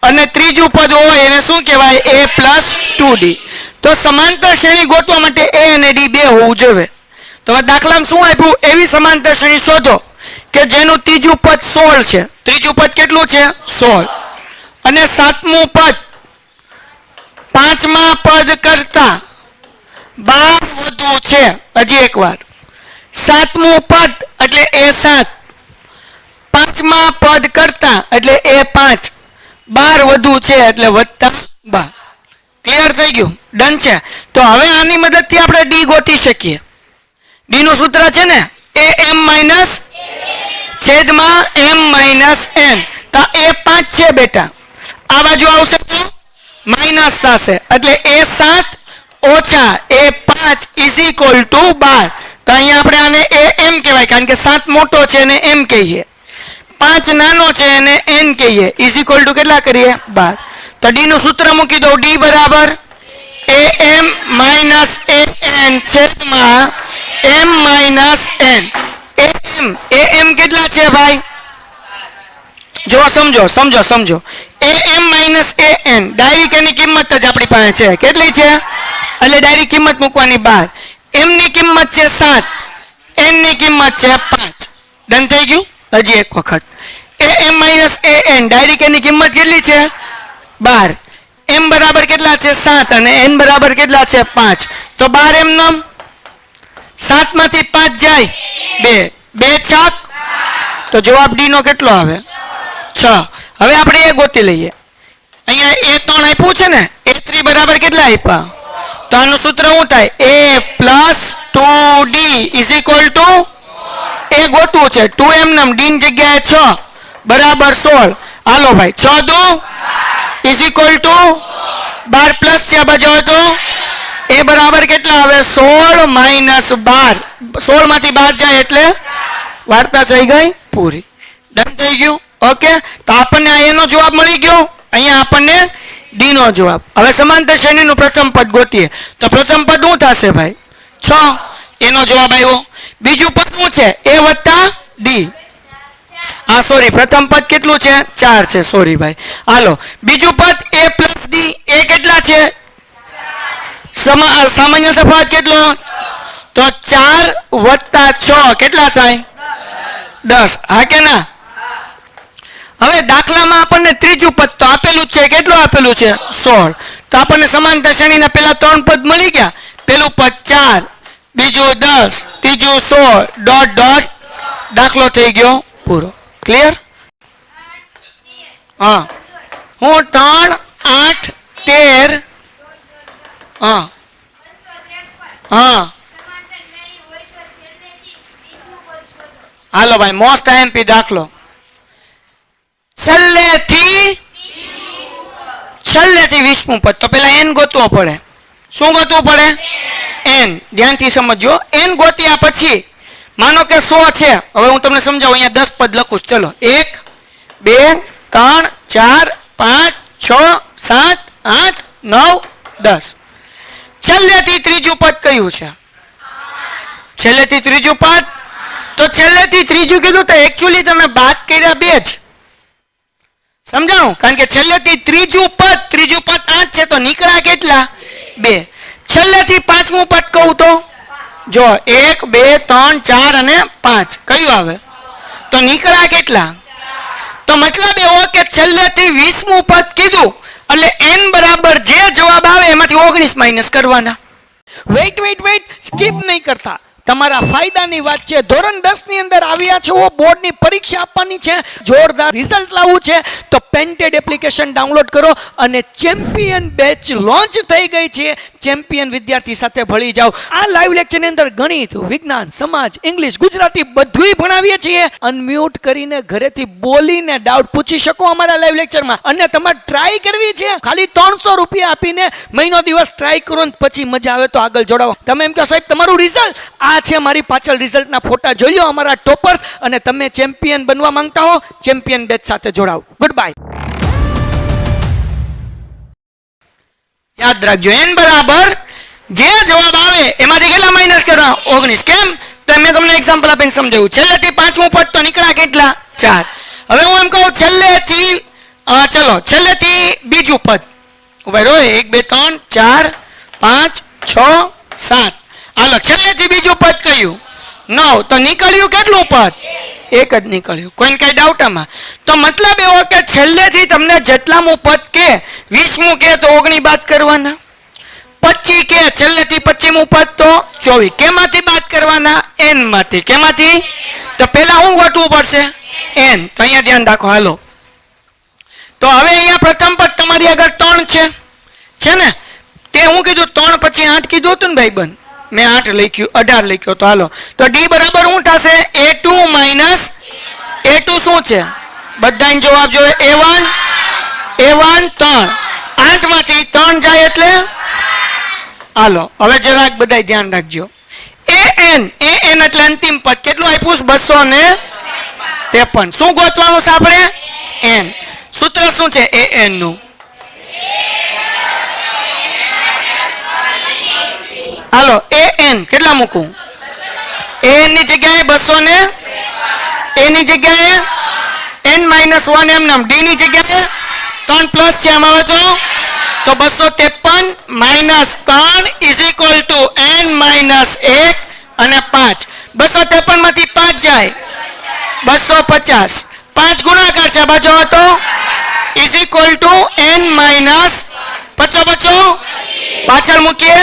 અને ત્રીજું પદ હોય એને શું કહેવાય? a plus 2d. તો સમાંતર શ્રેણી ગોતવા માટે a અને d બે હોવું જોઈએ. તો હવે દાખલામાં શું આપ્યું? એવી સમાંતર શ્રેણી શોધો કે જેનું ત્રીજું પદ 16 છે. ત્રીજું પદ કેટલું છે? 16. અને સાતમું પદ પાંચમા પદ કરતા 12 વધુ છે. હજી એકવાર, સાતમું પદ એટલે a7, પાંચમા પદ કરતા એટલે a5, 12 વધુ છે એટલે વત્તા 12. ક્લિયર થઈ ગયું? ડન છે. તો હવે આની મદદથી આપણે ડી ગોતી શકીએ. ડી નું સૂત્ર છે ને am માઇનસ છેદમાં m માઇનસ n. તો a5 છે બેટા, આ બાજુ આવશે તો માઇનસ થશે એટલે a7 ઓછા a5 ઇઝ ઇક્વલ ટુ 12. તો અહીંયા આપણે આને am કહેવાય કારણ કે 7 મોટો છે અને m કહીએ, 5 નાનો છે અને n કહીએ. ઇઝ ઇક્વલ ટુ કેટલા કરીએ? 12. તો ડી નું સૂત્ર મૂકી દો. ડી બરાબર am માઇનસ an છેદમાં m માઇનસ n. am કેટલા છે ભાઈ? જો સમજો am માઇનસ an ડાયરેક્ટ એની કિંમત જ આપણી પાસે છે. કેટલી છે? એટલે ડાયરેક્ટ કિંમત મૂકવાની 12. m ની કિંમત છે 7, n ની કિંમત છે 5. ડન થઈ ગયું? હજી એક વખત am માઇનસ an ડાયરેક્ટ એની કિંમત કેટલી છે? 12. m બરાબર કેટલા છે? 7 અને n બરાબર કેટલા છે? 5. તો 12 m નામ 7 માંથી 5 જાય 2, 2 છક. તો જવાબ ડી નો કેટલો આવે? 6. હવે આપણે એ ગોતી લઈએ. અહીંયા a3 આપ્યું છે ને, a3 બરાબર કેટલા આપ્યા? તો આનું સૂત્ર શું થાય? a plus 2d is equal to એ ગોતવું છે 2m નામ, d ની જગ્યાએ 6 બરાબર 16. હાલો ભાઈ 6 દુ ઇઝ ઇક્વલ ટુ 12 પ્લસ છે, આ બાજુ આવે તો એ બરાબર કેટલા આવે? 16 માઇનસ 12. 16 માંથી 12 જાય એટલે વાર્તા થઈ ગઈ પૂરી. ડન થઈ ગયું? ઓકે. તો આપણને આ એનો જવાબ મળી ગયો, અહીંયા આપણને ડી નો જવાબ. હવે સમાંતર શ્રેણીનું પ્રથમ પદ ગોતીએ. તો પ્રથમ પદ શું થશે ભાઈ? 6. એનો જવાબ આવ્યો. બીજું પદ શું છે? a વત્તા ડી. હા સોરી, પ્રથમ પદ કેટલું છે? 4 છે. સોરી ભાઈ. હાલો બીજું પદ a પ્લસ ડી. એ કેટલા છે? સામાન્ય તફાવત કેટલો? તો 4 વત્તા 6 કેટલા થાય? 10. હા કે ના? હવે દાખલામાં આપણને ત્રીજું પદ તો આપેલું જ છે. કેટલું આપેલું છે? 16. તો આપણને સમાંતર શ્રેણીના પેલા 3 પદ મળી ગયા. પેલું પદ 4, બીજું 10, ત્રીજું 16. Dot dot. દાખલો થઈ ગયો પૂરો. ક્લિયર? હા. હું 3, 8, 13. હા હા હાલો ભાઈ, મોસ્ટ આઈએમપી દાખલો. છેલ્લેથી 20મું પદ. તો પેલા n ગોતવો પડે. શું ગોતવું પડે? n. ધ્યાનથી સમજો. n ગોત્યા પછી માનો કે 100 છે. હવે હું તમને સમજાવું. અહીંયા 10 પદ લખું. ચલો 1, 2, 3, 4, 5, 6, 7, 8, 9, 10. છેલ્લેથી ત્રીજું પદ કયું છે? છેલ્લેથી ત્રીજું પદ. તો છેલ્લેથી ત્રીજું કીધું તો એકચ્યુઅલી તમે બાદ કર્યા 2 જ. સમજાણું? કારણ કે છેલ્લેથી ત્રીજું પદ 8 છે તો નીકળ્યા કેટલા? 2. છેલ્લેથી 5મું પદ કહું તો જો 1, 2, 3, 4 અને 5 કયું આવે? તો નીકળ્યા કેટલા? તો મતલબ એવો કે છેલ્લેથી 20મું પદ કીધું એટલે n બરાબર જે જવાબ આવે એમાંથી 19 માઇનસ કરવાના. વેઇટ સ્કીપ નહીં કરતા, તમારા ફાયદાની વાત છે. ધોરણ 10 ની અંદર આવ્યા છો, બોર્ડની પરીક્ષા આપવાની છે, જોરદાર રિઝલ્ટ લાવવું છે, તો પેન્ટેડ એપ્લિકેશન ડાઉનલોડ કરો અને ચેમ્પિયન બેચ લોન્ચ થઈ ગઈ છે. ચેમ્પિયન વિદ્યાર્થી સાથે ભળી જાઓ. આ લાઈવ લેક્ચરની અંદર ગણિત, વિજ્ઞાન, સમાજ, ઇંગ્લિશ, ગુજરાતી બધુંય ભણાવીએ છીએ. અનમ્યુટ કરીને ઘરેથી બોલીને ડાઉટ પૂછી શકો અમારા લાઈવ લેક્ચરમાં. અને તમારે ટ્રાય કરવી છે, ખાલી 300 રૂપિયા આપીને મહિનો દિવસ ટ્રાય કરો ને પછી મજા આવે તો આગળ જોડાવો. તમે એમ કહો સાહેબ તમારું રિઝલ્ટ આ છે, મારી પાછળ રિઝલ્ટના ફોટા જોઈ લો અમારા ટોપર્સ, અને તમે ચેમ્પિયન બનવા માંગતા હો ચેમ્પિયન બેચ સાથે જોડાઓ. Good bye. યાદ રાખજો, n બરાબર જે જવાબ આવે એમાંથી કેટલા માઇનસ કરવા? 19. કેમ? તો મેં તમને એક્ઝામ્પલ આપીને સમજાવ્યું. છેલ્લેથી પાંચમું પદ તો નીકળ્યા કેટલા? 4. હવે હું એમ કહું છેલ્લેથી છેલ્લેથી બીજું પદ ઉભા રહો. 1 2 3 4 5 6 7. હાલો છેલ્લેથી બીજું પદ કયું? 9. તો નીકળ્યું કેટલું પદ? એક જ નીકળ્યું. કોઈને કઈ ડાઉટ આમાં? તો મતલબ એવો કે છેલ્લેથી તમને જેટલામું પદ કે 20મું કે તો 19 બાદ કરવાના, 25 કે છેલ્લેથી 25મું પદ તો 24. કેમાંથી બાદ કરવાના? n માંથી. કેમાંથી? તો પેલા શું ગોતવું પડશે? n. તો અહીંયા ધ્યાન રાખો. હાલો તો હવે અહીંયા પ્રથમ પદ તમારી આગળ 3 છે ને? તે હું કીધું 3 પછી 8 કીધું હતું ને ભાઈ બન, મેં 8 લખ્યું, 18 લખ્યો. તો હાલો તો d બરાબર શું થશે? a2 માઇનસ a2 શું છે? બધાને જવાબ જોઈએ. a1 3. 8 માંથી 3 જાય એટલે હાલો હવે જરાક બધાય ધ્યાન રાખજો. an એટલે અંતિમ પદ કેટલું આપ્યું? 253. શું ગોતવાનું છે આપણે? n. સૂત્ર શું છે an નું? હાલો an કેટલા મૂકું? an ની જગ્યાએ 200 a ની જગ્યાએ n minus 1 એમ નામ, d ની જગ્યાએ 3 પ્લસ છે આમાં આવે તો 253 minus 3 is equal to n minus 1 અને 5. 253 માંથી 5 જાય 250. 5 ગુણાકાર છે બાજુ હતો is equal to n minus 50 પાછળ મૂકીએ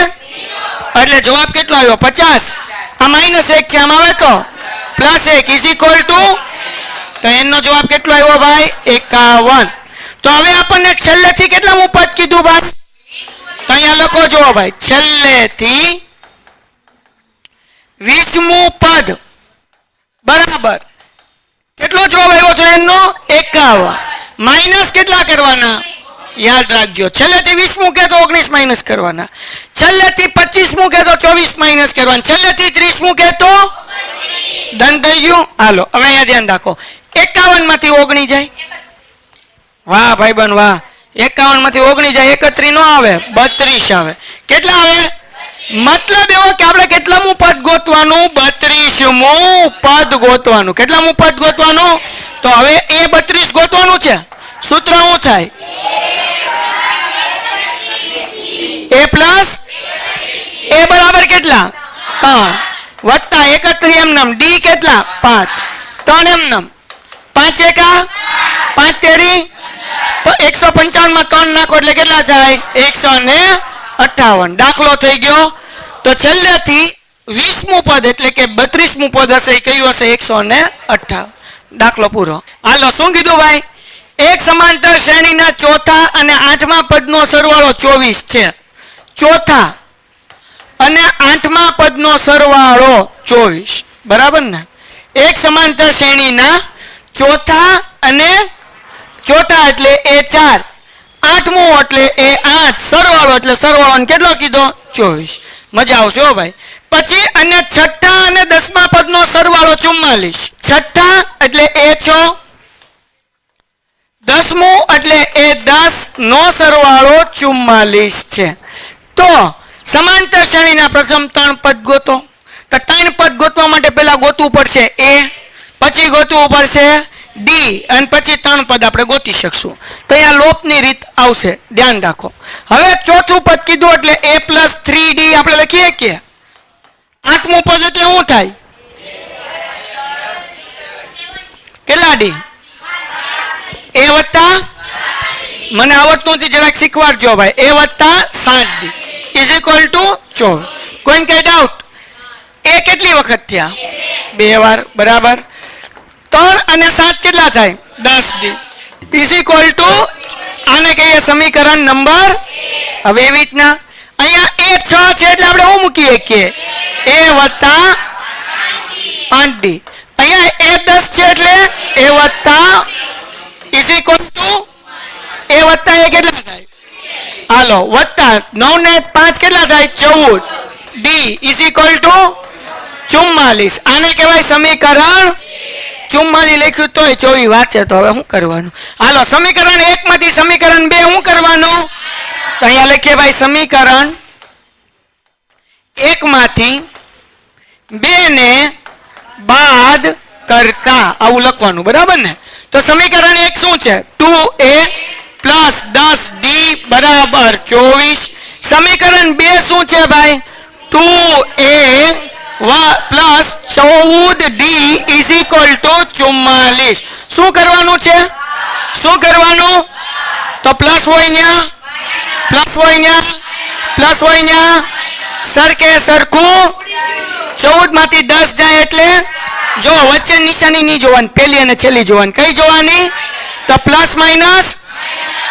એટલે જવાબ કેટલો આવ્યો? 50. આ માઇનસ 1 છે આમાં આવે તો પ્લસ 1 is equal to, તો n નો જવાબ કેટલો આવ્યો ભાઈ? 51. તો હવે આપણને છેલ્લેથી કેટલામું પદ કીધું ભાઈ? તો અહીંયા લખો જો ભાઈ, છેલ્લેથી 20મું પદ બરાબર કેટલો જવાબ આવ્યો છે n નો? 51. માઇનસ કેટલા કરવાના? યાદ રાખજો, છેલ્લેથી 20મું કે તો 19 માઇનસ કરવાના, છેલ્લેથી 25મું કે તો 24 માઇનસ કરવાના, છેલ્લેથી 30મું કે તો ડન થઈ ગયું. હાલો હવે અહીંયા ધ્યાન રાખો. 51 માંથી 19 જાય. વાહ ભાઈ બન વાહ. 51 માંથી 19 જાય, 31 નો આવે, 32 આવે. કેટલા આવે? મતલબ એવો કે આપણે કેટલામું પદ ગોતવાનું? 32મું પદ ગોતવાનું. કેટલામું પદ ગોતવાનું? તો હવે એ 32 ગોતવાનું છે. સૂત્ર શું થાય? a પ્લસ a બરાબર કેટલા? 3 વત્તા 31 એમ નામ, d કેટલા? 5. 3 એમ નામ, 5 એકા 5 તેરી 155 માં 3 નાખો એટલે કેટલા થાય? 158. દાખલો થઈ ગયો. તો છેલ્લેથી 20મું પદ એટલે કે 32મું પદ હશે એ કયું હશે? 158. દાખલો પૂરો. હાલો શું કીધું ભાઈ? એક સમાંતર શ્રેણીના ચોથા અને 8મા પદનો સરવાળો 24 છે. ચોથા અને 8મા પદનો સરવાળો 24 બરાબર ને? એક સમાંતર શ્રેણીના ચોથા અને ચોથા એટલે એ 4, 8મું એટલે એ 8, સરવાળો એટલે સરવાળો કેટલો કીધો? 24. મજા આવશે હો ભાઈ. પછી અને છઠ્ઠા અને 10મા પદનો સરવાળો 44. છઠ્ઠા એટલે એ 6, 10મું એટલે એ 10 નો સરવાળો 44 છે. તો સમાંતર શ્રેણીના પ્રથમ 3 પદ ગોતો. તો 3 પદ ગોતવા માટે પહેલા ગોતવું પડશે a, પછી ગોતવું પડશે d અને પછી 3 પદ આપણે ગોતી શકશું. તો અહીંયા લોપની રીત આવશે, ધ્યાન રાખો. હવે ચોથું પદ કીધું એટલે a plus 3d આપણે લખીએ કે 8મું પદ એટલે શું થાય? કેટલા d? a વત્તા, મને આવડતું નથી જરાક શીખવાડજો ભાઈ, a વત્તા 7d is equal to 4. કોઈને કઈ ડાઉટ? એ કેટલી વખત થયા? 2 વાર. બરાબર. 3 અને 7 કેટલા થાય? 10d ઇઝ ઇક્વલ ટુ આને કહીએ સમીકરણ નંબર. હવે એવી રીતના અહીંયા એ 6 છે એટલે આપણે શું મૂકી શકીએ? a વત્તા 5d. અહીંયા એ 10 છે એટલે a વત્તા ઇઝ ઇક્વલ ટુ a વત્તા એ કેટલા થાય? હાલો વત્તા 9 ને 5 કેટલા થાય? 14. d is equal two 44. આને કહેવાય સમીકરણ 44 લખ્યું તોય 24 વાંચે તો હવે શું કરવાનું? હાલો સમીકરણ 1 માંથી સમીકરણ 2 શું કરવાનું? તો અહીંયા લખીએ ભાઈ સમીકરણ 1 માંથી 2 ને બાદ કરતા આવું લખવાનું. બરાબર ને? તો સમીકરણ 1 શું છે? 2a પ્લસ 10d બરાબર 24. સમીકરણ 2 શું છે ભાઈ? 2a plus 14d is equal two 44. શું કરવાનું છે? શું કરવાનું? તો પ્લસ હોય ન્યા, પ્લસ હોય ન્યા, પ્લસ હોય ન્યા, સરખે સરખું 14 માંથી 10 જાય એટલે જો વચ્ચે નિશાની નહીં જોવાની, પહેલી અને છેલ્લી જોવાની. કઈ જોવાની? તો પ્લસ માઇનસ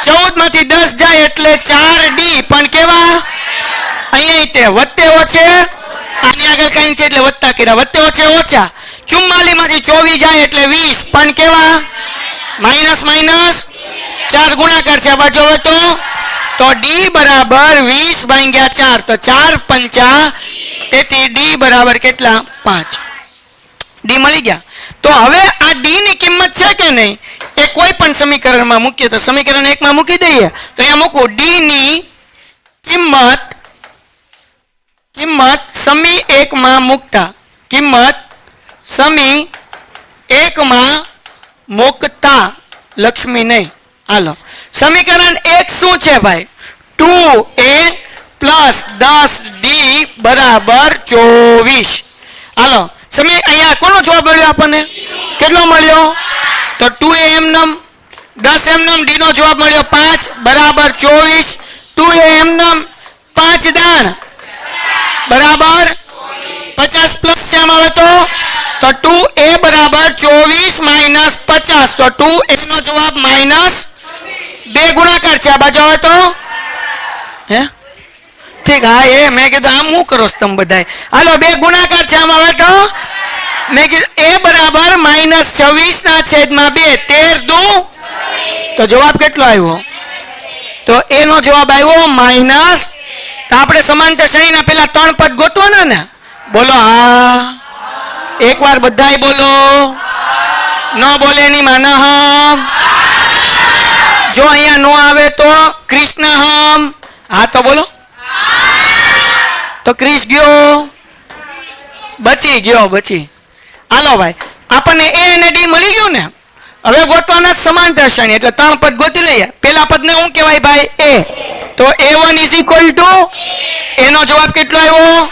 14 માંથી 10 જાય એટલે 4d. પણ કેવા? અહીંયા તે વત્તે ઓછે, આની આગળ કઈ છે એટલે વત્તા કર્યા, વત્તે ઓછે ઓછા. 44 માંથી 24 જાય એટલે 20. પણ કેવા? માઇનસ માઇનસ 4 ગુણાકાર છે આ બાજુ. હવે તો d બરાબર 20 ભાગ્યા 4 તો 4 પંચા, તેથી d બરાબર કેટલા? 5. d મળી ગયા. તો હવે આ d ની કિંમત છે કે નહીં એ કોઈ પણ સમીકરણમાં મૂકીએ તો સમીકરણ 1 માં મૂકી દઈએ તો અહીંયા મૂકું d ની કિંમત સમી 1 માં મૂકતા, કિંમત સમી 1 માં મૂકતા લક્ષ્મી નહીં. હાલો સમીકરણ 1 શું છે ભાઈ? 2a પ્લસ 10d બરાબર 24. હાલો સમી અહીંયા કોનો જવાબ મળ્યો આપણને? કેટલો મળ્યો? તો 2a એમનમ, 10 એમનમ, d નો જવાબ મળ્યો 5 બરાબર 24. 2a એમનમ 5 દાણ બરાબર 50 પ્લસ છે આમ આવે તો 2a બરાબર 24 માઇનસ 50 તો 2a નો જવાબ માઇનસ 2 ગુણાકાર છે આ બાજુ આવે તો હે ઠીક. હા એ મેં કીધું આમ શું કરો છો તમે બધા? હાલો 2 ગુણાકાર છે આમ આવે તો મેં કીધું a બરાબર માઇનસ 26 ના છેદમાં 2 13 દુ તો જવાબ કેટલો આવ્યો? તો a નો જવાબ આવ્યો માઇનસ. તો આપણે સમાંતર શ્રેણીના પેલા 3 પદ ગોતવાના ને? બોલો હા. એકવાર બધાય બોલો. ન બોલે ની માના હમ. જો અહીંયા નો આવે તો કૃષ્ણ હમ. હા તો બોલો. તો ક્રિશ ગયો, બચી ગયો, બચી. હાલો ભાઈ આપણને a અને d મળી ગયું ને? હવે ગોતવાના સમાંતર શ્રેણી એટલે 3 પદ ગોતી લઈએ. પેલા પદને શું કહેવાય ભાઈ? a. તો a1 is equal two a નો જવાબ કેટલો આવ્યો?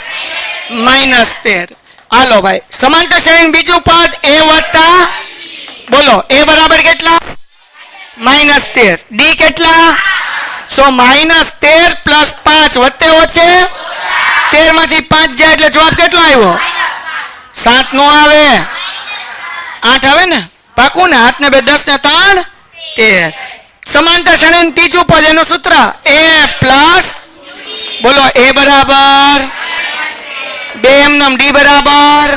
માઇનસ 13. હાલો ભાઈ સમાંતર શ્રેણી બીજું પદ a વત્તા બોલો a બરાબર કેટલા? માઇનસ 13. d કેટલા? સો માઇનસ 13 પ્લસ 5 વત્તે ઓછે 13 માંથી 5 જાય એટલે જવાબ કેટલો આવ્યો? 7 નો આવે, 8 આવે ને? પાકું ને? 8 ને 2 10 ને 3 13. સમાંતર શ્રેણી ત્રીજું પદ એનું સૂત્ર a પ્લસ બોલો a બરાબર 2 એમનમ, d બરાબર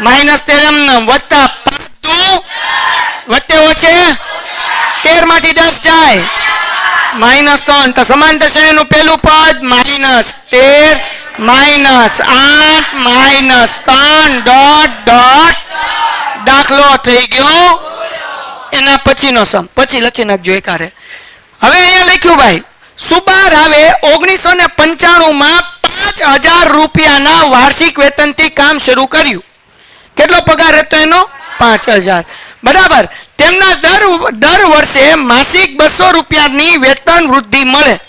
માઇનસ 13 એમનમ વત્તા 5 વત્તે ઓછે 13 માંથી 10 જાય માઇનસ 3. તો સમાંતર શ્રેણીનું પેલું પદ minus 13 minus 8 minus 3 dot dot દાખલો થઈ ગયો. એના પછીનો સમ પછી લખી નાખજો એકારે. હવે અહીંયા લખ્યું ભાઈ સુબાર હવે 1995 માં 5000 રૂપિયાના વાર્ષિક વેતનથી કામ શરૂ કર્યું. કેટલો પગાર હતો એનો? 5000 બરાબર. તેમના દર વર્ષે માસિક 200 રૂપિયાની વેતન વૃદ્ધિ મળે.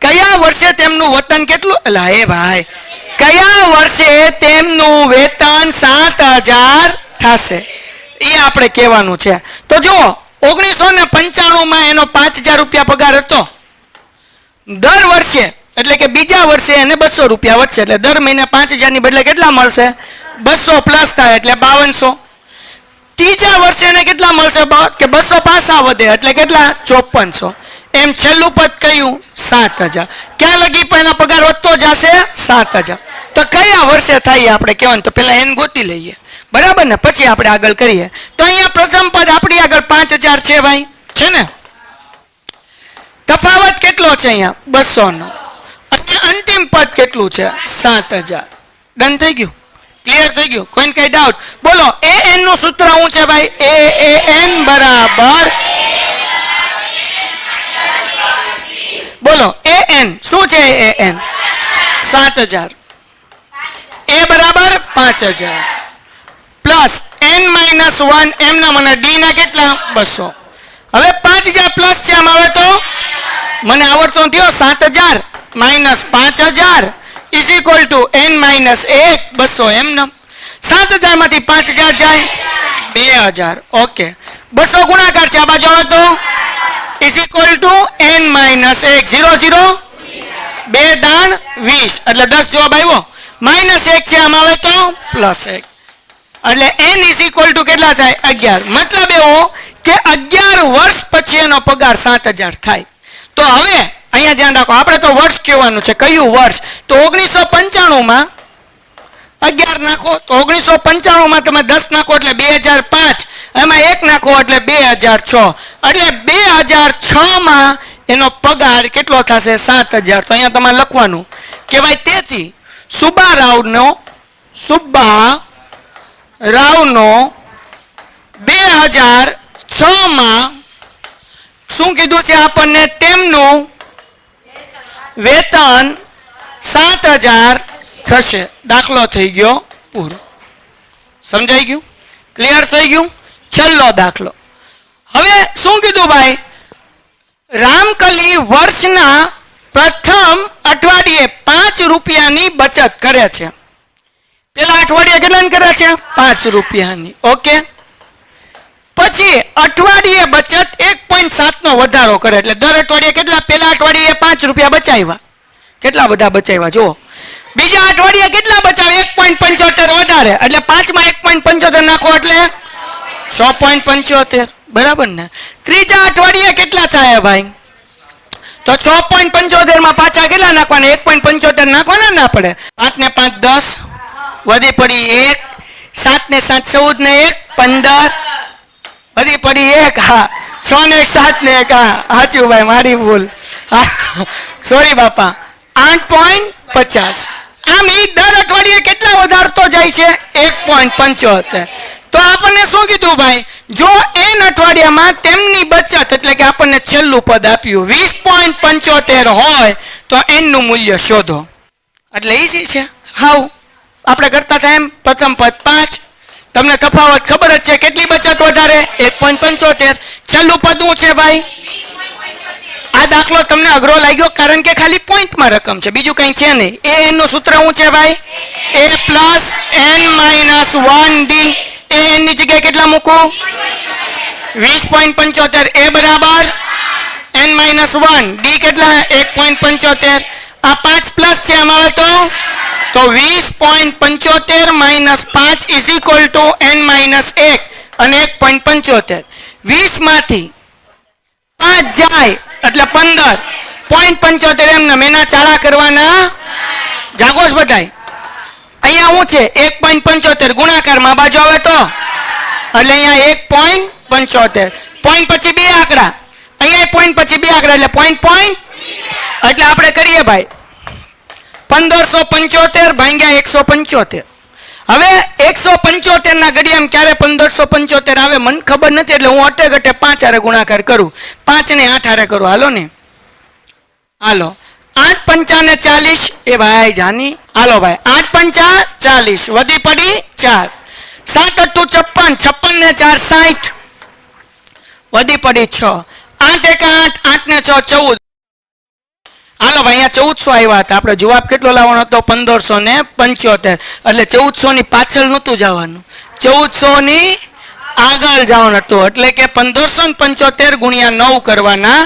કયા વર્ષે તેમનું વેતન કેટલું? અલા હે ભાઈ કયા વર્ષે તેમનું વેતન 7000 થશે એ આપણે કહેવાનું છે. તો જો 1995 માં એનો 5000 રૂપિયા પગાર હતો. દર વર્ષે એટલે કે બીજા વર્ષે એને 200 રૂપિયા વધશે, એટલે દર મહિને 5000 ની બદલે કેટલા મળશે? 200 પ્લસ થાય એટલે 5200. ત્રીજા વર્ષે એને કેટલા મળશે? કે 200 પાછા વધે એટલે કેટલા? 5400. એમ છેલ્લું પદ કયું? 7000. ક્યાં લગી પણ એનો પગાર વધતો જશે? 7000. તો કયા વર્ષે થાય આપણે કહેવાનું? તો પેલા એન ગોતી લઈએ, બરાબર ને, પછી આપણે આગળ કરીએ. તો અહીંયા પ્રથમ પદ આપણી આગળ 5000 છે ભાઈ, છે ને? તફાવત કેટલો છે અહીંયા? 200 નો. અને અંતિમ પદ કેટલું છે? 7000. ડન થઈ ગયું? ક્લિયર થઈ ગયું? કોઈને કઈ ડાઉટ? બોલો, એ એન નું સૂત્ર શું છે ભાઈ? એ એન બરાબર, બોલો એ એન શું છે? એ એન 7000, એ બરાબર 5000 પ્લસ n માઇનસ 1 એમ ના મને ડી ના કેટલા? 200. હવે 5000 પ્લસ છે, આમ આવે તો મને આવડતો થયો 7000 minus 5000 is equal to n minus 1 200. એમ 7000 માંથી 5000 જાય 2000. ઓકે, 200 ગુણાકાર છે, આ બાજુ આવે તો is equal to n minus 1 0 0 2 દાણ 20 એટલે 10 જવાબ આવ્યો. માઇનસ 1 છે, આમ આવે તો પ્લસ 1 એટલે n ઇઝ ઇક્વલ ટુ કેટલા થાય? 11. મતલબ એવો કે 11 વર્ષ પછી એનો પગાર 7000 થાય. તો હવે અહીંયા ધ્યાન રાખો, આપણે તો વર્ષ કહેવાનું છે. કયું વર્ષ? તો 1995 માં 11 નાખો તો 1995 માં તમે 10 નાખો એટલે 2005, એમાં 1 નાખો એટલે 2006, એટલે 2006 માં એનો પગાર કેટલો થશે? 7000. તો અહીંયા તમારે લખવાનું કે ભાઈ તેથી સુબ્બા રાવનો 2006 માં શું કીધું છે આપણને? તેમનું વેતન 7000 થશે. દાખલો થઈ ગયો પૂરો. સમજાઈ ગયું? ક્લિયર થઈ ગયું? છેલ્લો દાખલો. હવે શું કીધું ભાઈ? રામકલી વર્ષના પ્રથમ અઠવાડિયે 5 રૂપિયાની બચત કરે છે. પેલા અઠવાડિયે કેટલાની કરે છે? 5 રૂપિયાની. ઓકે, પછી અઠવાડિયે બચત 1.7 નો વધારો કરે, એટલે દર અઠવાડિયે કેટલા? પેલા અઠવાડિયે 5 રૂપિયા બચાવ્યા, કેટલા બધા બચાવ્યા જુઓ. બીજા અઠવાડિયે કેટલા બચાવે? 1.75 વધારે, એટલે 5 માં 1.75 નાખો એટલે 6.75. બરાબર ને? ત્રીજા અઠવાડિયે કેટલા થાય ભાઈ? તો 6.75 માં પાછા કેટલા નાખવાના? 1.75 નાખવાના ના પડે. 5 ને 5 10 વધી પડી 1, 7 ને 7 14 ને 1 15 વધી પડી 1, હા 6 ને 1 7 ને 1, હા સાચું ભાઈ, મારી ભૂલ, સોરી બાપા. 8.50. આમ એ દર અઠવાડિયે કેટલા વધારતો જાય છે? 1.75. તો આપણને શું કીધું ભાઈ? જો n અઠવાડિયામાં તેમની બચત એટલે કે આપણને છેલ્લું પદ આપ્યું 20.75 હોય તો n નું મૂલ્ય શોધો. એટલે ઈઝી છે. હાઉ? આપણે કરતા હતા એમ. પ્રથમ પદ 5, તમને તફાવત ખબર જ છે. કેટલી બચત વધારે? 1.75. છેલ્લું પદ શું છે ભાઈ? આ દાખલો તમને અઘરો લાગ્યો કારણ કે ખાલી પોઈન્ટમાં રકમ છે, બીજું કઈ છે નહીં. એ એન નું સૂત્ર શું છે ભાઈ? a plus n minus 1d. એ એન ની જગ્યાએ કેટલા મૂકું? 20.75. એ બરાબર n માઇનસ 1, d કેટલા? 1.75. આ 5 પ્લસ છે, આમાં આવે તો 20.75 minus 5 is equal to n minus 1 અને 1.75. 20 માંથી 5 જાય એટલે 15.75 એમને મેના ચાળા કરવાના. જાગોશ બધાય? અહીંયા શું છે? 1.75 ગુણાકારમાં બાજુ આવે તો એટલે અહીંયા 1.75. પોઈન્ટ પછી 2 આંકડા, અહીંયા પોઈન્ટ પછી 2 આંકડા એટલે પોઈન્ટ. એટલે આપણે કરીએ ભાઈ 1575 ભાગ્યા 175. હવે 175 ના ઘડિયામાં ક્યારે 1575 આવે મને ખબર નથી, એટલે હું અટે ઘટે 5 હારે ગુણાકાર કરું, 5 ને 8 હારે કરું. હાલો ને, હાલો 8 પંચા ને 40. એ ભાઈ જાની, હાલો ભાઈ 8 પંચા 40 વધી પડી 4. 7 અઠ્ઠું 56, 56 ને 4 60 વધી પડી 6. 8 એક 8, 8 ને 6 14. હાલો ભાઈ અહીંયા 1400 આવ્યા હતા. આપણે જવાબ કેટલો લાવવાનો હતો? 1575. એટલે 1400 ની પાછળ નહોતું જવાનું, 1400 ની આગળ જવાનું હતું. એટલે કે 1575 ગુણ્યા 9 કરવાના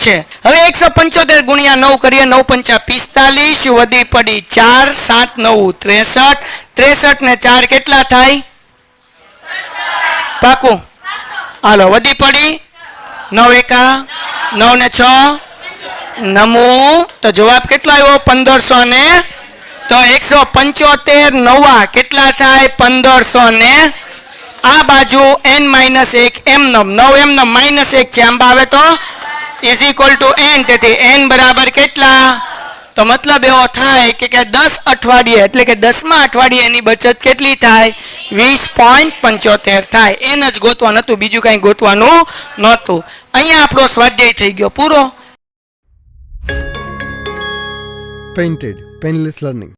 છે. હવે 175 ગુણ્યા 9 કરીએ. 9 પંચા 45, વધી પડી 4, 7 9 63. 63 ને 4 કેટલા થાય? પાકું? હાલો, વધી પડી 9 એકા 9 ને 6 9. તો જવાબ કેટલો આવ્યો? 1500 ને. તો 175 નવા કેટલા થાય? 1500 ને. આ બાજુ n-1 એમનમ 9 એમનમ -1 છે, આમ આવે તો ઇઝ ઇક્વલ ટુ n. તેથી n બરાબર કેટલા? તો મતલબ એવો થાય કે 10 અઠવાડિયે એટલે કે 10મા અઠવાડિયે એની બચત કેટલી થાય? 20.75 થાય. n જ ગોતવાનું હતું, બીજું કઈ ગોતવાનું નહોતું. અહીંયા આપણો સ્વાધ્યાય થઈ ગયો પૂરો. Painted, painless learning.